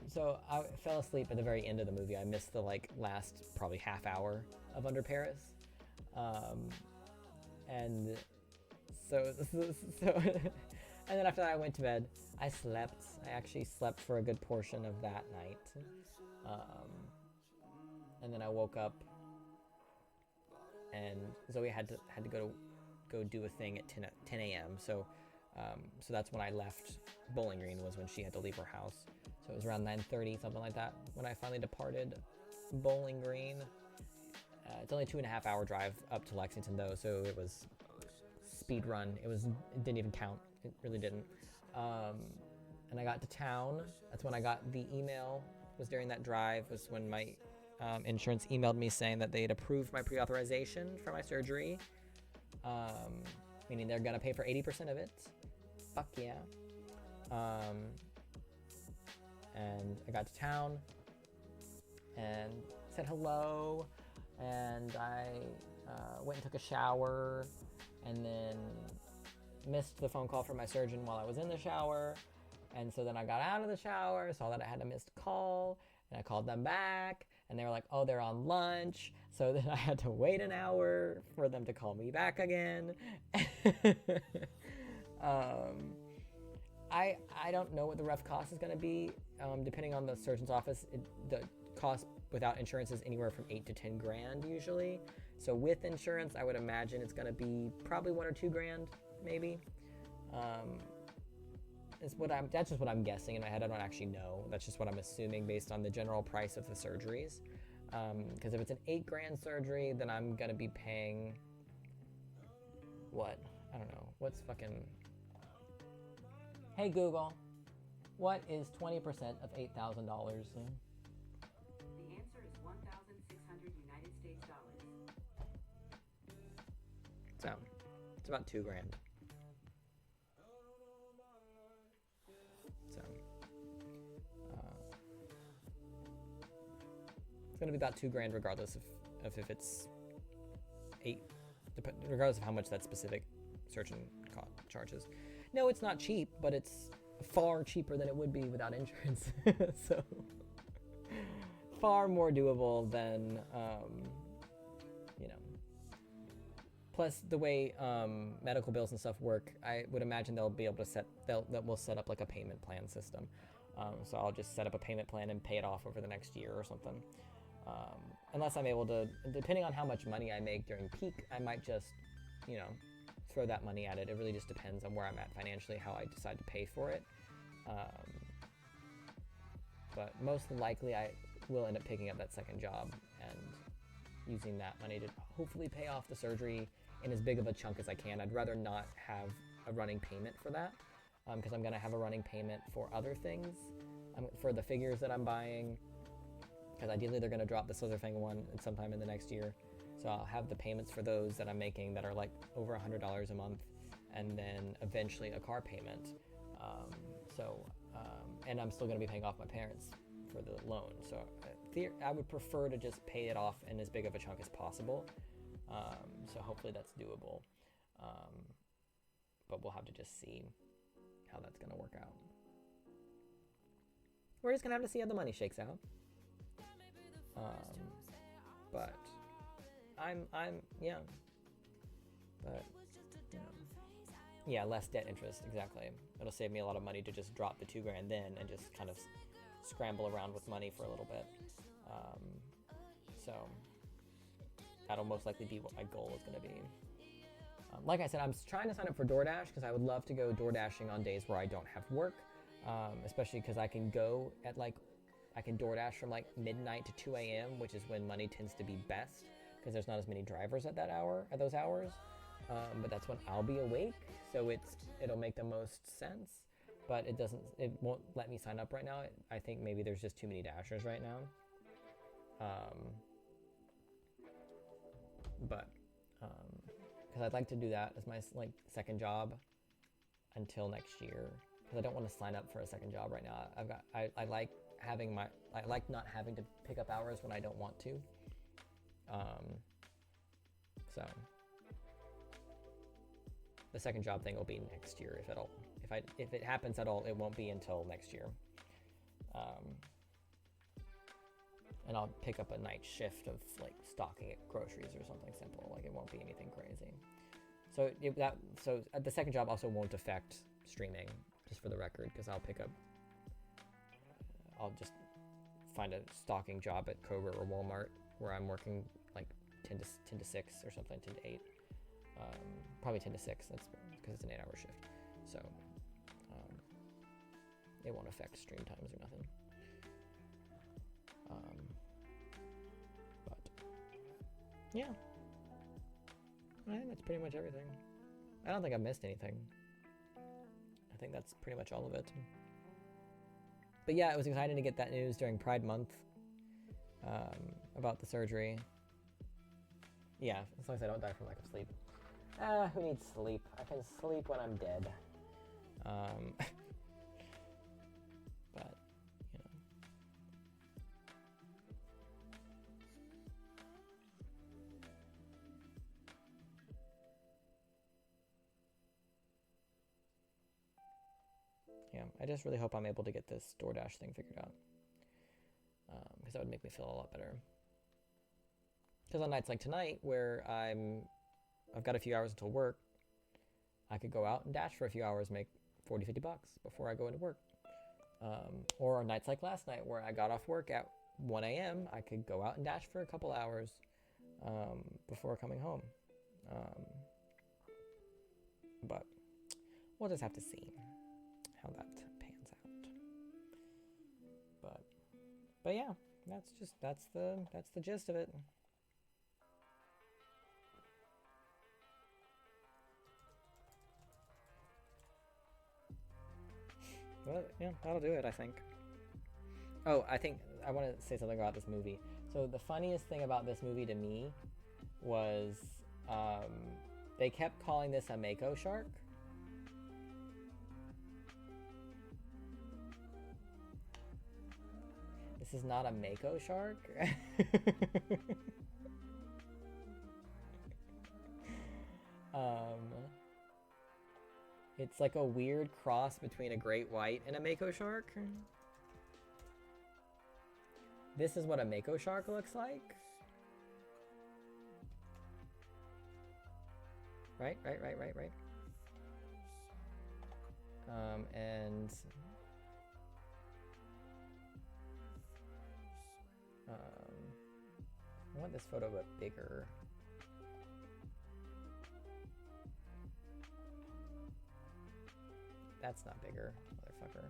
Speaker 1: So I fell asleep at the very end of the movie. I missed the last probably half hour of Under Paris. And so and then after that I went to bed. I slept. I actually slept for a good portion of that night. And then I woke up and Zoe had to go do a thing at 10 a.m. So that's when I left Bowling Green, was when she had to leave her house. So it was around 9:30, something like that, when I finally departed Bowling Green. It's only a 2.5 hour drive up to Lexington though, so it was speed run. It didn't even count. It really didn't. And I got to town. That's when I got the email. Was during that drive, was when my insurance emailed me saying that they had approved my pre-authorization for my surgery. Meaning they're gonna pay for 80% of it. Fuck yeah. And I got to town and said hello, and I went and took a shower, and then missed the phone call from my surgeon while I was in the shower. And so then I got out of the shower, saw that I had a missed call, and I called them back, and they were like, oh, they're on lunch. So then I had to wait an hour for them to call me back again. I don't know what the rough cost is going to be. Depending on the surgeon's office, the cost without insurance is anywhere from 8 to 10 grand usually. So with insurance, I would imagine it's going to be probably 1 or 2 grand, maybe. That's just what I'm guessing in my head. I don't actually know. That's just what I'm assuming based on the general price of the surgeries. Because if it's an 8 grand surgery, then I'm gonna be paying what? I don't know. What's fucking? Hey Google, what is 20% of $8,000?
Speaker 13: The answer is 1,600 United States dollars.
Speaker 1: So it's about 2 grand. It's gonna be about 2 grand regardless of if it's 8, regardless of how much that specific surgeon charges. No, it's not cheap, but it's far cheaper than it would be without insurance. So far more doable than, plus the way medical bills and stuff work, I would imagine they'll be able to we'll set up like a payment plan system. So I'll just set up a payment plan and pay it off over the next year or something. Unless I'm able to, depending on how much money I make during peak, I might just, throw that money at it. It really just depends on where I'm at financially, how I decide to pay for it. But most likely I will end up picking up that second job and using that money to hopefully pay off the surgery in as big of a chunk as I can. I'd rather not have a running payment for that, because I'm going to have a running payment for other things, for the figures that I'm buying, because ideally they're going to drop the Slitherfang one sometime in the next year. So I'll have the payments for those that I'm making that are like over $100 a month, and then eventually a car payment. And I'm still going to be paying off my parents for the loan. So I would prefer to just pay it off in as big of a chunk as possible. So hopefully that's doable. But we'll have to just see how that's going to work out. We're just going to have to see how the money shakes out. But Yeah, less debt interest, exactly. It'll save me a lot of money to just drop the $2,000 then and just kind of scramble around with money for a little bit. So that'll most likely be what my goal is going to be. Like I said, I'm trying to sign up for DoorDash because I would love to go door dashing on days where I don't have work, especially because I can go at I can DoorDash from like midnight to 2 a.m., which is when money tends to be best because there's not as many drivers at those hours. But that's when I'll be awake, so it'll make the most sense. But it won't let me sign up right now. I think maybe there's just too many dashers right now. Because I'd like to do that as my second job until next year. Because I don't want to sign up for a second job right now. I like not having to pick up hours when I don't want to. So the second job thing will be next year, if at all. If it happens at all, it won't be until next year. And I'll pick up a night shift of stocking at groceries or something simple. It won't be anything crazy. So the second job also won't affect streaming, just for the record, because I'll just find a stocking job at Kroger or Walmart where I'm working 10 to 6 or something, 10 to 8. Probably 10 to 6. That's because it's an 8-hour shift. So it won't affect stream times or nothing. But yeah, I think that's pretty much everything. I don't think I've missed anything. I think that's pretty much all of it. But yeah, it was exciting to get that news during Pride Month about the surgery. Yeah, as long as I don't die from lack of sleep. Who needs sleep? I can sleep when I'm dead. But, yeah, I just really hope I'm able to get this DoorDash thing figured out. Because that would make me feel a lot better. Because on nights like tonight, where I've got a few hours until work, I could go out and dash for a few hours, make $40, $50 before I go into work. Or on nights like last night, where I got off work at 1 a.m., I could go out and dash for a couple hours before coming home. But we'll just have to see how that pans out. But yeah, that's the gist of it. Well, yeah, that'll do it, I think. Oh, I think I want to say something about this movie. So the funniest thing about this movie to me was they kept calling this a Mako shark. This is not a Mako shark. It's like a weird cross between a great white and a Mako shark. This is what a Mako shark looks like. Right. And I want this photo a bit bigger. That's not bigger, motherfucker.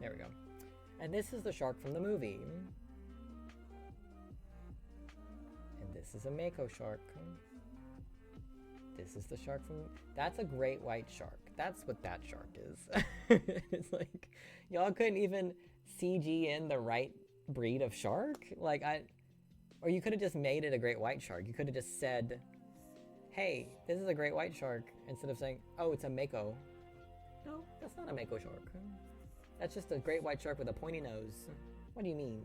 Speaker 1: There we go. And this is the shark from the movie. And this is a Mako shark. This is the shark from... That's a great white shark. That's what that shark is. It's like, y'all couldn't even CG in the right breed of shark? Or you could have just made it a great white shark. You could have just said, hey, this is a great white shark, instead of saying, oh, it's a Mako. No, that's not a Mako shark. That's just a great white shark with a pointy nose. What do you mean?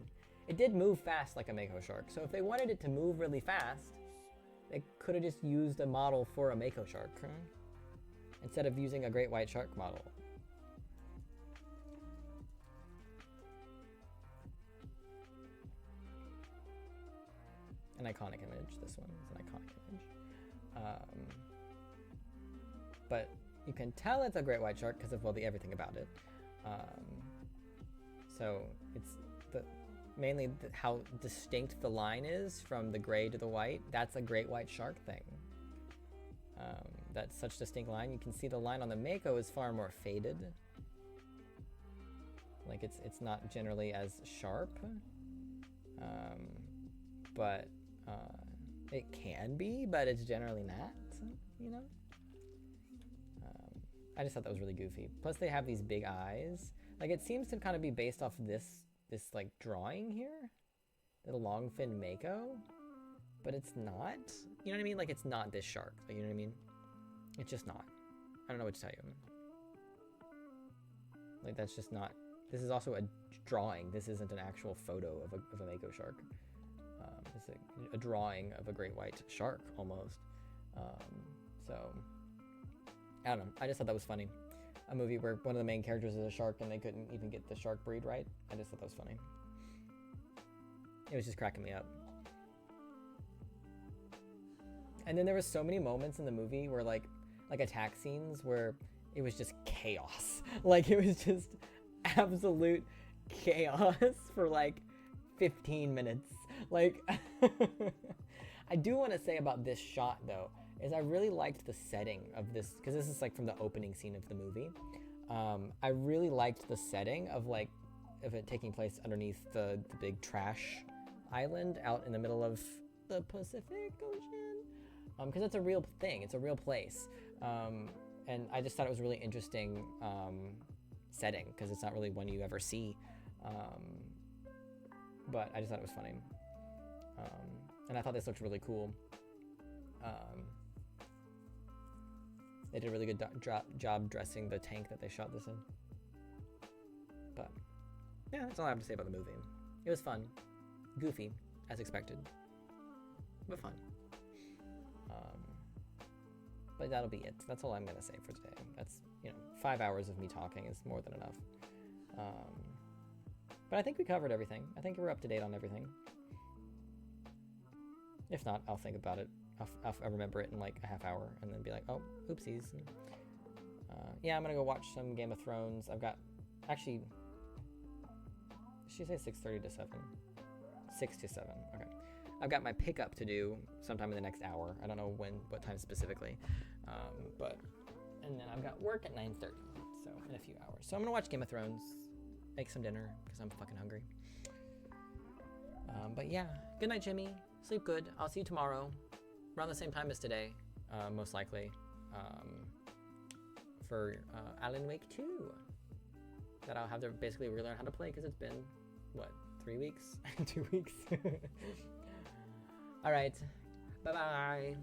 Speaker 1: It did move fast like a Mako shark, so if they wanted it to move really fast, they could have just used a model for a Mako shark, instead of using a great white shark model. An iconic image. This one is an iconic image. But you can tell it's a great white shark because of, well, everything about it. So it's mainly how distinct the line is from the gray to the white. That's a great white shark thing. That's such distinct line. You can see the line on the Mako is far more faded. Like it's not generally as sharp, but it can be, but it's generally not, you know? I just thought that was really goofy. Plus they have these big eyes. Like it seems to kind of be based off of this like drawing here, the long fin Mako, but it's not. You know what I mean? Like it's not this shark. Like, you know what I mean? It's just not. I don't know what to tell you. Like that's just not. This is also a drawing. This isn't an actual photo of a Mako shark. It's a drawing of a great white shark almost. So I don't know. I just thought that was funny. A movie where one of the main characters is a shark and they couldn't even get the shark breed right. I just thought that was funny. It was just cracking me up. And then there was so many moments in the movie where like attack scenes where it was just chaos. Like it was just absolute chaos for like 15 minutes. Like I do want to say about this shot though, is I really liked the setting of this, because this is like from the opening scene of the movie. I really liked the setting of it taking place underneath the big trash island out in the middle of the Pacific Ocean, because it's a real thing, it's a real place, and I just thought it was a really interesting setting, because it's not really one you ever see, but I just thought it was funny, and I thought this looked really cool. They did a really good job dressing the tank that they shot this in. But yeah, that's all I have to say about the movie. It was fun, goofy, as expected, but fun. But that'll be it. That's all I'm gonna say for today. That's, 5 hours of me talking is more than enough. But I think we covered everything. I think we're up to date on everything. If not, I'll think about it. I'll remember it in like a half hour and then be like, oh, oopsies. Yeah, I'm gonna go watch some Game of Thrones. I've got, actually, did she say 6:30 to 7? 6 to 7, okay. I've got my pickup to do sometime in the next hour. I don't know what time specifically, and then I've got work at 9:30, so in a few hours. So I'm gonna watch Game of Thrones, make some dinner, because I'm fucking hungry. But yeah, good night, Jimmy. Sleep good. I'll see you tomorrow, around the same time as today, most likely, for Alan Wake 2, that I'll have to basically relearn how to play, because it's been, 3 weeks? 2 weeks? All right, bye-bye.